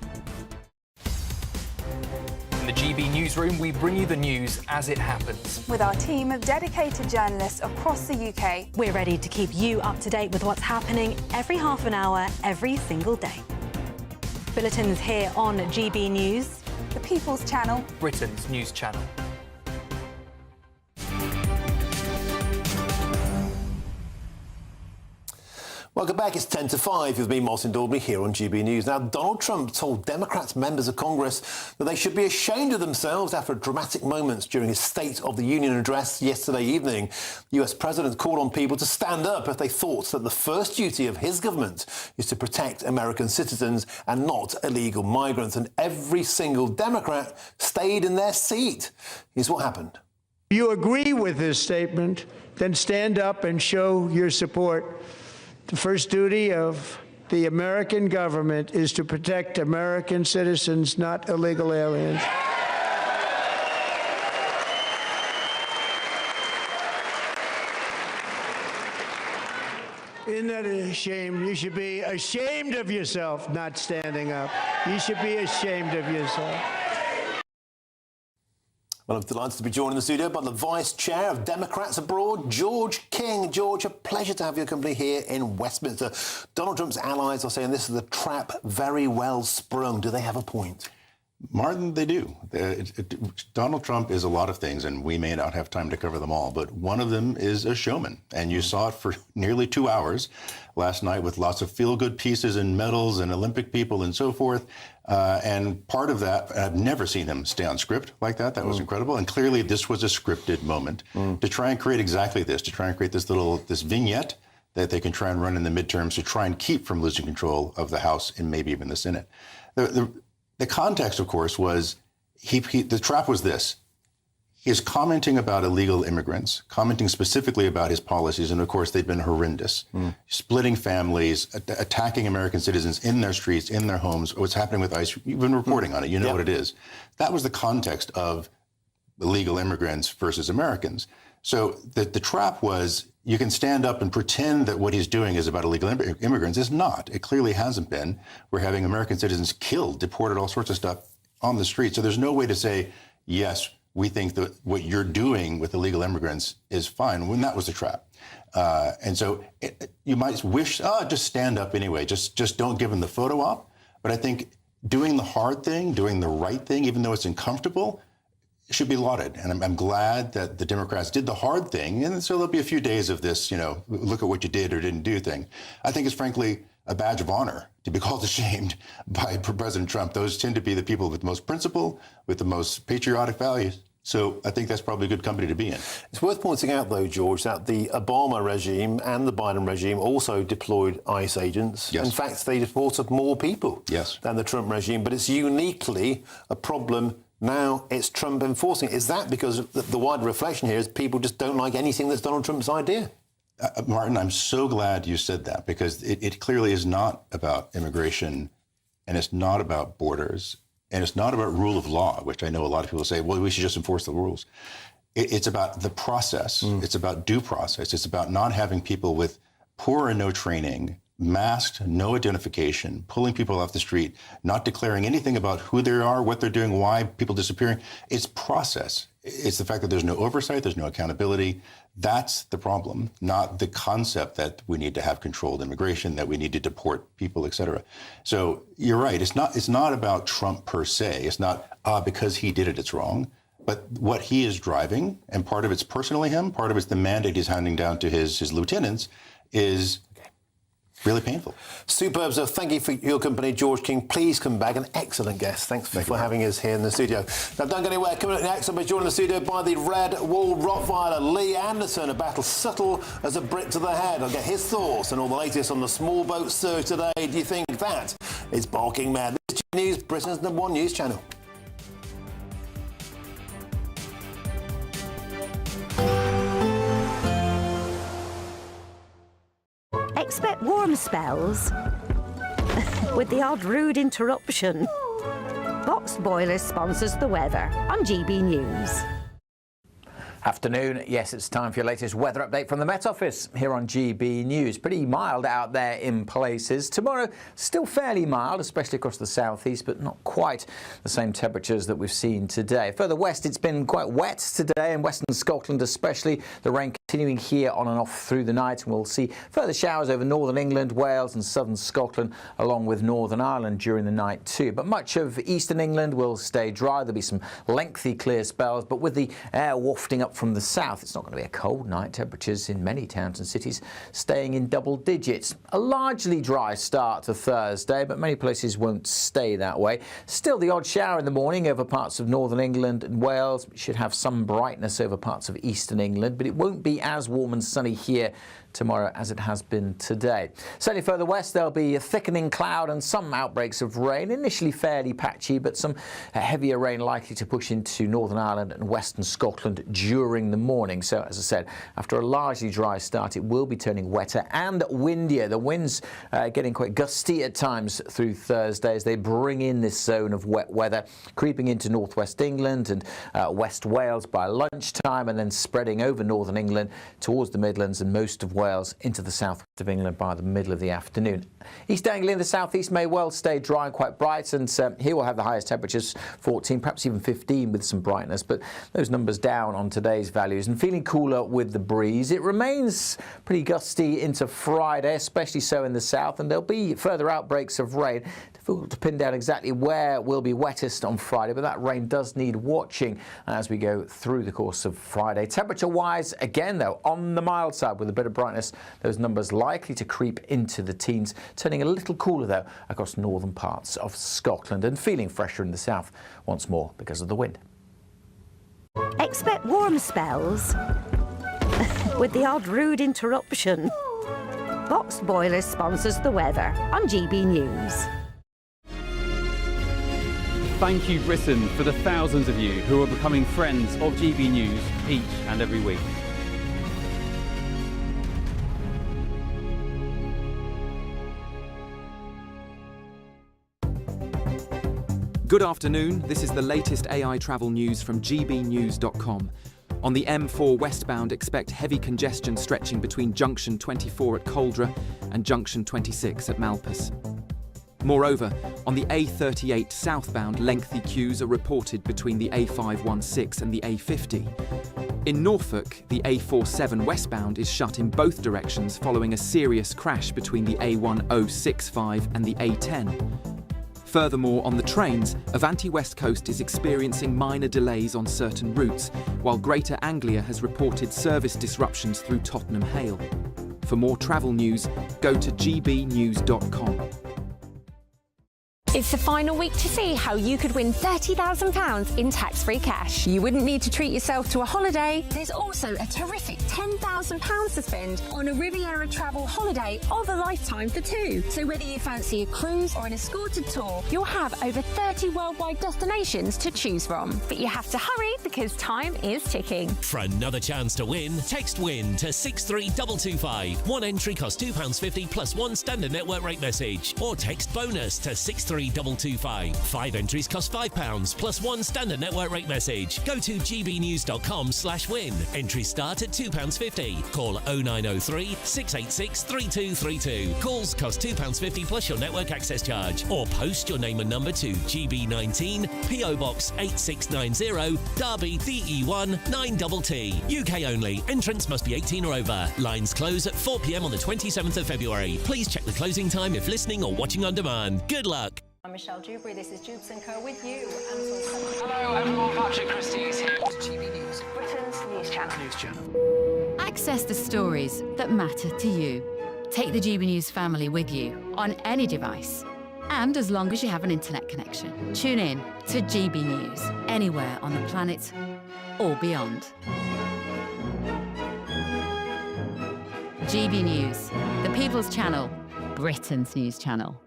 In the GB newsroom, we bring you the news as it happens. With our team of dedicated journalists across the UK, we're ready to keep you up to date with what's happening every half an hour, every single day. Bulletins here on GB News, the People's Channel, Britain's news channel. Welcome back. It's 10 to 5 with me, Martin Daubney, here on GB News. Now, Donald Trump told Democrats members of Congress that they should be ashamed of themselves after dramatic moments during his State of the Union address yesterday evening. The US president called on people to stand up if they thought that the first duty of his government is to protect American citizens and not illegal migrants. And every single Democrat stayed in their seat. Here's what happened. If you agree with this statement, then stand up and show your support. The first duty of the American government is to protect American citizens, not illegal aliens. Isn't that a shame? You should be ashamed of yourself not standing up. You should be ashamed of yourself. Well, I'm delighted to be joined in the studio by the Vice Chair of Democrats Abroad, George King. George, a pleasure to have your company here in Westminster. Donald Trump's allies are saying this is a trap very well sprung. Do they have a point? Martin, they do. Donald Trump is a lot of things, and we may not have time to cover them all, but one of them is a showman. And you saw it for nearly 2 hours last night with lots of feel-good pieces and medals and Olympic people and so forth. And part of that, I've never seen him stay on script like that. That was incredible. And clearly this was a scripted moment to try and create exactly this, to try and create this vignette that they can try and run in the midterms to try and keep from losing control of the House and maybe even the Senate. The context, of course, was the trap was this. He is commenting about illegal immigrants, commenting specifically about his policies, and of course they've been horrendous. Splitting families, attacking American citizens in their streets, in their homes, what's happening with ICE. You've been reporting on it, you know what it is. That was the context of illegal immigrants versus Americans. So the trap was, you can stand up and pretend that what he's doing is about illegal immigrants. It's not. It clearly hasn't been. We're having American citizens killed, deported, all sorts of stuff on the street. So there's no way to say, yes, we think that what you're doing with illegal immigrants is fine, when that was the trap. And so you might wish, just stand up anyway. Just don't give them the photo op. But I think doing the hard thing, doing the right thing, even though it's uncomfortable, should be lauded. And I'm glad that the Democrats did the hard thing. And so there'll be a few days of this, look at what you did or didn't do thing. I think it's frankly a badge of honor to be called ashamed by President Trump. Those tend to be the people with the most principle, with the most patriotic values. So I think that's probably a good company to be in. It's worth pointing out, though, George, that the Obama regime and the Biden regime also deployed ICE agents. Yes. In fact, they deported more people than the Trump regime. But it's uniquely a problem now it's Trump enforcing it. Is that because the wider reflection here is people just don't like anything that's Donald Trump's idea? Martin, I'm so glad you said that, because it clearly is not about immigration, and it's not about borders, and it's not about rule of law, which I know a lot of people say, well, we should just enforce the rules. It's about the process. It's about due process. It's about not having people with poor or no training, masked, no identification, pulling people off the street, not declaring anything about who they are, what they're doing, why people disappearing. It's process. It's the fact that there's no oversight, there's no accountability. That's the problem, not the concept that we need to have controlled immigration, that we need to deport people, et cetera. So you're right. It's not about Trump per se. It's not, because he did it, it's wrong. But what he is driving, and part of it's personally him, part of it's the mandate he's handing down to his lieutenants, is really painful. Superb. So thank you for your company, George King. Please come back. An excellent guest. Thanks for having us here in the studio. Now, don't go anywhere. Coming up next, I'll be joined in the studio by the Red Wall Rottweiler, Lee Anderson, a battle subtle as a brick to the head. I'll get his thoughts and all the latest on the small boat surge today. Do you think that is barking mad? This is GBNews, News, Britain's #1 news channel. Expect warm spells with the odd rude interruption. Boxed Boilers sponsors the weather on GB News. Afternoon. Yes, it's time for your latest weather update from the Met Office here on GB News. Pretty mild out there in places. Tomorrow, still fairly mild, especially across the southeast, but not quite the same temperatures that we've seen today. Further west, it's been quite wet today in western Scotland especially. The rain continuing here on and off through the night, and we'll see further showers over northern England, Wales and southern Scotland, along with Northern Ireland during the night too. But much of eastern England will stay dry. There'll be some lengthy clear spells, but with the air wafting up from the south, it's not going to be a cold night. Temperatures in many towns and cities staying in double digits. A largely dry start to Thursday, but many places won't stay that way. Still the odd shower in the morning over parts of northern England and Wales. We should have some brightness over parts of eastern England, but it won't be as warm and sunny here tomorrow as it has been today. Certainly further west there'll be a thickening cloud and some outbreaks of rain, initially fairly patchy, but some heavier rain likely to push into Northern Ireland and western Scotland during the morning. So as I said, after a largely dry start, it will be turning wetter and windier. The winds getting quite gusty at times through Thursday as they bring in this zone of wet weather, creeping into northwest England and West Wales by lunchtime, and then spreading over northern England towards the Midlands and most of Wales into the south of England by the middle of the afternoon. East Anglia in the southeast may well stay dry and quite bright, and here we'll have the highest temperatures, 14, perhaps even 15 with some brightness, but those numbers down on today's values and feeling cooler with the breeze. It remains pretty gusty into Friday, especially so in the south, and there'll be further outbreaks of rain. Difficult to pin down exactly where will be wettest on Friday, but that rain does need watching as we go through the course of Friday. Temperature-wise, again though, on the mild side with a bit of brightness, those numbers likely to creep into the teens, turning a little cooler though across northern parts of Scotland and feeling fresher in the south once more because of the wind. Expect warm spells with the odd rude interruption. Box Boilers sponsors the weather on GB News. Thank you, Britain, for the thousands of you who are becoming friends of GB News each and every week. Good afternoon, this is the latest AI travel news from GBnews.com. On the M4 westbound, expect heavy congestion stretching between junction 24 at Coldra and junction 26 at Malpas. Moreover, on the A38 southbound, lengthy queues are reported between the A516 and the A50. In Norfolk, the A47 westbound is shut in both directions following a serious crash between the A1065 and the A10. Furthermore, on the trains, Avanti West Coast is experiencing minor delays on certain routes, while Greater Anglia has reported service disruptions through Tottenham Hale. For more travel news, go to gbnews.com. It's the final week to see how you could win £30,000 in tax-free cash. You wouldn't need to treat yourself to a holiday. There's also a terrific £10,000 to spend on a Riviera travel holiday of a lifetime for two. So whether you fancy a cruise or an escorted tour, you'll have over 30 worldwide destinations to choose from. But you have to hurry because time is ticking. For another chance to win, text WIN to 63225. One entry costs £2.50 plus one standard network rate message. Or text BONUS to 63225. 5 entries cost £5 plus one standard network rate message. Go to gbnews.com/win. Entries start at £2.50. Call 0903 686 3232. Calls cost £2.50 plus your network access charge. Or post your name and number to GB19 PO Box 8690 Derby DE1 9TT. UK only. Entrance must be 18 or over. Lines close at 4 p.m. on the 27th of February. Please check the closing time if listening or watching on demand. Good luck. I'm Michelle Dewberry, this is Jubes & Co with you. Hello everyone, Patrick Christie is here to GB News, Britain's news channel. Access the stories that matter to you. Take the GB News family with you on any device. And as long as you have an internet connection, tune in to GB News anywhere on the planet or beyond. GB News, the People's Channel, Britain's news channel.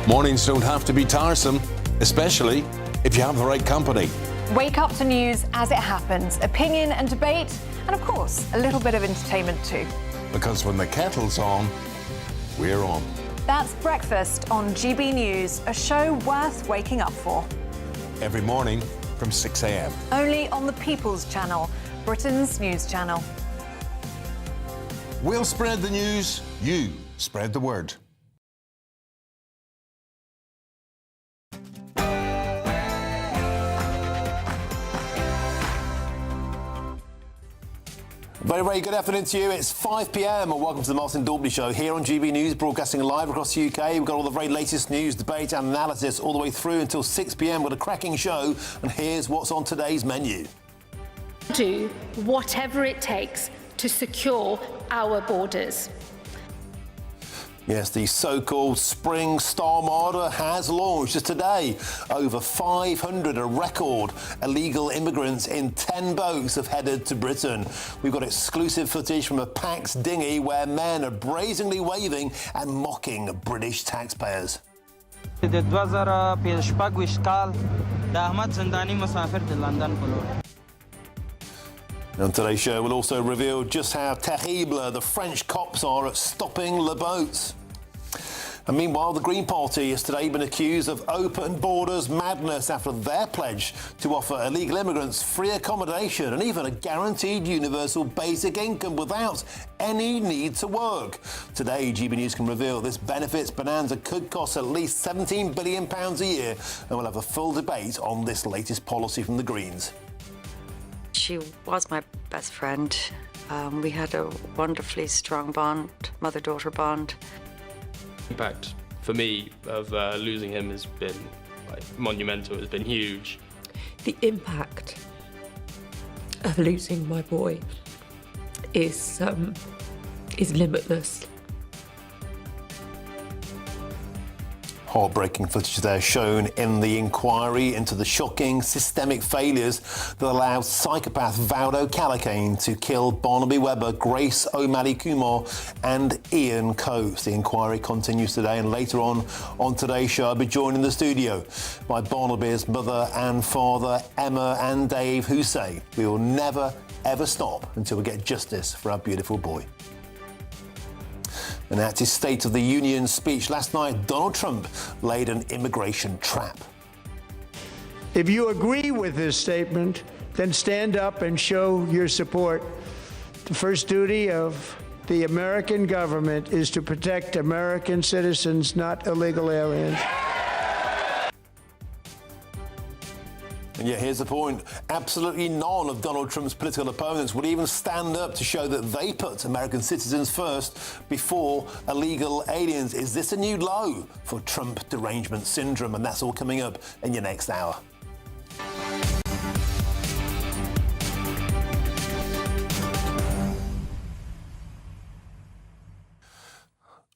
Mornings don't have to be tiresome, especially if you have the right company. Wake up to news as it happens, opinion and debate, and of course, a little bit of entertainment too. Because when the kettle's on, we're on. That's Breakfast on GB News, a show worth waking up for. Every morning from 6 a.m. Only on the People's Channel, Britain's news channel. We'll spread the news, you spread the word. Very, very good afternoon to you. It's 5 p.m. and welcome to the Martin Daubney Show here on GB News, broadcasting live across the UK. We've got all the very latest news, debate and analysis all the way through until 6 p.m. What a cracking show. And here's what's on today's menu. Do whatever it takes to secure our borders. Yes, the so-called Spring Storm Order has launched just today. Over 500, a record, illegal immigrants in 10 boats have headed to Britain. We've got exclusive footage from a Pax dinghy where men are brazenly waving and mocking British taxpayers. On today's show, we'll also reveal just how terrible the French cops are at stopping the boats. And meanwhile, the Green Party has today been accused of open borders madness after their pledge to offer illegal immigrants free accommodation and even a guaranteed universal basic income without any need to work. Today, GB News can reveal this benefits bonanza could cost at least £17 billion a year, and we'll have a full debate on this latest policy from the Greens. She was my best friend. We had a wonderfully strong bond, mother-daughter bond. Impact for me of losing him has been monumental. It's been huge. The impact of losing my boy is limitless. Heartbreaking footage there shown in the inquiry into the shocking systemic failures that allowed psychopath Valdo Calacane to kill Barnaby Webber, Grace O'Malley Kumar and Ian Coates. The inquiry continues today, and later on today's show I'll be joined in the studio by Barnaby's mother and father, Emma and Dave, who say we will never ever stop until we get justice for our beautiful boy. And at his State of the Union speech last night, Donald Trump laid an immigration trap. If you agree with this statement, then stand up and show your support. The first duty of the American government is to protect American citizens, not illegal aliens. And yet here's the point. Absolutely none of Donald Trump's political opponents would even stand up to show that they put American citizens first before illegal aliens. Is this a new low for Trump derangement syndrome? And that's all coming up in your next hour.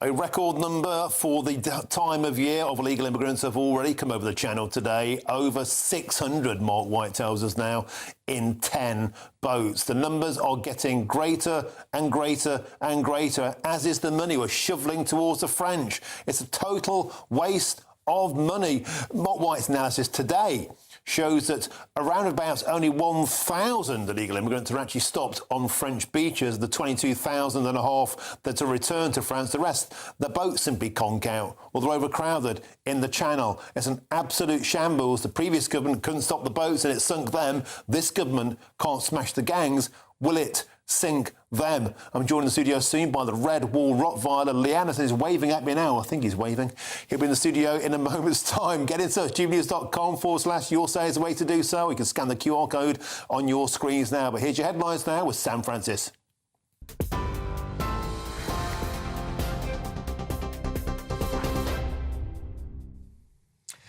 A record number for the time of year of illegal immigrants have already come over the channel today. Over 600, Mark White tells us now, in 10 boats. The numbers are getting greater and greater and greater, as is the money we're shoveling towards the French. It's a total waste of money. Mark White's analysis today shows that around about only 1,000 illegal immigrants are actually stopped on French beaches. The 22,500 that are returned to France, the rest, the boats simply conk out, or they're overcrowded in the channel. It's an absolute shambles. The previous government couldn't stop the boats and it sunk them. This government can't smash the gangs. Will it sink them? I'm joined in the studio soon by the Red Wall Rottweiler. Leanne is waving at me now. I think he's waving. He'll be in the studio in a moment's time. Get in touch. gbnews.com/your say is the way to do so. You can scan the QR code on your screens now. But here's your headlines now with Sam Francis.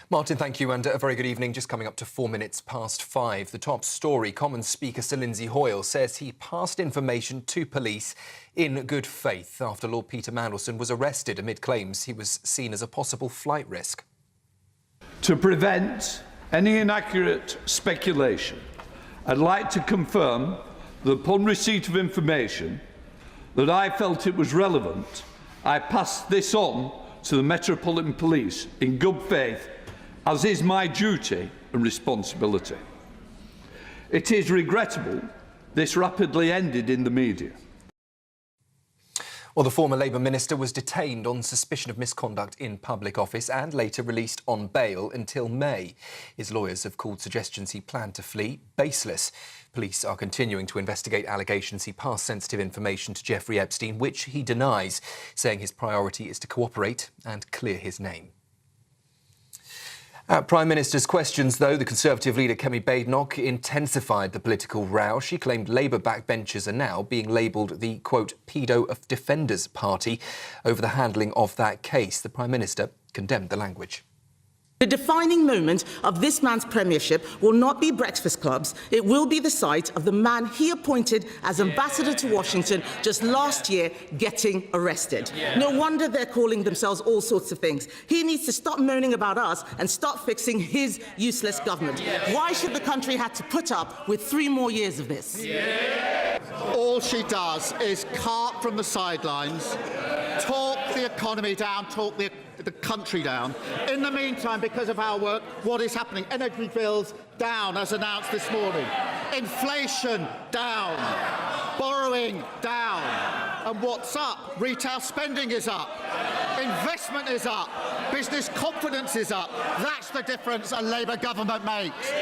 Martin, thank you, and a very good evening. Just coming up to 4 minutes past 5. The top story, Commons Speaker Sir Lindsay Hoyle says he passed information to police in good faith after Lord Peter Mandelson was arrested amid claims he was seen as a possible flight risk. To prevent any inaccurate speculation, I'd like to confirm that upon receipt of information that I felt it was relevant, I passed this on to the Metropolitan Police in good faith, as is my duty and responsibility. It is regrettable this rapidly ended in the media. Well, the former Labour minister was detained on suspicion of misconduct in public office and later released on bail until May. His lawyers have called suggestions he planned to flee baseless. Police are continuing to investigate allegations he passed sensitive information to Jeffrey Epstein, which he denies, saying his priority is to cooperate and clear his name. At Prime Minister's questions, though, the Conservative leader Kemi Badenoch intensified the political row. She claimed Labour backbenchers are now being labelled the, quote, pedo of defenders party over the handling of that case. The Prime Minister condemned the language. The defining moment of this man's premiership will not be breakfast clubs. It will be the sight of the man he appointed as ambassador to Washington just last year getting arrested. No wonder they're calling themselves all sorts of things. He needs to stop moaning about us and start fixing his useless government. Why should the country have to put up with 3 more years of this? All she does is cart from the sidelines, talk the economy down, talk the country down. In the meantime, because of our work, what is happening? Energy bills down, as announced this morning. Inflation down. Borrowing down. And what's up? Retail spending is up. Investment is up. Business confidence is up. That's the difference a Labour government makes.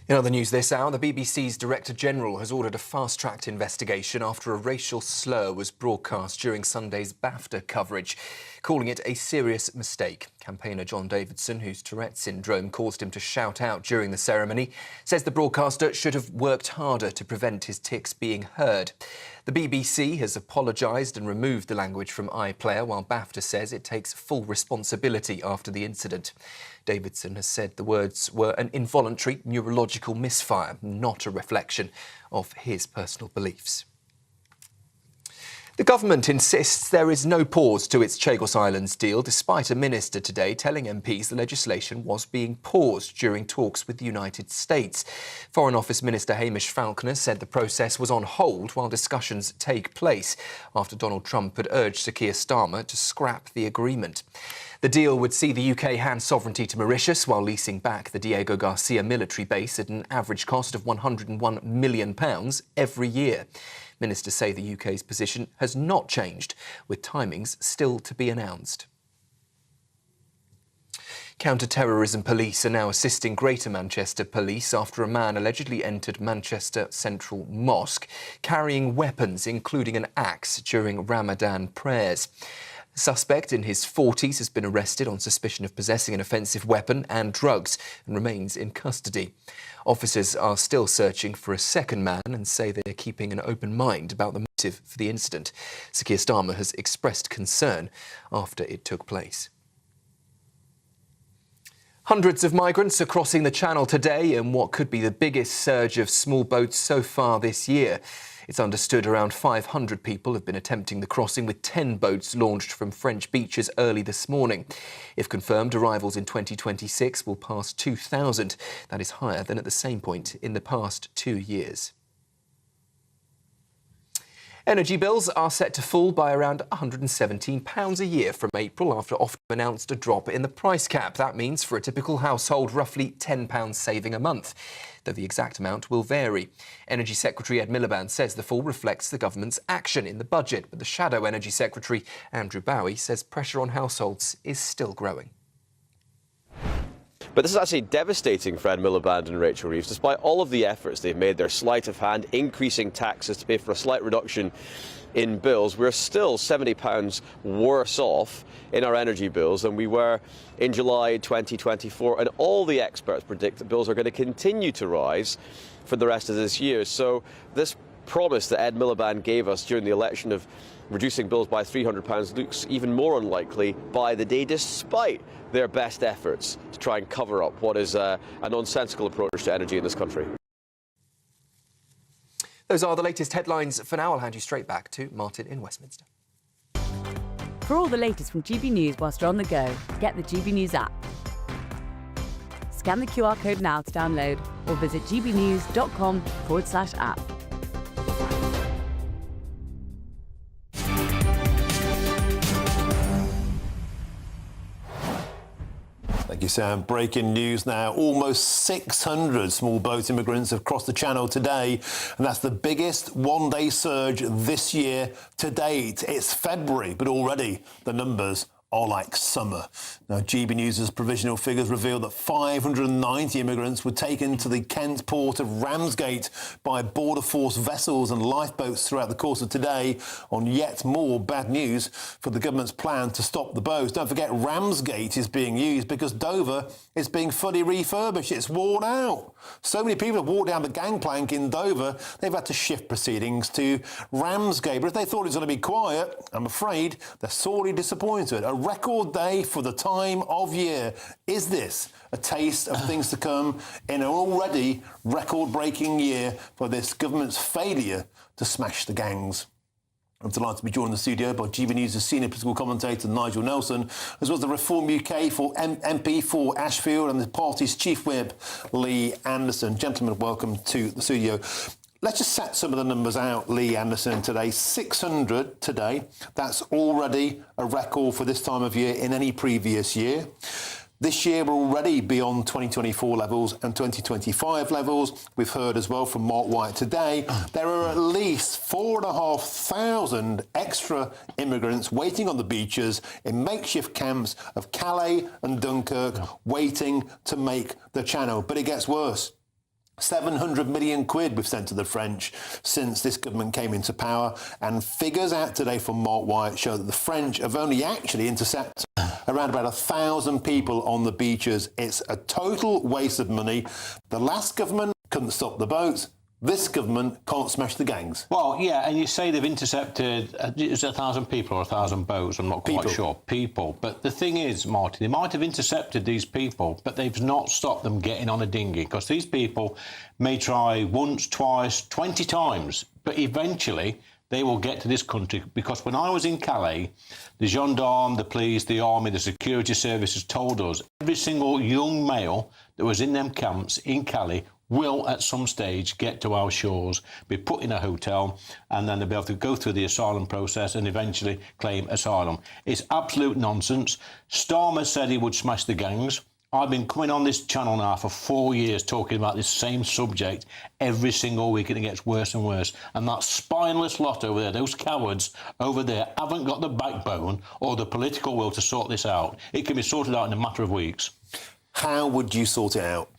In other news this hour, the BBC's Director General has ordered a fast-tracked investigation after a racial slur was broadcast during Sunday's BAFTA coverage, calling it a serious mistake. Campaigner John Davidson, whose Tourette syndrome caused him to shout out during the ceremony, says the broadcaster should have worked harder to prevent his tics being heard. The BBC has apologised and removed the language from iPlayer, while BAFTA says it takes full responsibility after the incident. Davidson has said the words were an involuntary neurological misfire, not a reflection of his personal beliefs. The government insists there is no pause to its Chagos Islands deal, despite a minister today telling MPs the legislation was being paused during talks with the United States. Foreign Office Minister Hamish Falconer said the process was on hold while discussions take place, after Donald Trump had urged Sir Keir Starmer to scrap the agreement. The deal would see the UK hand sovereignty to Mauritius while leasing back the Diego Garcia military base at an average cost of £101 million every year. Ministers say the UK's position has not changed, with timings still to be announced. Counter-terrorism police are now assisting Greater Manchester Police after a man allegedly entered Manchester Central Mosque carrying weapons, including an axe, during Ramadan prayers. The suspect in his 40s has been arrested on suspicion of possessing an offensive weapon and drugs and remains in custody. Officers are still searching for a second man and say they're keeping an open mind about the motive for the incident. Sir Keir Starmer has expressed concern after it took place. Hundreds of migrants are crossing the Channel today in what could be the biggest surge of small boats so far this year. It's understood around 500 people have been attempting the crossing, with 10 boats launched from French beaches early this morning. If confirmed, arrivals in 2026 will pass 2,000. That is higher than at the same point in the past 2 years. Energy bills are set to fall by around £117 a year from April after Ofgem announced a drop in the price cap. That means for a typical household roughly £10 saving a month, though the exact amount will vary. Energy Secretary Ed Miliband says the fall reflects the government's action in the budget, but the Shadow Energy Secretary Andrew Bowie says pressure on households is still growing. But this is actually devastating for Ed Miliband and Rachel Reeves. Despite all of the efforts they've made, their sleight of hand, increasing taxes to pay for a slight reduction in bills, we're still £70 worse off in our energy bills than we were in July 2024. And all the experts predict that bills are going to continue to rise for the rest of this year. So this promise that Ed Miliband gave us during the election of reducing bills by £300 looks even more unlikely by the day, despite their best efforts to try and cover up what is a nonsensical approach to energy in this country. Those are the latest headlines for now. I'll hand you straight back to Martin in Westminster. For all the latest from GB News whilst you're on the go, get the GB News app. Scan the QR code now to download or visit gbnews.com/app. Thank you, Sam. Breaking news now. Almost 600 small boat immigrants have crossed the Channel today, and that's the biggest one-day surge this year to date. It's February, but already the numbers are like summer. Now, GB News' provisional figures reveal that 590 immigrants were taken to the Kent port of Ramsgate by Border Force vessels and lifeboats throughout the course of today, on yet more bad news for the government's plan to stop the boats. Don't forget, Ramsgate is being used because Dover is being fully refurbished. It's worn out. So many people have walked down the gangplank in Dover, they've had to shift proceedings to Ramsgate. But if they thought it was going to be quiet, I'm afraid they're sorely disappointed. A record day for the time of year. Is this a taste of things to come in an already record-breaking year for this government's failure to smash the gangs? I'm delighted to be joined in the studio by GB News' senior political commentator Nigel Nelson, as well as the Reform UK for MP for Ashfield and the party's chief whip Lee Anderson. Gentlemen, welcome to the studio. Let's just set some of the numbers out, Lee Anderson, today. 600 today. That's already a record for this time of year in any previous year. This year we're already beyond 2024 levels and 2025 levels. We've heard as well from Mark White today, there are at least 4,500 extra immigrants waiting on the beaches in makeshift camps of Calais and Dunkirk, waiting to make the channel. But it gets worse. 700 million quid we've sent to the French since this government came into power, and figures out today from Mark White show that the French have only actually intercepted around about 1,000 people on the beaches. It's a total waste of money. The last government couldn't stop the boats. This government can't smash the gangs. Well, yeah, and you say they've intercepted, is it 1,000 people or 1,000 boats? I'm not quite sure. People. But the thing is, Martin, they might have intercepted these people, but they've not stopped them getting on a dinghy, because these people may try once, twice, 20 times, but eventually they will get to this country. Because when I was in Calais, the gendarmes, the police, the army, the security services told us every single young male that was in them camps in Calais will at some stage get to our shores, be put in a hotel, and then they'll be able to go through the asylum process and eventually claim asylum. It's absolute nonsense. Starmer said he would smash the gangs. I've been coming on this channel now for 4 years talking about this same subject every single week, and it gets worse and worse. And that spineless lot over there, those cowards over there, haven't got the backbone or the political will to sort this out. It can be sorted out in a matter of weeks. How would you sort it out?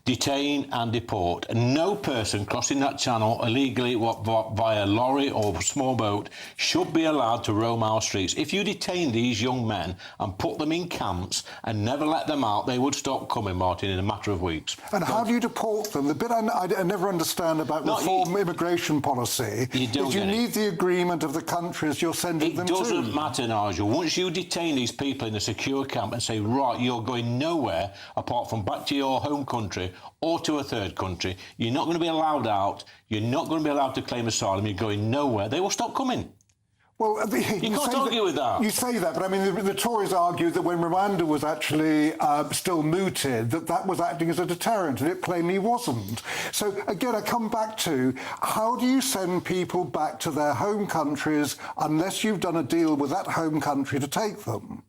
Detain and deport. No person crossing that channel illegally via lorry or small boat should be allowed to roam our streets. If you detain these young men and put them in camps and never let them out, they would stop coming, Martin, in a matter of weeks. And how do you deport them? The bit I never understand about reform immigration policy is you need the agreement of the countries you're sending them to. It doesn't matter, Nigel. Once you detain these people in a secure camp and say, right, you're going nowhere apart from back to your home country or to a third country, you're not going to be allowed out, you're not going to be allowed to claim asylum, you're going nowhere, they will stop coming. Well, you can't argue with that. You say that, but I mean, the Tories argued that when Rwanda was actually still mooted, that was acting as a deterrent, and it plainly wasn't. So, again, I come back to, how do you send people back to their home countries unless you've done a deal with that home country to take them?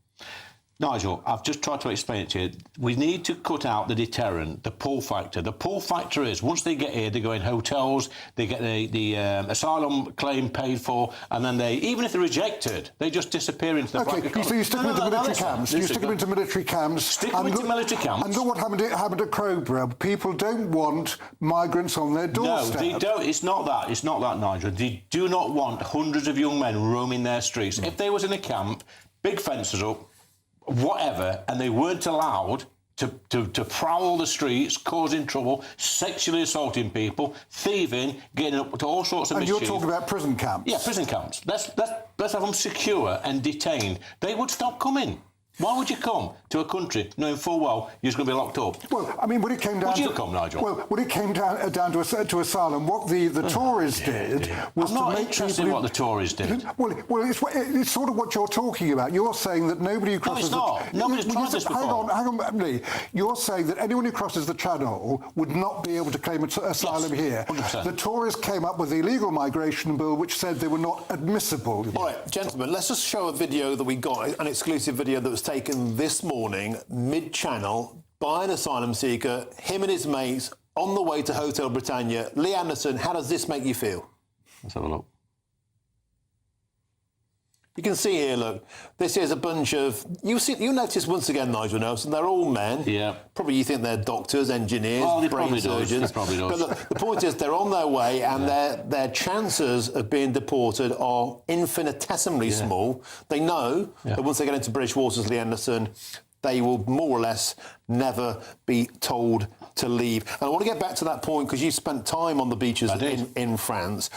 Nigel, I've just tried to explain it to you. We need to cut out the deterrent, the pull factor. The pull factor is, once they get here, they go in hotels, they get the asylum claim paid for, and then they, even if they're rejected, they just disappear into the black economy. So you stick them into military camps. You stick them into military camps. Stick them into military camps. And look what happened at Crowborough. People don't want migrants on their doorstep. No, they don't. It's not that. It's not that, Nigel. They do not want hundreds of young men roaming their streets. If they was in a camp, big fences up, whatever, and they weren't allowed to prowl the streets, causing trouble, sexually assaulting people, thieving, getting up to all sorts of mischief. And you're talking about prison camps? Yeah, prison camps. Let's have them secure and detained. They would stop coming. Why would you come to a country knowing full well you're just going to be locked up? Well, I mean, when it came down would you come, Nigel? Well, when it came down to asylum, what the Tories did was I'm not interested in what the Tories did. Well, it's sort of what you're talking about. You're saying that nobody who crosses... No, it's not. Nobody's tried this before. Hang on, Lee. You're saying that anyone who crosses the Channel would not be able to claim asylum here. 100%. The Tories came up with the illegal migration bill, which said they were not admissible. All right, gentlemen, let's just show a video that we got, an exclusive video that was taken this morning, mid-channel, by an asylum seeker, him and his mates, on the way to Hotel Britannia. Lee Anderson, how does this make you feel? Let's have a look. You can see here, look, this is a bunch of... You notice once again, Nigel Nelson, they're all men. Yeah. Probably you think they're doctors, engineers, brain surgeons. Probably does. But look, the point is they're on their way, and their chances of being deported are infinitesimally small. They know that once they get into British waters, Lee Anderson, they will more or less never be told to leave. And I want to get back to that point, because you spent time on the beaches in France.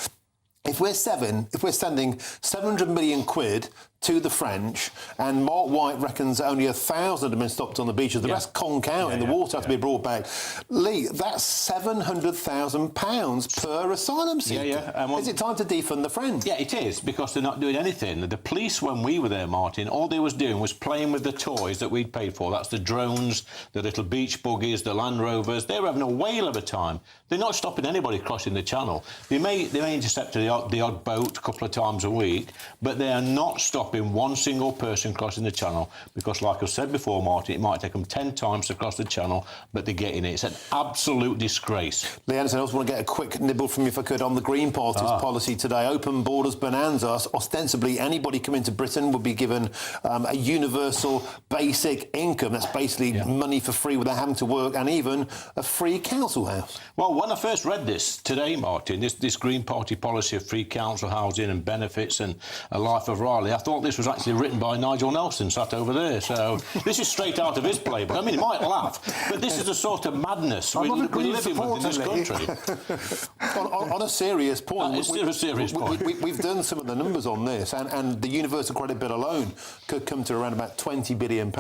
If we're sending 700 million quid to the French, and Mark White reckons only 1,000 have been stopped on the beaches, the rest conk out in the water, have to be brought back. Lee, that's £700,000 per asylum seeker. Is it time to defund the French? Yeah, it is, because they're not doing anything. The police, when we were there, Martin, all they was doing was playing with the toys that we'd paid for. That's the drones, the little beach buggies, the Land Rovers. They were having a whale of a time. They're not stopping anybody crossing the channel. They may intercept the odd boat a couple of times a week, but they are not stopping stopping one single person crossing the channel, because, like I've said before, Martin, it might take them 10 times to cross the channel, but they're getting it. It's an absolute disgrace. Lee Anderson, I also want to get a quick nibble from you, if I could, on the Green Party's policy today. Open borders bonanza. Ostensibly, anybody coming to Britain would be given a universal basic income. That's basically money for free without having to work, and even a free council house. Well, when I first read this today, Martin, this Green Party policy of free council housing and benefits and a life of Riley, I thought this was actually written by Nigel Nelson, sat over there. So this is straight out of his playbook. I mean, he might laugh, but this is the sort of madness we're living with in this country. on a serious point, we've done some of the numbers on this, and the universal credit bill alone could come to around about £20 billion.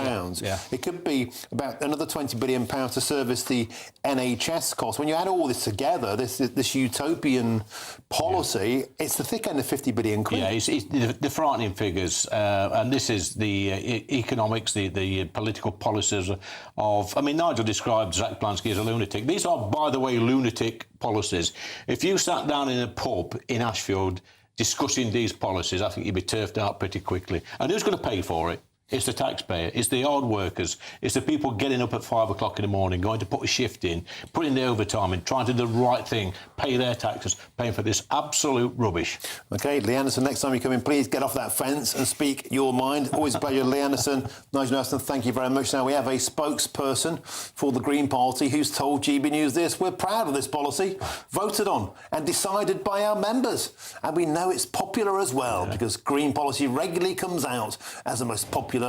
It could be about another £20 billion to service the NHS costs. When you add all this together, this utopian policy, it's the thick end of 50 billion quid. Yeah, it's the frightening figures, and this is the economics, the political policies of... I mean, Nigel described Zach Blansky as a lunatic. These are, by the way, lunatic policies. If you sat down in a pub in Ashfield discussing these policies, I think you'd be turfed out pretty quickly. And who's going to pay for it? It's the taxpayer, it's the hard workers, it's the people getting up at 5 o'clock in the morning, going to put a shift in, putting the overtime in, trying to do the right thing, pay their taxes, paying for this absolute rubbish. OK, Lee Anderson, next time you come in, please get off that fence and speak your mind. Always a pleasure, Lee Anderson. Nigel Nelson, thank you very much. Now, we have a spokesperson for the Green Party who's told GB News this. We're proud of this policy, voted on and decided by our members. And we know it's popular as well, because Green policy regularly comes out as the most popular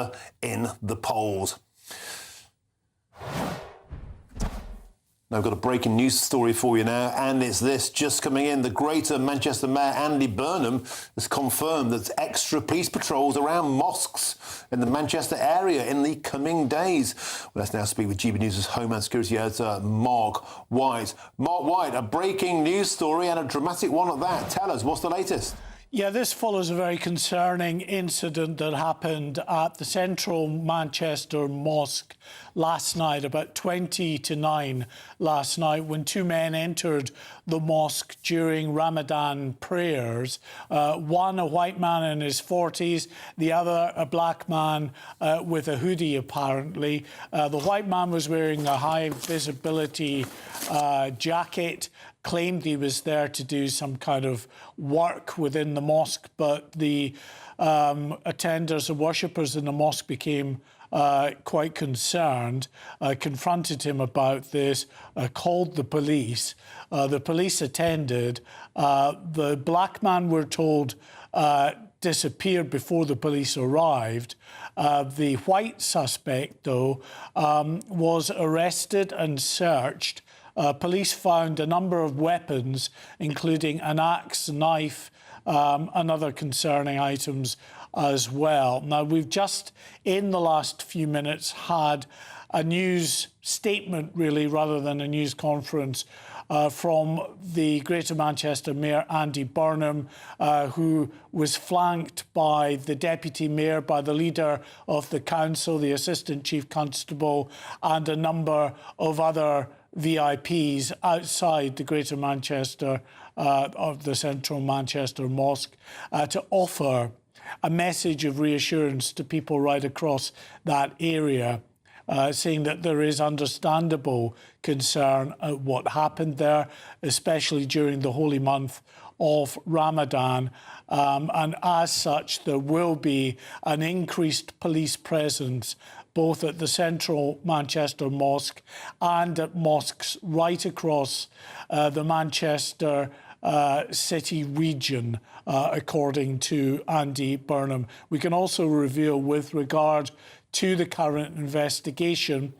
in the polls. Now, I've got a breaking news story for you now, and it's this. Just coming in, the Greater Manchester Mayor Andy Burnham has confirmed that extra police patrols around mosques in the Manchester area in the coming days. Well, let's now speak with GB News' Homeland Security editor, Mark White. Mark White, a breaking news story and a dramatic one at that. Tell us, what's the latest? Yeah, this follows a very concerning incident that happened at the central Manchester mosque last night, about 20 to 9 last night, when two men entered the mosque during Ramadan prayers. One, a white man in his 40s, the other, a black man with a hoodie, apparently. The white man was wearing a high-visibility jacket, claimed he was there to do some kind of work within the mosque, but the attenders and worshippers in the mosque became quite concerned, confronted him about this, called the police. The police attended. The black man, we're told, disappeared before the police arrived. The white suspect, though, was arrested and searched. Police found a number of weapons, including an axe, knife, and other concerning items as well. Now, we've just, in the last few minutes, had a news statement, really, rather than a news conference, from the Greater Manchester Mayor, Andy Burnham, who was flanked by the Deputy Mayor, by the Leader of the Council, the Assistant Chief Constable, and a number of other VIPs outside the Greater Manchester, of the Central Manchester Mosque, to offer a message of reassurance to people right across that area, saying that there is understandable concern at what happened there, especially during the holy month of Ramadan. And as such, there will be an increased police presence both at the Central Manchester Mosque and at mosques right across the Manchester city region, according to Andy Burnham. We can also reveal, with regard to the current investigation,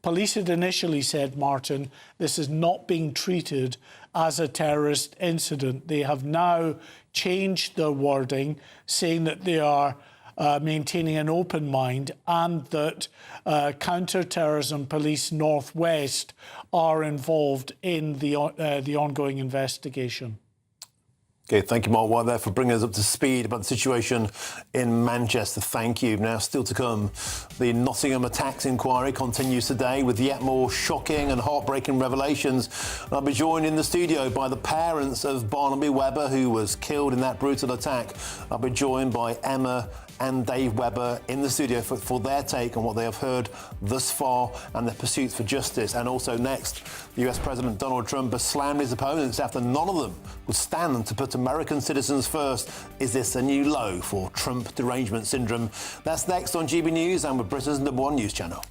police had initially said, Martin, this is not being treated as a terrorist incident. They have now changed their wording, saying that they are maintaining an open mind, and that Counter-Terrorism Police Northwest are involved in the ongoing investigation. OK, thank you, Mark White, there, for bringing us up to speed about the situation in Manchester. Thank you. Now, still to come, the Nottingham attacks inquiry continues today with yet more shocking and heartbreaking revelations. I'll be joined in the studio by the parents of Barnaby Webber, who was killed in that brutal attack. I'll be joined by Emma and Dave Webber in the studio for their take on what they have heard thus far and their pursuits for justice. And also next, the US President Donald Trump has slammed his opponents after none of them would stand to put American citizens first. Is this a new low for Trump derangement syndrome? That's next on GB News and with Britain's #1 news channel.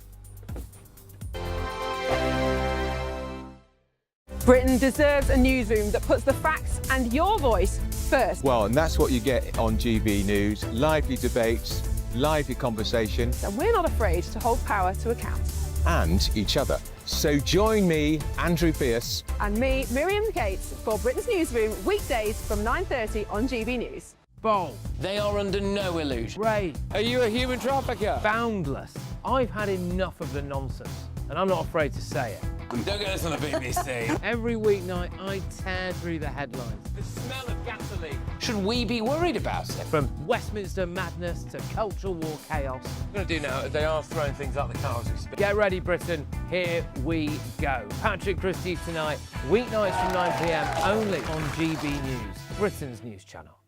Britain deserves a newsroom that puts the facts and your voice first. Well, and that's what you get on GB News. Lively debates, lively conversation. And we're not afraid to hold power to account. And each other. So join me, Andrew Pierce. And me, Miriam Gates, for Britain's Newsroom, weekdays from 9:30 on GB News. Bold. They are under no illusion. Ray. Are you a human trafficker? Boundless. I've had enough of the nonsense, and I'm not afraid to say it. Don't get this on the BBC. Every weeknight, I tear through the headlines. The smell of gasoline. Should we be worried about it? From Westminster madness to cultural war chaos. What I'm going to do now is they are throwing things out the car as we speak. Get ready, Britain. Here we go. Patrick Christie's tonight, weeknights from 9 p.m, only on GB News, Britain's news channel.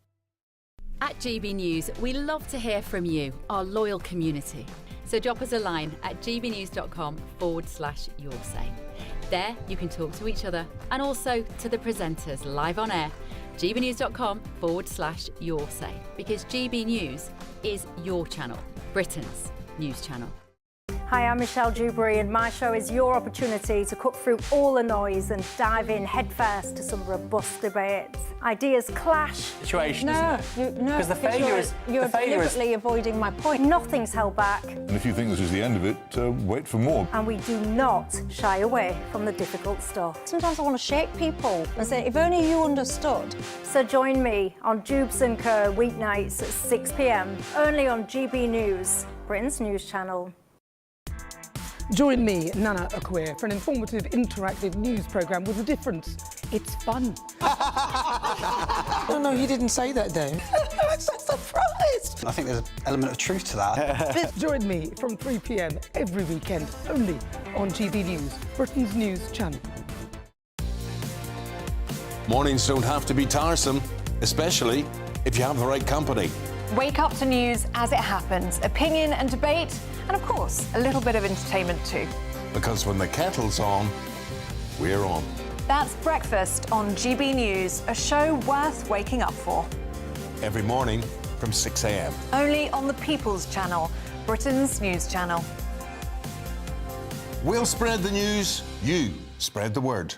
At GB News, we love to hear from you, our loyal community. So drop us a line at gbnews.com/yoursay. There you can talk to each other and also to the presenters live on air. gbnews.com/yoursay, because GB News is your channel, Britain's news channel. Hi, I'm Michelle Dewberry, and my show is your opportunity to cut through all the noise and dive in headfirst to some robust debates. Ideas clash. Situation, isn't it? Because the failure is you're deliberately avoiding my point. Nothing's held back, And if you think this is the end of it, wait for more. and we do not shy away from the difficult stuff. Sometimes I want to shake people and say, if only you understood. So join me on Dubes & Co weeknights at 6 p.m, only on GB News, Britain's news channel. Join me, Nana Akwe, for an informative, interactive news programme with a difference. It's fun. No, he didn't say that, though. I'm so surprised. I think there's an element of truth to that. Join me from 3 p.m. every weekend, only on GB News, Britain's news channel. Mornings don't have to be tiresome, especially if you have the right company. Wake up to news as it happens, opinion and debate, and of course, a little bit of entertainment too. Because when the kettle's on, we're on. That's Breakfast on GB News, a show worth waking up for. Every morning from 6 a.m. Only on the People's Channel, Britain's news channel. We'll spread the news, you spread the word.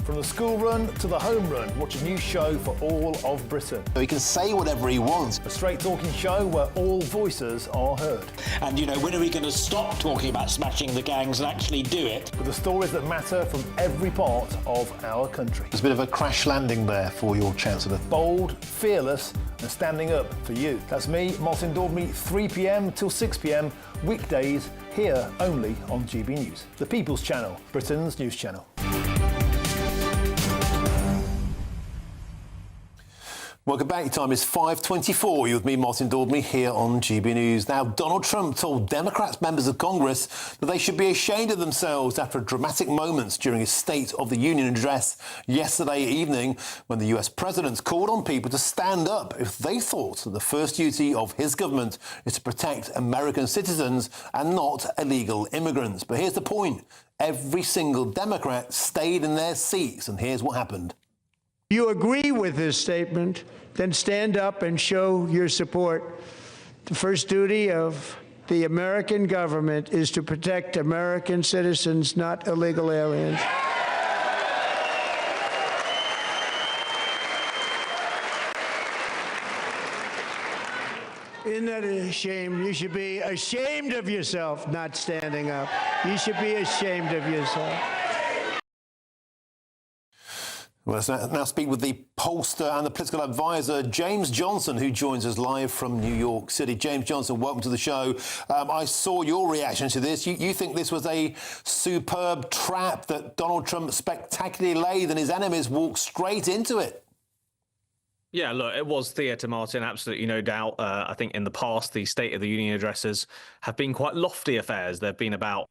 From the school run to the home run, watch a new show for all of Britain. So he can say whatever he wants. A straight-talking show where all voices are heard. And, you know, when are we going to stop talking about smashing the gangs and actually do it? With the stories that matter from every part of our country. There's a bit of a crash landing there for your Chancellor. Bold, fearless and standing up for you. That's me, Martin Daubney, 3 p.m. till 6 p.m, weekdays, here only on GB News. The People's Channel, Britain's news channel. Welcome back. Time is 5:24. You're with me, Martin Daubney, here on GB News. Now, Donald Trump told Democrats members of Congress that they should be ashamed of themselves after dramatic moments during his State of the Union address yesterday evening, when the US president called on people to stand up if they thought that the first duty of his government is to protect American citizens and not illegal immigrants. But here's the point. Every single Democrat stayed in their seats, and here's what happened. You agree with this statement, then stand up and show your support. The first duty of the American government is to protect American citizens, not illegal aliens. Isn't that a shame? You should be ashamed of yourself not standing up. You should be ashamed of yourself. Well, let's now speak with the pollster and the political advisor, James Johnson, who joins us live from New York City. James Johnson, welcome to the show. I saw your reaction to this. You think this was a superb trap that Donald Trump spectacularly laid and his enemies walked straight into it? Yeah, look, it was theatre, Martin, absolutely no doubt. I think in the past, the State of the Union addresses have been quite lofty affairs. They've been about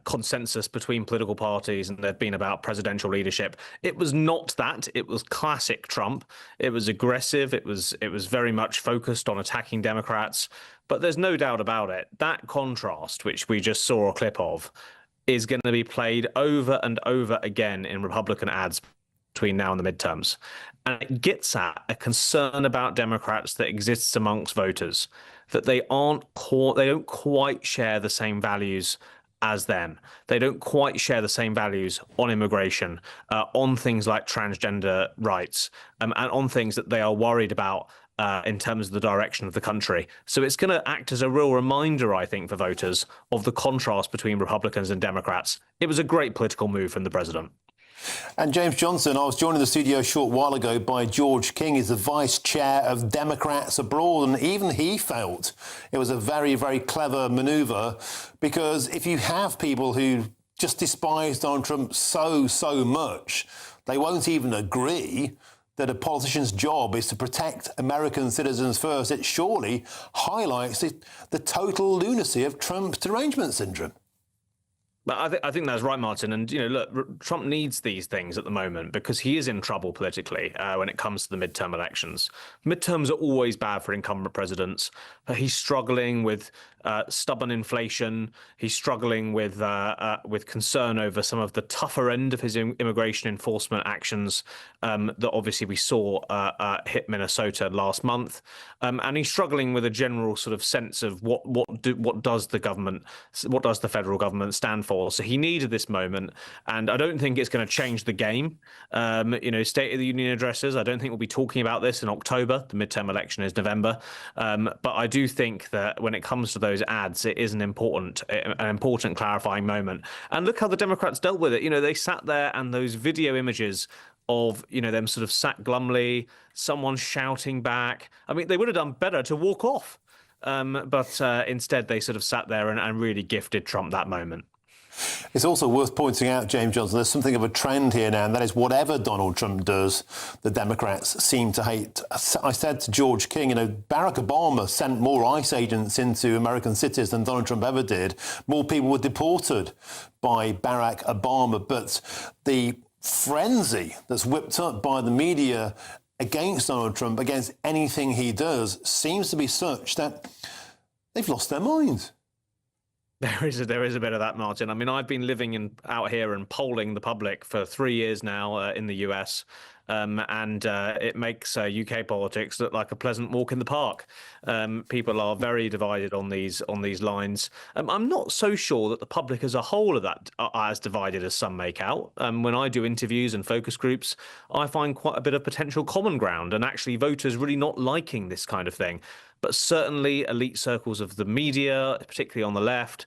consensus between political parties, and they've been about presidential leadership. It was not that. It was classic Trump. It was aggressive. It was very much focused on attacking Democrats. But there's no doubt about it. That contrast, which we just saw a clip of, is going to be played over and over again in Republican ads between now and the midterms. And it gets at a concern about Democrats that exists amongst voters, that they don't quite share the same values as them. They don't quite share the same values on immigration, on things like transgender rights, and on things that they are worried about in terms of the direction of the country. So it's going to act as a real reminder, I think, for voters of the contrast between Republicans and Democrats. It was a great political move from the president. And James Johnson, I was joined in the studio a short while ago by George King. He's the vice chair of Democrats Abroad, and even he felt it was a very, very clever manoeuvre, because if you have people who just despise Donald Trump so much, they won't even agree that a politician's job is to protect American citizens first. It surely highlights the total lunacy of Trump's derangement syndrome. But I think that's right, Martin. And, look, Trump needs these things at the moment because he is in trouble politically when it comes to the midterm elections. Midterms are always bad for incumbent presidents. He's struggling with stubborn inflation. He's struggling with concern over some of the tougher end of his immigration enforcement actions that obviously we saw hit Minnesota last month. And he's struggling with a general sort of sense of what does the federal government stand for. So he needed this moment, and I don't think it's going to change the game. State of the Union addresses, I don't think we'll be talking about this in October. The midterm election is November. But I do think that when it comes to those ads, it is an important clarifying moment. And look how the Democrats dealt with it. They sat there, and those video images of them sort of sat glumly, someone shouting back. I mean, they would have done better to walk off. But instead, they sort of sat there and really gifted Trump that moment. It's also worth pointing out, James Johnson, there's something of a trend here now, and that is whatever Donald Trump does, the Democrats seem to hate. I said to George King, Barack Obama sent more ICE agents into American cities than Donald Trump ever did. More people were deported by Barack Obama. But the frenzy that's whipped up by the media against Donald Trump, against anything he does, seems to be such that they've lost their minds. There is a bit of that, Martin. I mean, I've been living out here and polling the public for 3 years now in the US, and it makes UK politics look like a pleasant walk in the park. People are very divided on these lines. I'm not so sure that the public as a whole are as divided as some make out. When I do interviews and focus groups, I find quite a bit of potential common ground, and actually voters really not liking this kind of thing. But certainly elite circles of the media, particularly on the left,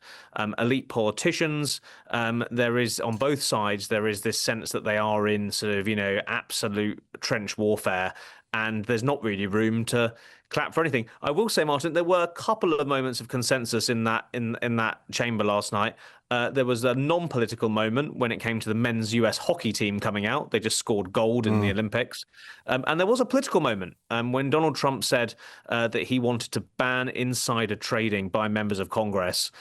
elite politicians, there is, on both sides, there is this sense that they are in sort of, absolute trench warfare, and there's not really room to clap for anything. I will say, Martin, there were a couple of moments of consensus in that chamber last night. There was a non-political moment when it came to the men's US hockey team coming out. They just scored gold in the Olympics. And there was a political moment when Donald Trump said that he wanted to ban insider trading by members of Congress.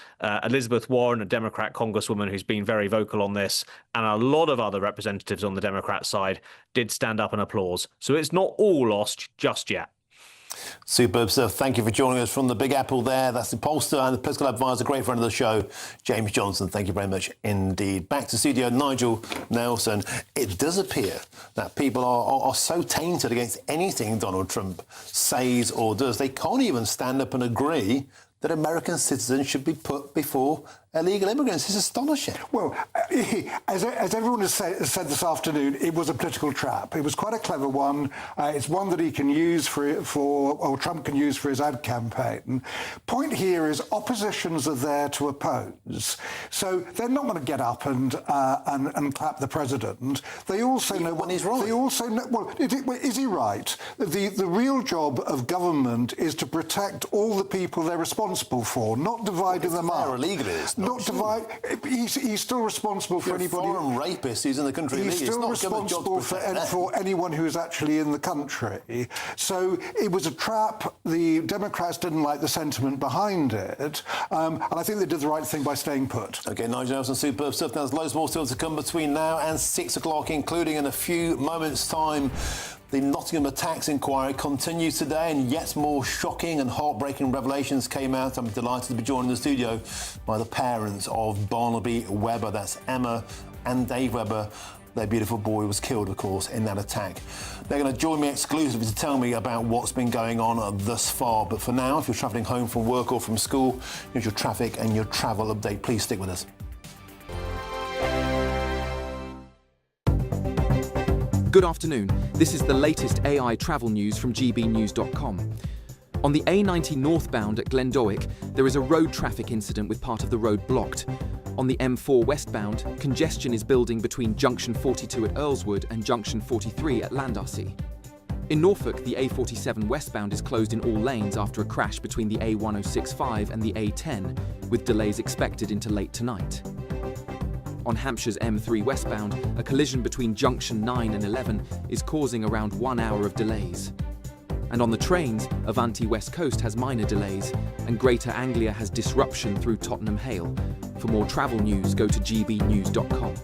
Elizabeth Warren, a Democrat congresswoman who's been very vocal on this, and a lot of other representatives on the Democrat side did stand up and applause. So it's not all lost just yet. Superb stuff. Thank you for joining us from the Big Apple there. That's the pollster and the political advisor, great friend of the show, James Johnson. Thank you very much indeed. Back to studio, Nigel Nelson. It does appear that people are so tainted against anything Donald Trump says or does, they can't even stand up and agree that American citizens should be put before illegal immigrants. It's astonishing. Well, as everyone has said this afternoon, it was a political trap. It was quite a clever one. It's one that he can use or Trump can use for his ad campaign. Point here is oppositions are there to oppose. So they're not going to get up and clap the president. They also know when he's right. They also know, well, is he right? The real job of government is to protect all the people they're responsible for, not dividing them up. Illegally, not divide. He's still responsible for anybody. Foreign rapist who's in the country. He's still responsible for anyone who's actually in the country. So it was a trap. The Democrats didn't like the sentiment behind it, and I think they did the right thing by staying put. OK, Nigel Nelson, superb stuff. There's loads more still to come between now and 6 o'clock, including in a few moments' time. The Nottingham attacks inquiry continues today, and yet more shocking and heartbreaking revelations came out. I'm delighted to be joined in the studio by the parents of Barnaby Webber. That's Emma and Dave Webber. Their beautiful boy was killed, of course, in that attack. They're going to join me exclusively to tell me about what's been going on thus far. But for now, if you're travelling home from work or from school, here's your traffic and your travel update. Please stick with us. Good afternoon. This is the latest AI travel news from GBNews.com. On the A90 northbound at Glendowick, there is a road traffic incident with part of the road blocked. On the M4 westbound, congestion is building between junction 42 at Earlswood and junction 43 at Landarsea. In Norfolk, the A47 westbound is closed in all lanes after a crash between the A1065 and the A10, with delays expected into late tonight. On Hampshire's M3 westbound, a collision between junction 9 and 11 is causing around 1 hour of delays. And on the trains, Avanti West Coast has minor delays, and Greater Anglia has disruption through Tottenham Hale. For more travel news, go to gbnews.com.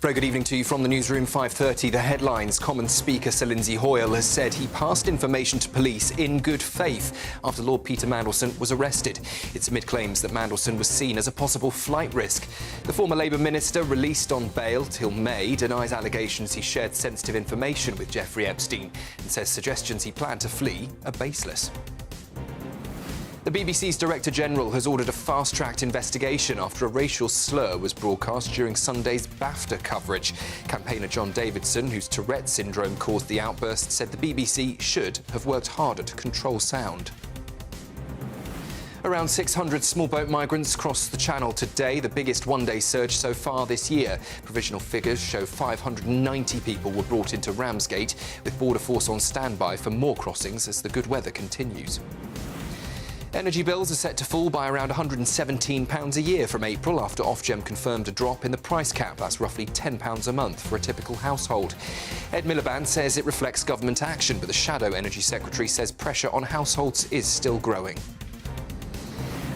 Very good evening to you from the newsroom. 5:30. The headlines. Commons Speaker Sir Lindsay Hoyle has said he passed information to police in good faith after Lord Peter Mandelson was arrested. It's amid claims that Mandelson was seen as a possible flight risk. The former Labour minister, released on bail till May, denies allegations he shared sensitive information with Jeffrey Epstein and says suggestions he planned to flee are baseless. The BBC's Director General has ordered a fast-tracked investigation after a racial slur was broadcast during Sunday's BAFTA coverage. Campaigner John Davidson, whose Tourette syndrome caused the outburst, said the BBC should have worked harder to control sound. Around 600 small boat migrants crossed the Channel today, the biggest one-day surge so far this year. Provisional figures show 590 people were brought into Ramsgate, with Border Force on standby for more crossings as the good weather continues. Energy bills are set to fall by around £117 a year from April after Ofgem confirmed a drop in the price cap. That's roughly £10 a month for a typical household. Ed Miliband says it reflects government action, but the Shadow Energy Secretary says pressure on households is still growing.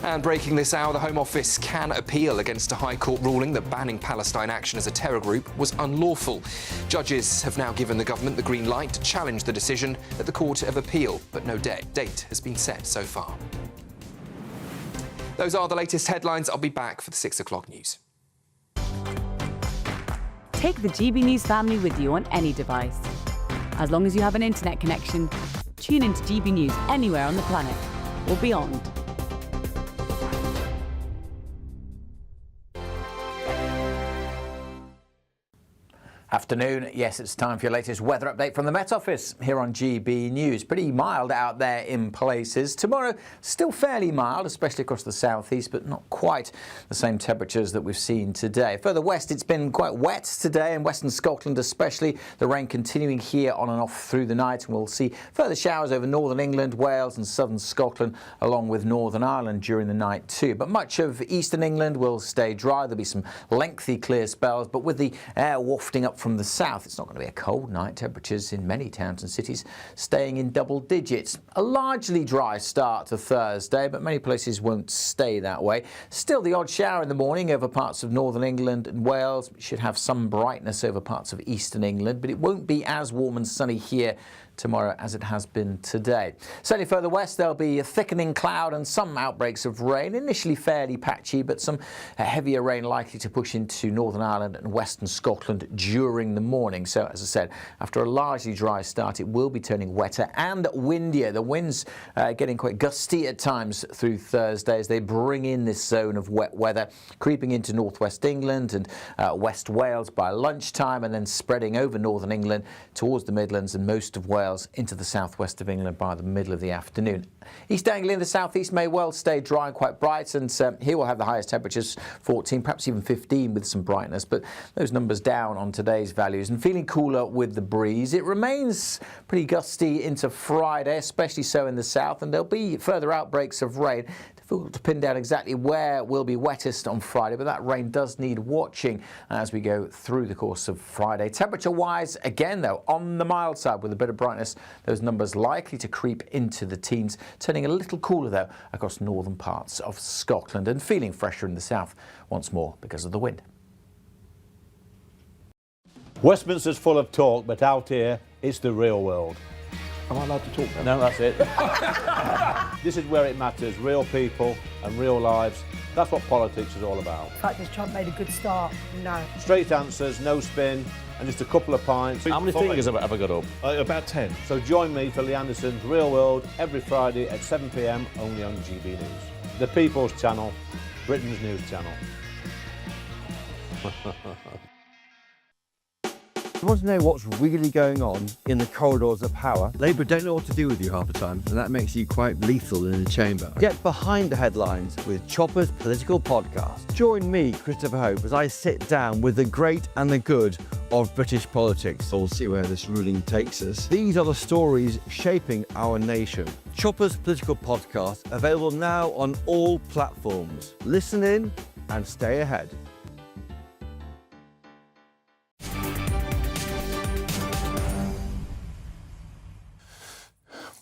And breaking this hour, the Home Office can appeal against a High Court ruling that banning Palestine Action as a terror group was unlawful. Judges have now given the government the green light to challenge the decision at the Court of Appeal, but no date has been set so far. Those are the latest headlines. I'll be back for the 6 o'clock news. Take the GB News family with you on any device. As long as you have an internet connection, tune into GB News anywhere on the planet or beyond. Afternoon. Yes, it's time for your latest weather update from the Met Office here on GB News. Pretty mild out there in places. Tomorrow, still fairly mild, especially across the southeast, but not quite the same temperatures that we've seen today. Further west, it's been quite wet today in western Scotland especially. The rain continuing here on and off through the night, and we'll see further showers over northern England, Wales and southern Scotland, along with Northern Ireland during the night too. But much of eastern England will stay dry. There'll be some lengthy clear spells, but with the air wafting up from the south, it's not going to be a cold night. Temperatures in many towns and cities staying in double digits. A largely dry start to Thursday, but many places won't stay that way. Still the odd shower in the morning over parts of northern England and Wales. We should have some brightness over parts of eastern England, but it won't be as warm and sunny here tomorrow as it has been today. Certainly further west there'll be a thickening cloud and some outbreaks of rain, initially fairly patchy, but some heavier rain likely to push into Northern Ireland and western Scotland during the morning. So as I said, after a largely dry start, it will be turning wetter and windier. The winds getting quite gusty at times through Thursday as they bring in this zone of wet weather, creeping into northwest England and West Wales by lunchtime, and then spreading over northern England towards the Midlands and most of Wales Wales into the southwest of England by the middle of the afternoon. East Anglia in the southeast may well stay dry and quite bright, and here we'll have the highest temperatures, 14, perhaps even 15 with some brightness, but those numbers down on today's values and feeling cooler with the breeze. It remains pretty gusty into Friday, especially so in the south, and there'll be further outbreaks of rain. Difficult to pin down exactly where will be wettest on Friday, but that rain does need watching as we go through the course of Friday. Temperature-wise, again though, on the mild side with a bit of brightness, those numbers likely to creep into the teens, turning a little cooler though across northern parts of Scotland and feeling fresher in the south once more because of the wind. Westminster's full of talk, but out here, it's the real world. Am I allowed to talk now? No, that's it. This is where it matters, real people and real lives. That's what politics is all about. The fact has Trump made a good start? No. Straight answers, no spin, and just a couple of pints. How many fingers have I got up? About 10. So join me for Lee Anderson's Real World every Friday at 7 p.m. only on GB News. The People's Channel, Britain's news channel. You want to know what's really going on in the corridors of power? Labour don't know what to do with you half the time, and that makes you quite lethal in the chamber. Get behind the headlines with Chopper's Political Podcast. Join me, Christopher Hope, as I sit down with the great and the good of British politics. We'll see where this ruling takes us. These are the stories shaping our nation. Chopper's Political Podcast, available now on all platforms. Listen in and stay ahead.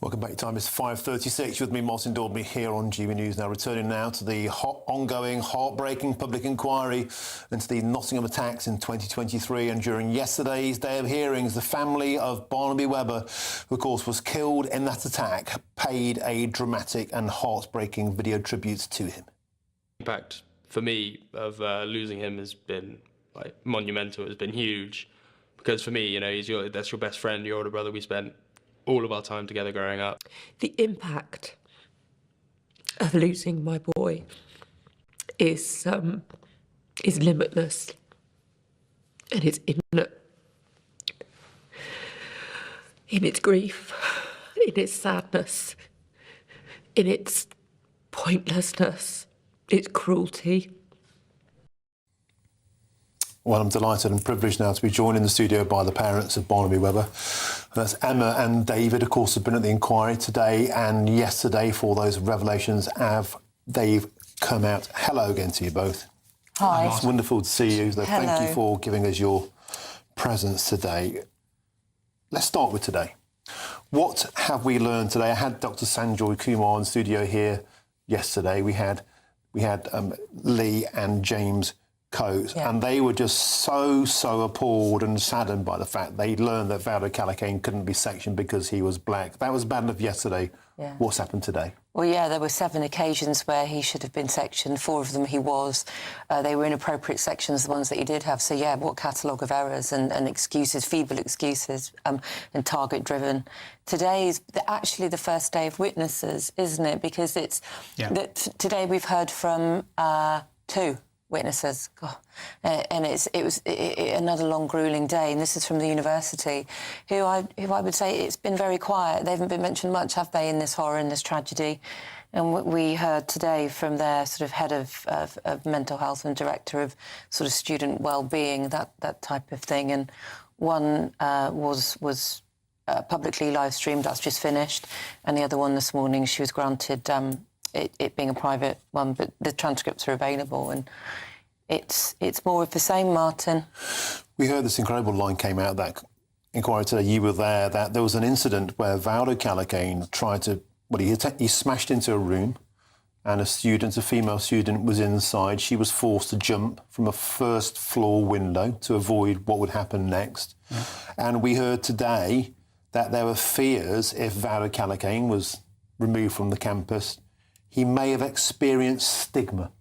Welcome back. Time is 5:36. With me, Martin Daubney, here on GB News. Now returning now to the ongoing, heartbreaking public inquiry into the Nottingham attacks in 2023. And during yesterday's day of hearings, the family of Barnaby Webber, who of course was killed in that attack, paid a dramatic and heartbreaking video tribute to him. The impact for me of losing him has been monumental. It's been huge because for me, that's your best friend, your older brother. We spent all of our time together growing up. The impact of losing my boy is limitless, and it's infinite in its grief, in its sadness, in its pointlessness, its cruelty. Well, I'm delighted and privileged now to be joined in the studio by the parents of Barnaby Webber. That's Emma and David, of course, have been at the inquiry today and yesterday for those revelations. They've come out. Hello again to you both. Hi. It's wonderful to see you. So Hello. thank you for giving us your presence today. Let's start with today. What have we learned today? I had Dr. Sanjoy Kumar in studio here yesterday. We had Lee and James Coates, and they were just so appalled and saddened by the fact they'd learned that Valdo Callicane couldn't be sectioned because he was black. That was bad enough yesterday. Yeah. What's happened today? Well, yeah, there were 7 occasions where he should have been sectioned. 4 of them he was. They were inappropriate sections, the ones that he did have. So, yeah, what catalogue of errors and excuses, feeble excuses, and target-driven. Today is actually the first day of witnesses, isn't it? Because it's today we've heard from 2 witnesses, and it was another long, gruelling day. And this is from the university, who I would say it's been very quiet. They haven't been mentioned much, have they, in this horror, in this tragedy? And what we heard today from their sort of head of mental health and director of sort of student well-being, that type of thing. And one was publicly live streamed. That's just finished, and the other one this morning, she was granted. It being a private one, but the transcripts are available, and it's more of the same, Martin. We heard this incredible line came out, that inquiry today, you were there, that there was an incident where Valdo Callicane tried to, he smashed into a room and a female student was inside. She was forced to jump from a first floor window to avoid what would happen next. Yeah. And we heard today that there were fears if Valdo Callicane was removed from the campus, he may have experienced stigma.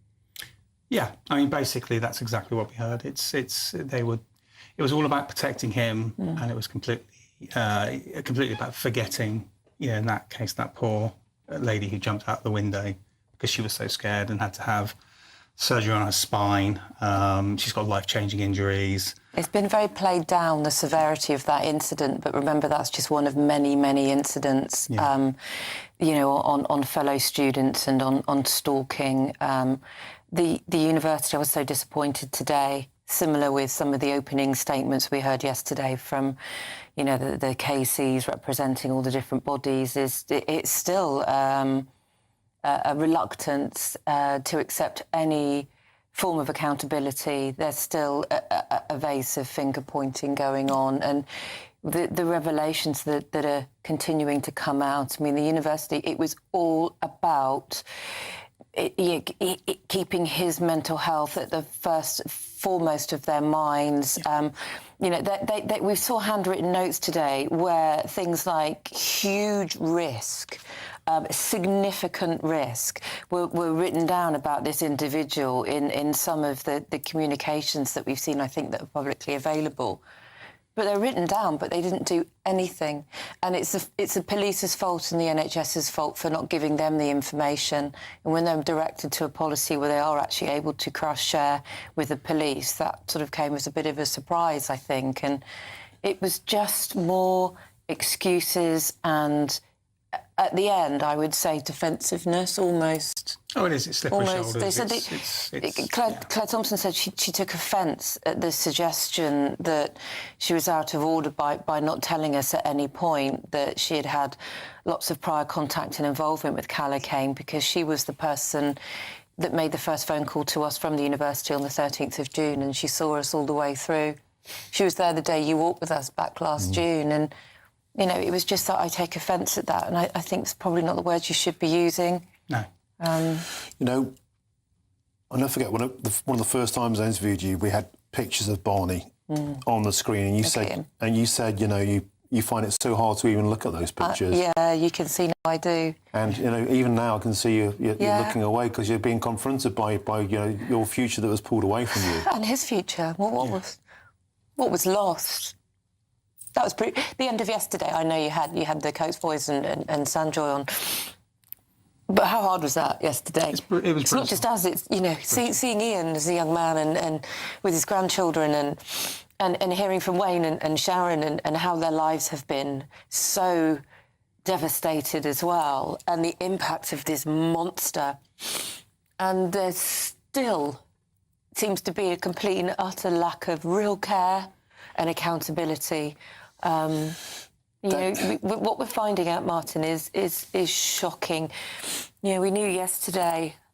Yeah, I mean, basically, that's exactly what we heard. It was all about protecting him, and it was completely about forgetting, in that case, that poor lady who jumped out the window because she was so scared and had to have surgery on her spine. She's got life-changing injuries. It's been very played down, the severity of that incident, but remember that's just one of many, many incidents, you know, on fellow students and on stalking. The university, I was so disappointed today, similar with some of the opening statements we heard yesterday from, you know, the KCs representing all the different bodies, it's still a reluctance to accept any form of accountability. There's still a vase of finger-pointing going on, and the revelations that are continuing to come out. I mean, the university, it was all about keeping his mental health at the foremost of their minds. You know, we saw handwritten notes today where things like huge risk, significant risk were written down about this individual in some of the communications that we've seen, I think, that are publicly available. But they're written down, but they didn't do anything. And it's the police's fault and the NHS's fault for not giving them the information. And when they're directed to a policy where they are actually able to cross-share with the police, that sort of came as a bit of a surprise, I think. And it was just more excuses and, at the end, I would say defensiveness almost. Oh, it is. It's slippery almost. shoulders. They said Claire Thompson said she took offence at the suggestion that she was out of order by not telling us at any point that she had had lots of prior contact and involvement with Callaghan, because she was the person that made the first phone call to us from the university on the 13th of June, and she saw us all the way through. She was there the day you walked with us back last June, and you know, it was just that I take offence at that, and I think it's probably not the words you should be using. No. You know, I'll never forget, one of the first times I interviewed you, we had pictures of Barney on the screen, and you said, you know, you find it so hard to even look at those pictures. Yeah, you can see now I do. And, you know, even now I can see you're looking away because you're being confronted by, you know, your future that was pulled away from you. And his future. What was lost? That was the end of yesterday. I know you had the Coates boys and Sanjoy on, but how hard was that yesterday? It's not just us. It's, you know, seeing Ian as a young man and with his grandchildren and hearing from Wayne and Sharon and how their lives have been so devastated as well, and the impact of this monster. And there still seems to be a complete and utter lack of real care and accountability. You know, what we're finding out, Martin, is shocking. You know, we knew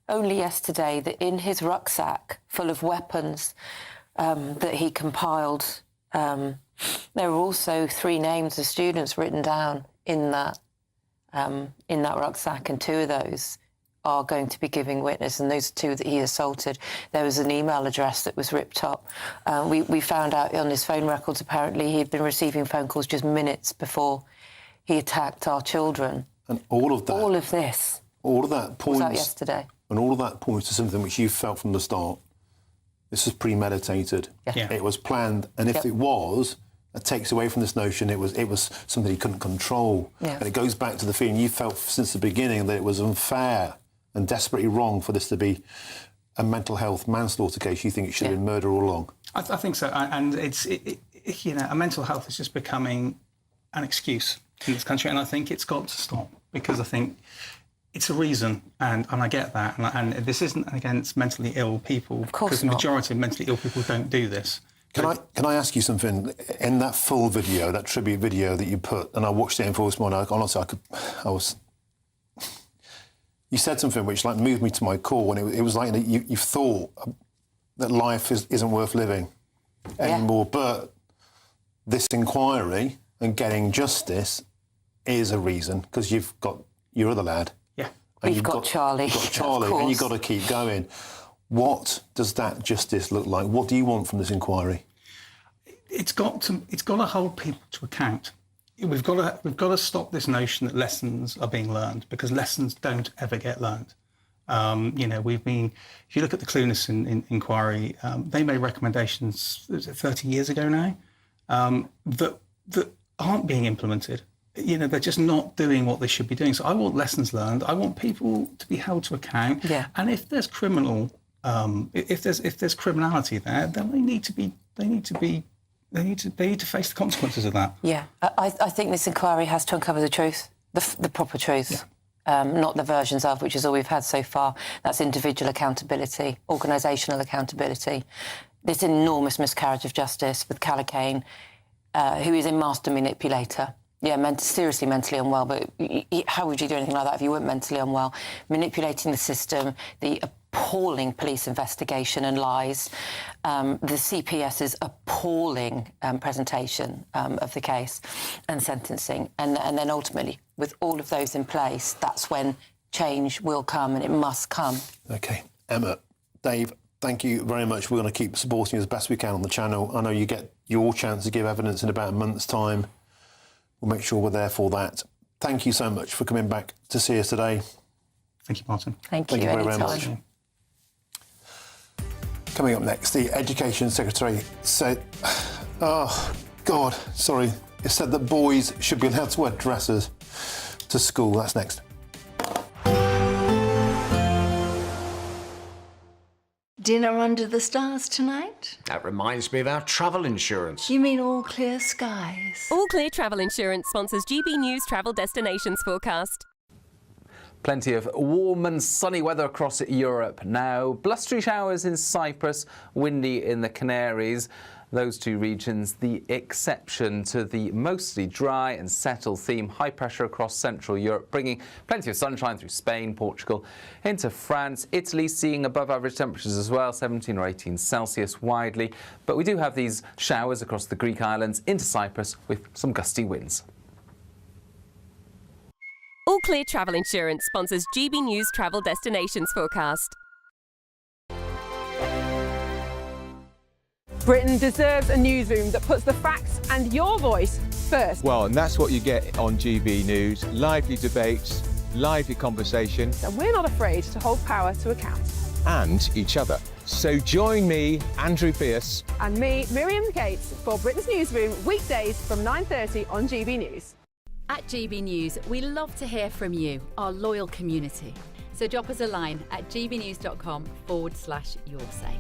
only yesterday, that in his rucksack rucksack full of weapons that he compiled. There were also 3 names of students written down in that rucksack, and 2 of those are going to be giving witness, and those 2 that he assaulted. There was an email address that was ripped up. We found out on his phone records, apparently, he'd been receiving phone calls just minutes before he attacked our children. And all of that was out yesterday. And all of that points to something which you felt from the start. This was premeditated. Yeah. It was planned, and if it was, it takes away from this notion it was something he couldn't control. Yeah. And it goes back to the feeling you felt since the beginning that it was unfair and desperately wrong for this to be a mental health manslaughter case. You think it should have been murder all along? I think so, and it's you know, mental health is just becoming an excuse in this country, and I think it's got to stop, because I think it's a reason, and I get that, and this isn't against mentally ill people, because the majority of mentally ill people don't do this. Can I ask you something? In that full video, that tribute video that you put, and I watched it in full this morning, honestly, you said something which like moved me to my core, and it was like you thought that life isn't worth living anymore, but this inquiry and getting justice is a reason, because you've got your other lad. Yeah. And We've got Charlie. You've got Charlie, and you've got to keep going. What does that justice look like? What do you want from this inquiry? It's got to hold people to account. We've got to stop this notion that lessons are being learned, because lessons don't ever get learned. You know, if you look at the Clunas inquiry, they made recommendations 30 years ago now that aren't being implemented. You know, they're just not doing what they should be doing. So I want lessons learned. I want people to be held to account. Yeah. And if there's criminal If there's criminality there, then they need to face the consequences of that. Yeah, I think this inquiry has to uncover the truth, the proper truth. Yeah. Not the versions of, which is all we've had so far. That's individual accountability, organisational accountability. This enormous miscarriage of justice with Callaghan, who is a master manipulator. Yeah, seriously mentally unwell, but how would you do anything like that if you weren't mentally unwell? Manipulating the system, the appalling police investigation and lies, the CPS's appalling presentation of the case and sentencing. And then ultimately, with all of those in place, that's when change will come, and it must come. OK. Emma, Dave, thank you very much. We're going to keep supporting you as best we can on the channel. I know you get your chance to give evidence in about a month's time. We'll make sure we're there for that. Thank you so much for coming back to see us today. Thank you, Martin. Thank you very much. Coming up next, the Education Secretary said, oh, God, sorry. It said that boys should be allowed to wear dresses to school. That's next. Dinner under the stars tonight? That reminds me of our travel insurance. You mean All Clear Skies? All Clear Travel Insurance sponsors GB News Travel Destinations Forecast. Plenty of warm and sunny weather across Europe now. Blustery showers in Cyprus, windy in the Canaries. Those two regions the exception to the mostly dry and settled theme. High pressure across Central Europe, bringing plenty of sunshine through Spain, Portugal, into France. Italy seeing above average temperatures as well, 17 or 18 Celsius widely. But we do have these showers across the Greek islands into Cyprus with some gusty winds. All Clear Travel Insurance sponsors GB News Travel Destinations Forecast. Britain deserves a newsroom that puts the facts and your voice first. Well, and that's what you get on GB News. Lively debates, lively conversation. And we're not afraid to hold power to account. And each other. So join me, Andrew Pierce. And me, Miriam Gates, for Britain's Newsroom, weekdays from 9:30 on GB News. At GB News, we love to hear from you, our loyal community. So drop us a line at gbnews.com/yoursay.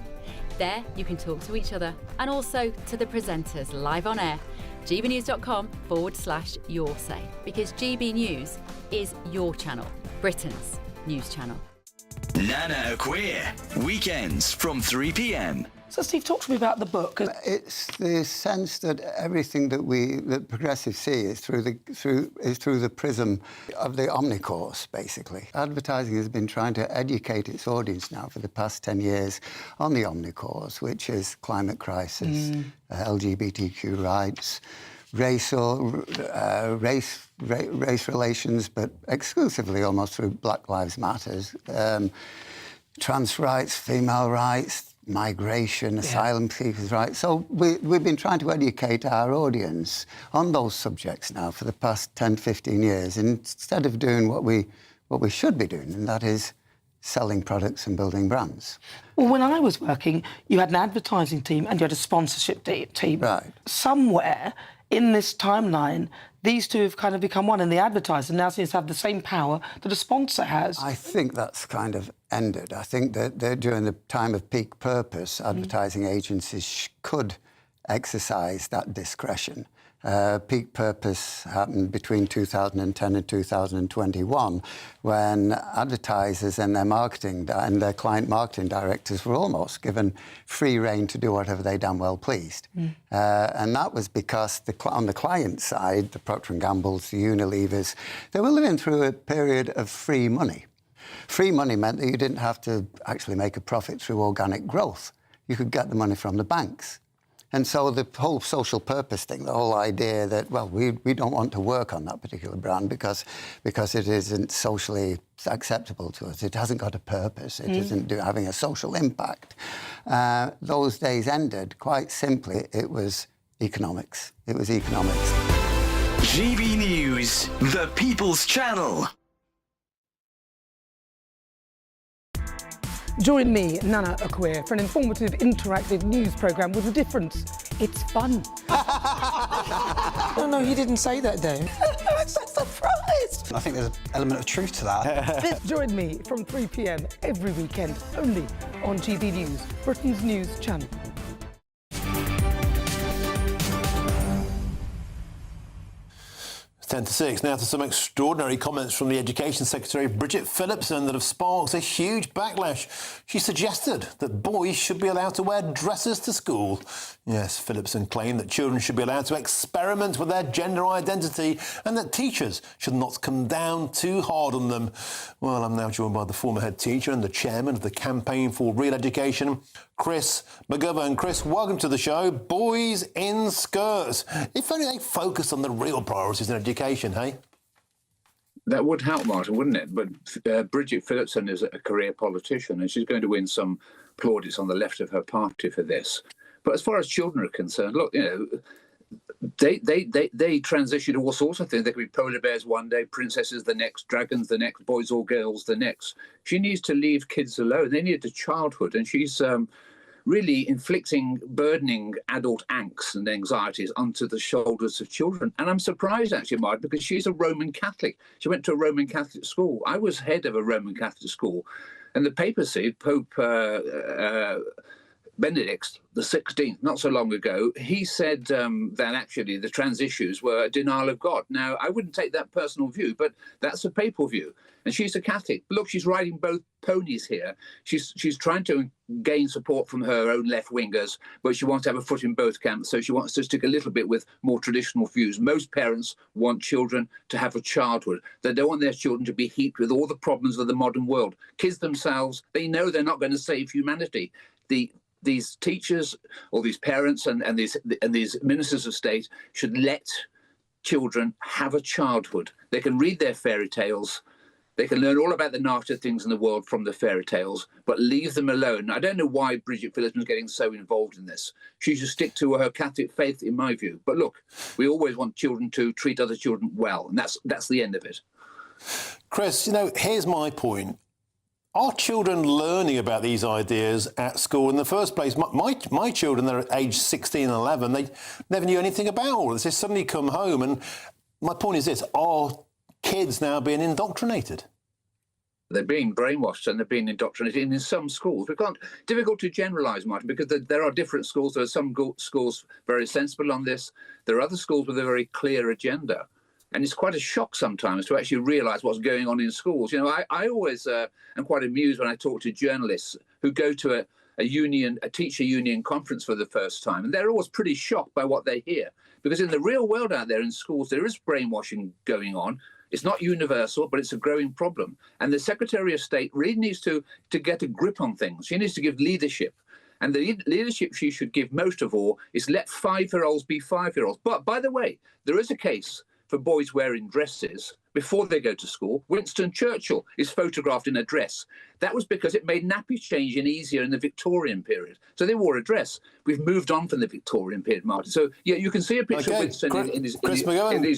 There you can talk to each other and also to the presenters live on air. gbnews.com/yoursay, because GB News is your channel, Britain's news channel. Nana Queer, weekends from 3 p.m. So, Steve, talk to me about the book. It's the sense that everything that progressives see is through the prism of the omnicourse, basically. Advertising has been trying to educate its audience now for the past 10 years on the omnicourse, which is climate crisis, LGBTQ rights, race relations, but exclusively almost through Black Lives Matters, trans rights, female rights, migration, asylum seekers' rights. So we've been trying to educate our audience on those subjects now for the past 10, 15 years, instead of doing what we should be doing, and that is selling products and building brands. Well, when I was working, you had an advertising team and you had a sponsorship team. Right. Somewhere in this timeline, these two have kind of become one, and the advertiser now seems to have the same power that a sponsor has. I think that's kind of ended. I think that during the time of peak purpose, advertising agencies could exercise that discretion. Peak purpose happened between 2010 and 2021, when advertisers and their marketing and their client marketing directors were almost given free rein to do whatever they damn well pleased. And that was because on the client side, the Procter & Gamble's, the Unilevers, they were living through a period of free money. Free money meant that you didn't have to actually make a profit through organic growth. You could get the money from the banks. And so the whole social purpose thing, the whole idea that, well, we don't want to work on that particular brand because it isn't socially acceptable to us. It hasn't got a purpose. It isn't having a social impact. Those days ended. Quite simply, it was economics. It was economics. GB News, the People's Channel. Join me, Nana Queer, for an informative, interactive news programme with a difference. It's fun. No, you didn't say that, Dave. I'm so surprised. list. I think there's an element of truth to that. Join me from 3 p.m. every weekend, only on GB News, Britain's news channel. It's 10 to 6. Now to some extraordinary comments from the Education Secretary, Bridget Phillipson, that have sparked a huge backlash. She suggested that boys should be allowed to wear dresses to school. Yes, Phillipson claimed that children should be allowed to experiment with their gender identity and that teachers should not come down too hard on them. Well, I'm now joined by the former head teacher and the chairman of the Campaign for Real Education, Chris McGovern. Chris, welcome to the show. Boys in skirts. If only they focused on the real priorities in education, hey? That would help, Martin, wouldn't it? But Bridget Phillipson is a career politician and she's going to win some plaudits on the left of her party for this. But as far as children are concerned, look, you know, they transition to all sorts of things. They could be polar bears one day, princesses the next, dragons the next, boys or girls the next. She needs to leave kids alone. They need a childhood, and she's really inflicting burdening adult angst and anxieties onto the shoulders of children. And I'm surprised, actually, Mark, because she's a Roman Catholic. She went to a Roman Catholic school. I was head of a Roman Catholic school, and the papacy, Pope Benedict XVI, not so long ago, he said that actually the trans issues were a denial of God. Now, I wouldn't take that personal view, but that's a papal view. And she's a Catholic. Look, she's riding both ponies here. She's trying to gain support from her own left-wingers, but she wants to have a foot in both camps, so she wants to stick a little bit with more traditional views. Most parents want children to have a childhood. They don't want their children to be heaped with all the problems of the modern world. Kids themselves, they know they're not going to save humanity. These teachers or these parents and these ministers of state should let children have a childhood. They can read their fairy tales. They can learn all about the nasty things in the world from the fairy tales, but leave them alone. I don't know why Bridget Phillipson is getting so involved in this. She should stick to her Catholic faith, in my view. But look, we always want children to treat other children well, and that's the end of it. Chris, you know, here's my point. Are children learning about these ideas at school in the first place? My children, they're aged 16 and 11, they never knew anything about all this. They suddenly come home, and my point is this: are kids now being indoctrinated? They're being brainwashed and they're being indoctrinated in some schools. Difficult to generalise, Martin, because there are different schools. There are some schools very sensible on this. There are other schools with a very clear agenda. And it's quite a shock sometimes to actually realise what's going on in schools. You know, I always am quite amused when I talk to journalists who go to a teacher union conference for the first time, and they're always pretty shocked by what they hear. Because in the real world out there in schools, there is brainwashing going on. It's not universal, but it's a growing problem. And the Secretary of State really needs to get a grip on things. She needs to give leadership. And the leadership she should give most of all is let 5-year-olds be 5-year-olds. But by the way, there is a case for boys wearing dresses before they go to school. Winston Churchill is photographed in a dress. That was because it made nappy changing easier in the Victorian period. So they wore a dress. We've moved on from the Victorian period, Martin. So, yeah, you can see a picture of Winston in his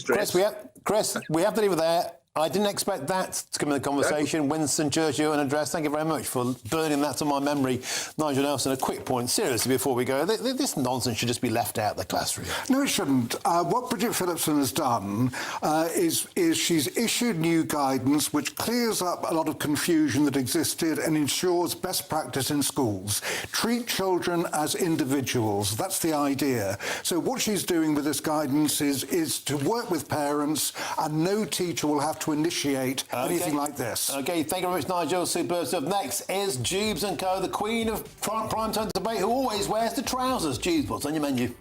dress. Chris, we have to leave it there. I didn't expect that to come in the conversation. Winston Churchill in a dress. Thank you very much for burning that to my memory. Nigel Nelson, a quick point, seriously, before we go. This nonsense should just be left out of the classroom. No, it shouldn't. What Bridget Phillipson has done is she's issued new guidance which clears up a lot of confusion that existed and ensures best practice in schools. Treat children as individuals. That's the idea. So what she's doing with this guidance is to work with parents, and no teacher will have to initiate anything like this. OK, thank you very much, Nigel. Superb stuff. Next is Jubes & Co., the queen of primetime debate, who always wears the trousers. Jubes, what's on your menu?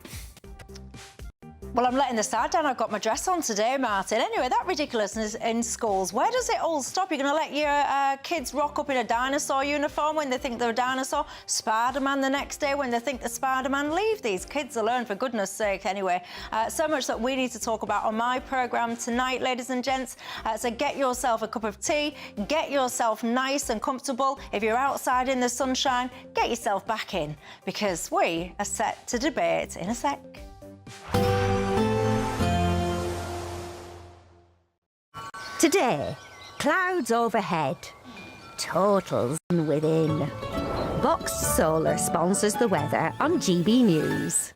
Well, I'm letting the side down. I've got my dress on today, Martin. Anyway, that ridiculousness in schools, where does it all stop? You're going to let your kids rock up in a dinosaur uniform when they think they're a dinosaur? Spider-Man the next day when they think they're Spider-Man? Leave these kids alone, for goodness sake, anyway. So much that we need to talk about on my programme tonight, ladies and gents. So get yourself a cup of tea, get yourself nice and comfortable. If you're outside in the sunshine, get yourself back in, because we are set to debate in a sec. Today, clouds overhead, totals within. Boxed Solar sponsors the weather on GB News.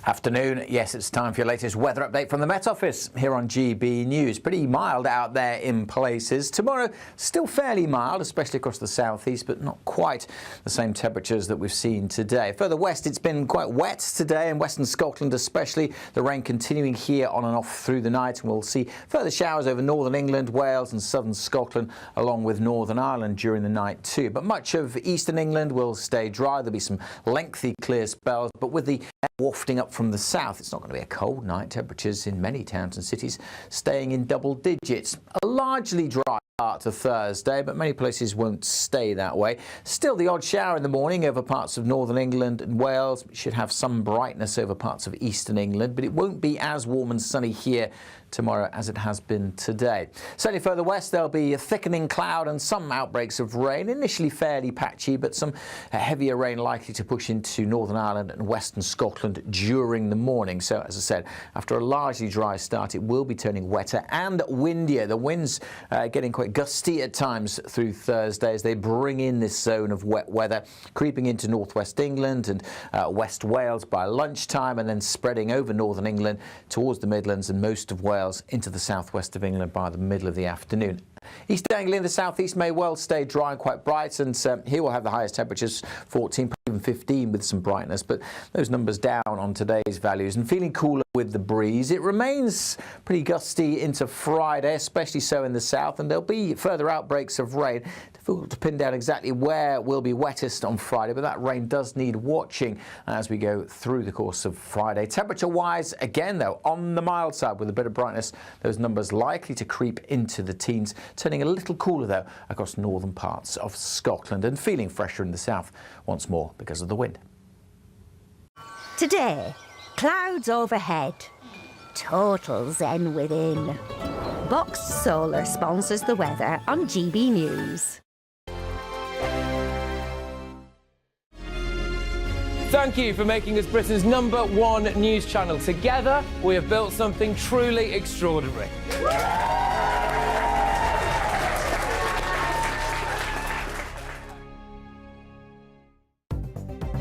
Afternoon. Yes, it's time for your latest weather update from the Met Office here on GB News. Pretty mild out there in places. Tomorrow, still fairly mild, especially across the southeast, but not quite the same temperatures that we've seen today. Further west, it's been quite wet today, in Western Scotland especially. The rain continuing here on and off through the night, and we'll see further showers over northern England, Wales and southern Scotland, along with Northern Ireland during the night too. But much of eastern England will stay dry. There'll be some lengthy clear spells, but with the air wafting up from the south, it's not going to be a cold night. Temperatures in many towns and cities staying in double digits. A largely dry start to Thursday, but many places won't stay that way. Still the odd shower in the morning over parts of northern England and Wales. Should have some brightness over parts of eastern England, but it won't be as warm and sunny here tomorrow as it has been today. Certainly further west, there'll be a thickening cloud and some outbreaks of rain, initially fairly patchy, but some heavier rain likely to push into Northern Ireland and Western Scotland during the morning. So, as I said, after a largely dry start, it will be turning wetter and windier. The winds getting quite gusty at times through Thursday as they bring in this zone of wet weather, creeping into northwest England and West Wales by lunchtime, and then spreading over northern England towards the Midlands and most of Wales into the southwest of England by the middle of the afternoon. East Anglia in the southeast may well stay dry and quite bright, and here we'll have the highest temperatures, 14, even 15 with some brightness, but those numbers down on today's values and feeling cooler with the breeze. It remains pretty gusty into Friday, especially so in the south, and there'll be further outbreaks of rain. Difficult to pin down exactly where will be wettest on Friday, but that rain does need watching as we go through the course of Friday. Temperature-wise, again though, on the mild side with a bit of brightness, those numbers likely to creep into the teens, turning a little cooler though across northern parts of Scotland and feeling fresher in the south once more because of the wind. Today, clouds overhead, total zen within. Box Solar sponsors the weather on GB News. Thank you for making us Britain's #1 news channel. Together, we have built something truly extraordinary.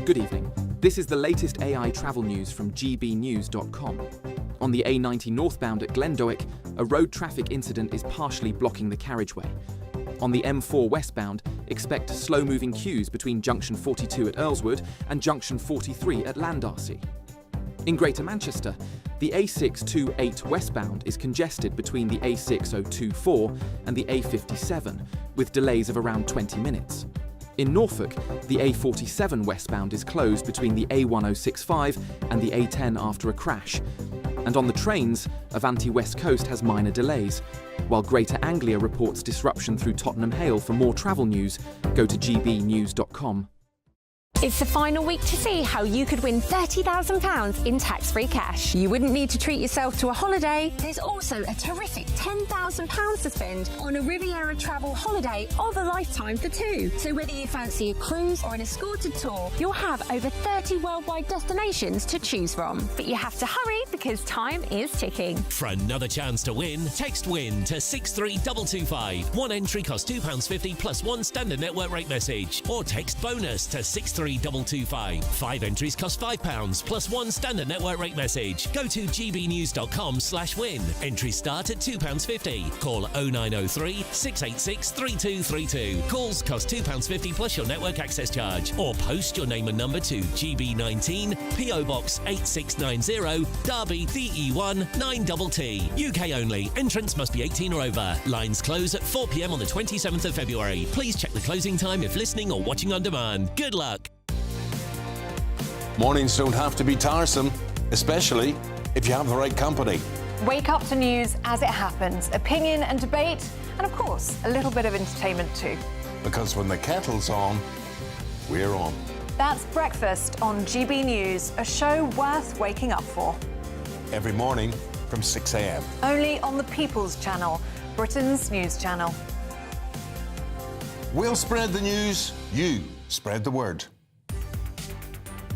Good evening. This is the latest AI travel news from GBnews.com. On the A90 northbound at Glendowick, a road traffic incident is partially blocking the carriageway. On the M4 westbound, expect slow-moving queues between junction 42 at Earlswood and junction 43 at Landarcy. In Greater Manchester, the A628 westbound is congested between the A6024 and the A57, with delays of around 20 minutes. In Norfolk, the A47 westbound is closed between the A1065 and the A10 after a crash. And on the trains, Avanti West Coast has minor delays. While Greater Anglia reports disruption through Tottenham Hale. For more travel news, go to gbnews.com. It's the final week to see how you could win £30,000 in tax-free cash. You wouldn't need to treat yourself to a holiday. There's also a terrific £10,000 to spend on a Riviera travel holiday of a lifetime for two. So whether you fancy a cruise or an escorted tour, you'll have over 30 worldwide destinations to choose from. But you have to hurry because time is ticking. For another chance to win, text WIN to 63225. One entry costs £2.50 plus one standard network rate message. Or text BONUS to 63225. 5 entries cost £5 plus one standard network rate message. Go to gbnews.com/win. Entries start at £2.50. Call 0903 686 3232. Calls cost £2.50 plus your network access charge. Or post your name and number to GB19 PO Box 8690 Derby DE1 9TT. UK only. Entrance must be 18 or over. Lines close at 4 p.m. on the 27th of February. Please check the closing time if listening or watching on demand. Good luck. Mornings don't have to be tiresome, especially if you have the right company. Wake up to news as it happens, opinion and debate, and of course, a little bit of entertainment too. Because when the kettle's on, we're on. That's Breakfast on GB News, a show worth waking up for. Every morning from 6 a.m. Only on the People's Channel, Britain's news channel. We'll spread the news, you spread the word.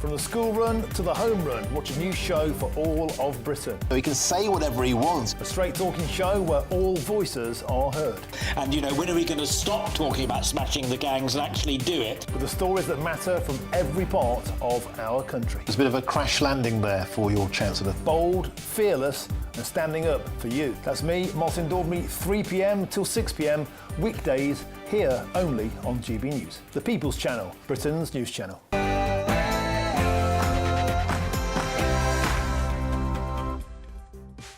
From the school run to the home run, watch a new show for all of Britain. He can say whatever he wants. A straight-talking show where all voices are heard. And, you know, when are we going to stop talking about smashing the gangs and actually do it? With the stories that matter from every part of our country. There's a bit of a crash landing there for your Chancellor. Bold, fearless and standing up for you. That's me, Martin Daubney, 3 p.m. till 6 p.m, weekdays, here only on GB News. The People's Channel, Britain's news channel.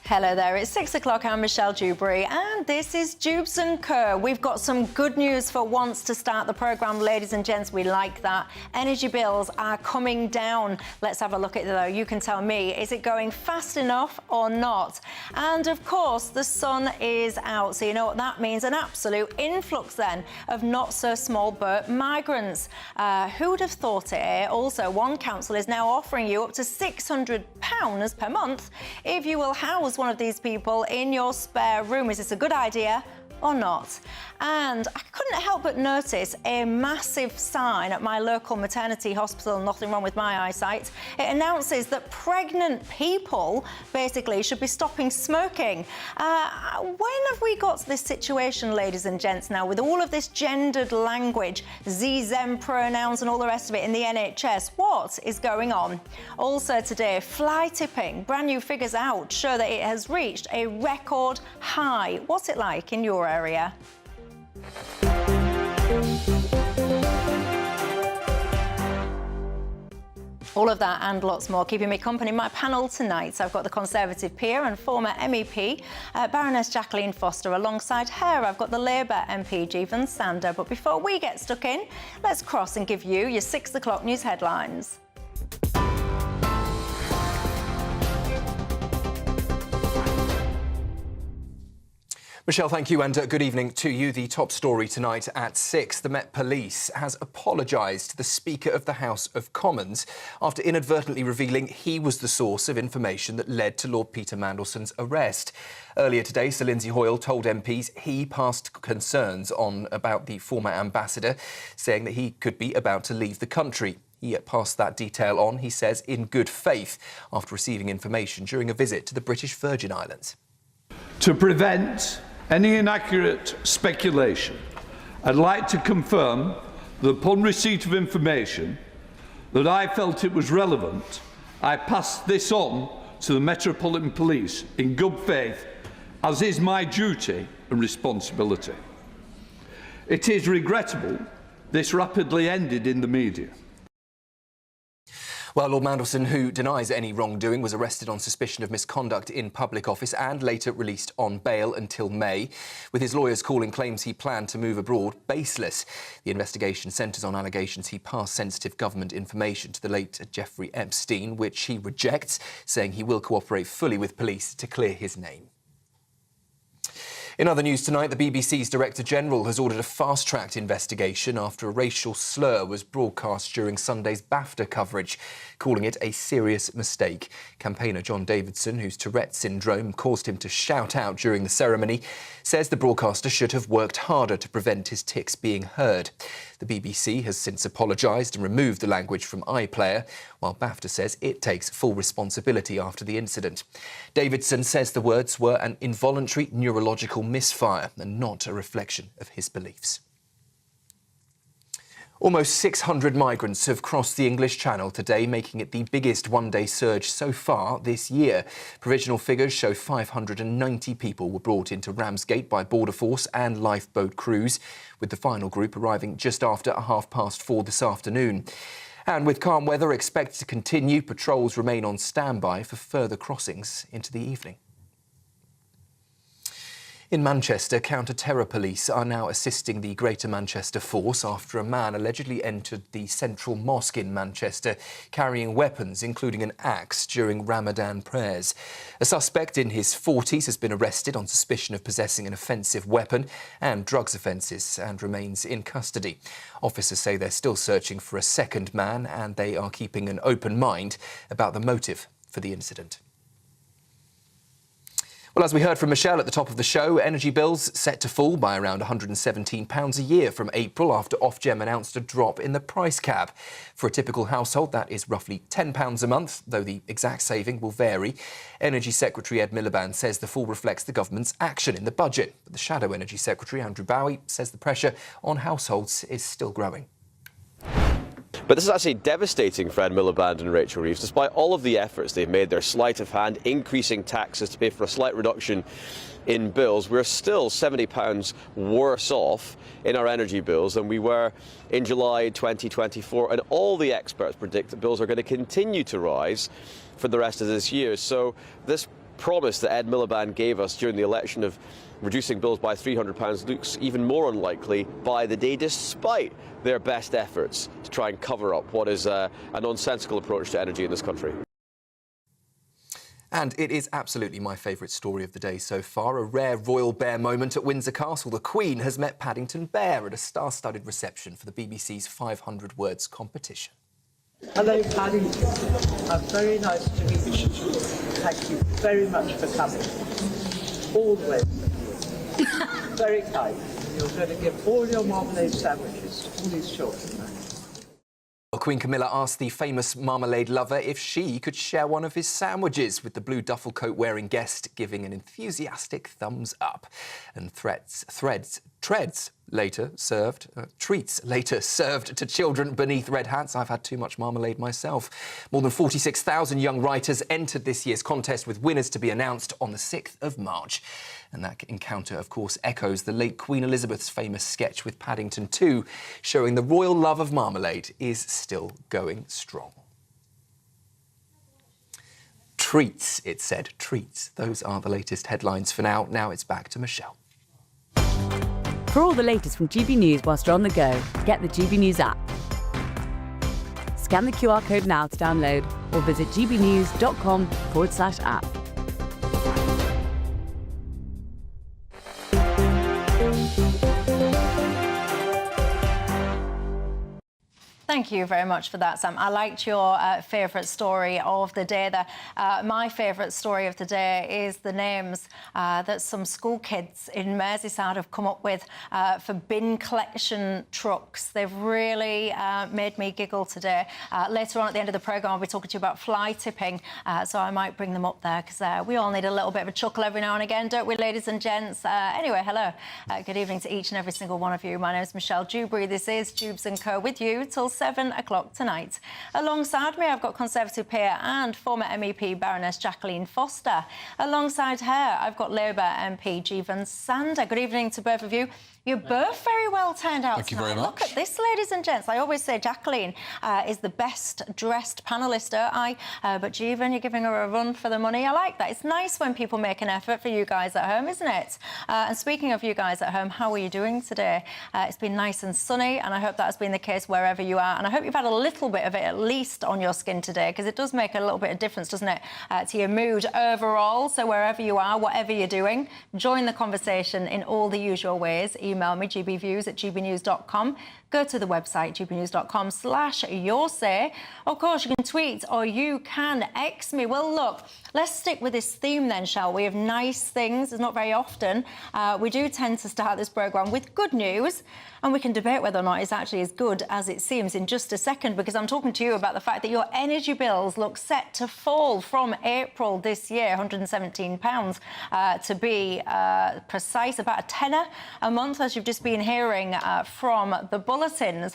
Hello there, it's 6 o'clock. I'm Michelle Dewberry and this is Dubes & Kerr. We've got some good news for once to start the programme, ladies and gents. We like that. Energy bills are coming down. Let's have a look at it though. You can tell me, is it going fast enough or not? And of course, the sun is out, so you know what that means, an absolute influx then of not so small boat migrants. Who would have thought it, eh? Also, one council is now offering you up to £600 per month if you will house one of these people in your spare room. Is this a good idea or not? And I couldn't help but notice a massive sign at my local maternity hospital, nothing wrong with my eyesight. It announces that pregnant people basically should be stopping smoking. When have we got to this situation, ladies and gents, now with all of this gendered language, ze-them pronouns and all the rest of it in the NHS? What is going on? Also today, fly tipping. Brand new figures out show that it has reached a record high. What's it like in your area? All of that and lots more keeping me company in my panel tonight. So I've got the Conservative peer and former MEP, Baroness Jacqueline Foster. Alongside her, I've got the Labour MP, Jeevan Sander. But before we get stuck in, let's cross and give you your 6 o'clock news headlines. Michelle, thank you and good evening to you. The top story tonight at 6. The Met Police has apologised to the Speaker of the House of Commons after inadvertently revealing he was the source of information that led to Lord Peter Mandelson's arrest. Earlier today, Sir Lindsay Hoyle told MPs he passed concerns on about the former ambassador, saying that he could be about to leave the country. He passed that detail on, he says, in good faith after receiving information during a visit to the British Virgin Islands. To prevent any inaccurate speculation, I'd like to confirm that upon receipt of information that I felt it was relevant, I passed this on to the Metropolitan Police in good faith, as is my duty and responsibility. It is regrettable this rapidly ended in the media. Well, Lord Mandelson, who denies any wrongdoing, was arrested on suspicion of misconduct in public office and later released on bail until May, with his lawyers calling claims he planned to move abroad baseless. The investigation centres on allegations he passed sensitive government information to the late Jeffrey Epstein, which he rejects, saying he will cooperate fully with police to clear his name. In other news tonight, the BBC's Director General has ordered a fast-tracked investigation after a racial slur was broadcast during Sunday's BAFTA coverage, calling it a serious mistake. Campaigner John Davidson, whose Tourette syndrome caused him to shout out during the ceremony, says the broadcaster should have worked harder to prevent his tics being heard. The BBC has since apologised and removed the language from iPlayer, while BAFTA says it takes full responsibility after the incident. Davidson says the words were an involuntary neurological misfire and not a reflection of his beliefs. Almost 600 migrants have crossed the English Channel today, making it the biggest one-day surge so far this year. Provisional figures show 590 people were brought into Ramsgate by Border Force and lifeboat crews, with the final group arriving just after 4:30 this afternoon. And with calm weather expected to continue, patrols remain on standby for further crossings into the evening. In Manchester, counter-terror police are now assisting the Greater Manchester Force after a man allegedly entered the central mosque in Manchester carrying weapons, including an axe, during Ramadan prayers. A suspect in his 40s has been arrested on suspicion of possessing an offensive weapon and drugs offences and remains in custody. Officers say they're still searching for a second man and they are keeping an open mind about the motive for the incident. Well, as we heard from Michelle at the top of the show, energy bills set to fall by around £117 a year from April after Ofgem announced a drop in the price cap. For a typical household, that is roughly £10 a month, though the exact saving will vary. Energy Secretary Ed Miliband says the fall reflects the government's action in the budget. But the Shadow Energy Secretary, Andrew Bowie, says the pressure on households is still growing. But this is actually devastating for Ed Miliband and Rachel Reeves. Despite all of the efforts they've made, their sleight of hand, increasing taxes to pay for a slight reduction in bills, we're still £70 worse off in our energy bills than we were in July 2024. And all the experts predict that bills are going to continue to rise for the rest of this year. So this promise that Ed Miliband gave us during the election of reducing bills by £300 looks even more unlikely by the day, despite their best efforts to try and cover up what is a nonsensical approach to energy in this country. And it is absolutely my favourite story of the day so far, a rare royal bear moment at Windsor Castle. The Queen has met Paddington Bear at a star-studded reception for the BBC's 500 Words competition. Hello, Paddington. Very nice to meet you. Thank you very much for coming. All the way from you. Very kind. You're going to give all your marmalade sandwiches to all these children. Well, Queen Camilla asked the famous marmalade lover if she could share one of his sandwiches, with the blue duffel coat wearing guest giving an enthusiastic thumbs up. And treats later served to children beneath red hats. I've had too much marmalade myself. More than 46,000 young writers entered this year's contest, with winners to be announced on the 6th of March. And that encounter, of course, echoes the late Queen Elizabeth's famous sketch with Paddington 2, showing the royal love of marmalade is still going strong. Treats, it said, treats. Those are the latest headlines for now. Now it's back to Michelle. For all the latest from GB News whilst you're on the go, get the GB News app. Scan the QR code now to download or visit gbnews.com/app. Thank you very much for that, Sam. I liked your favourite story of the day there. My favourite story of the day is the names that some school kids in Merseyside have come up with for bin collection trucks. They've really made me giggle today. Later on at the end of the programme, I'll be talking to you about fly tipping, so I might bring them up there, because we all need a little bit of a chuckle every now and again, don't we, ladies and gents? Anyway, hello. Good evening to each and every single one of you. My name is Michelle Dewberry. This is Dubes & Co. with you till 7 o'clock tonight. Alongside me, I've got Conservative peer and former MEP Baroness Jacqueline Foster. Alongside her, I've got Labour MP Jeevan Sander. Good evening to both of you. You're both very well turned out. Thank you very much. Look at this, ladies and gents. I always say Jacqueline is the best dressed panellist, don't I? But Jeevan, you're giving her a run for the money. I like that. It's nice when people make an effort for you guys at home, isn't it? And speaking of you guys at home, how are you doing today? It's been nice and sunny, and I hope that has been the case wherever you are. And I hope you've had a little bit of it at least on your skin today, because it does make a little bit of difference, doesn't it, to your mood overall. So wherever you are, whatever you're doing, join the conversation in all the usual ways. Email me, gbviews@gbnews.com. Go to the website, gbnews.com/yoursay. Of course, you can tweet or you can X me. Well, look, let's stick with this theme then, shall we, of nice things. It's not very often. We do tend to start this programme with good news, and we can debate whether or not it's actually as good as it seems in just a second, because I'm talking to you about the fact that your energy bills look set to fall from April this year, £117 to be precise, about a tenner a month, as you've just been hearing from the bulletins.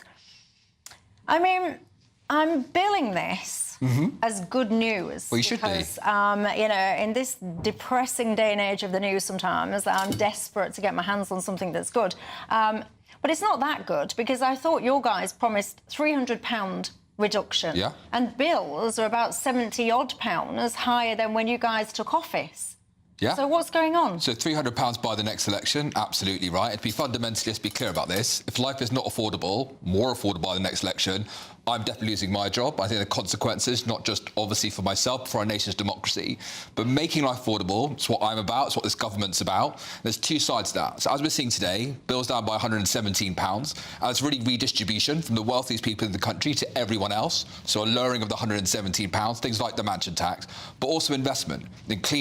I mean, I'm billing this as good news. Well, you should because, you know, in this depressing day and age of the news sometimes, I'm desperate to get my hands on something that's good. But it's not that good, because I thought your guys promised £300 reduction. Yeah. And bills are about £70-odd higher than when you guys took office. Yeah. So what's going on? So £300 by the next election, absolutely right. It'd be fundamentally, let's be clear about this. If life is not affordable, more affordable by the next election, I'm definitely losing my job. I think the consequences, not just obviously for myself, but for our nation's democracy. But making life affordable, it's what I'm about, it's what this government's about. There's two sides to that. So as we're seeing today, bills down by £117. And it's really redistribution from the wealthiest people in the country to everyone else. So a lowering of the £117, things like the mansion tax, but also investment in clean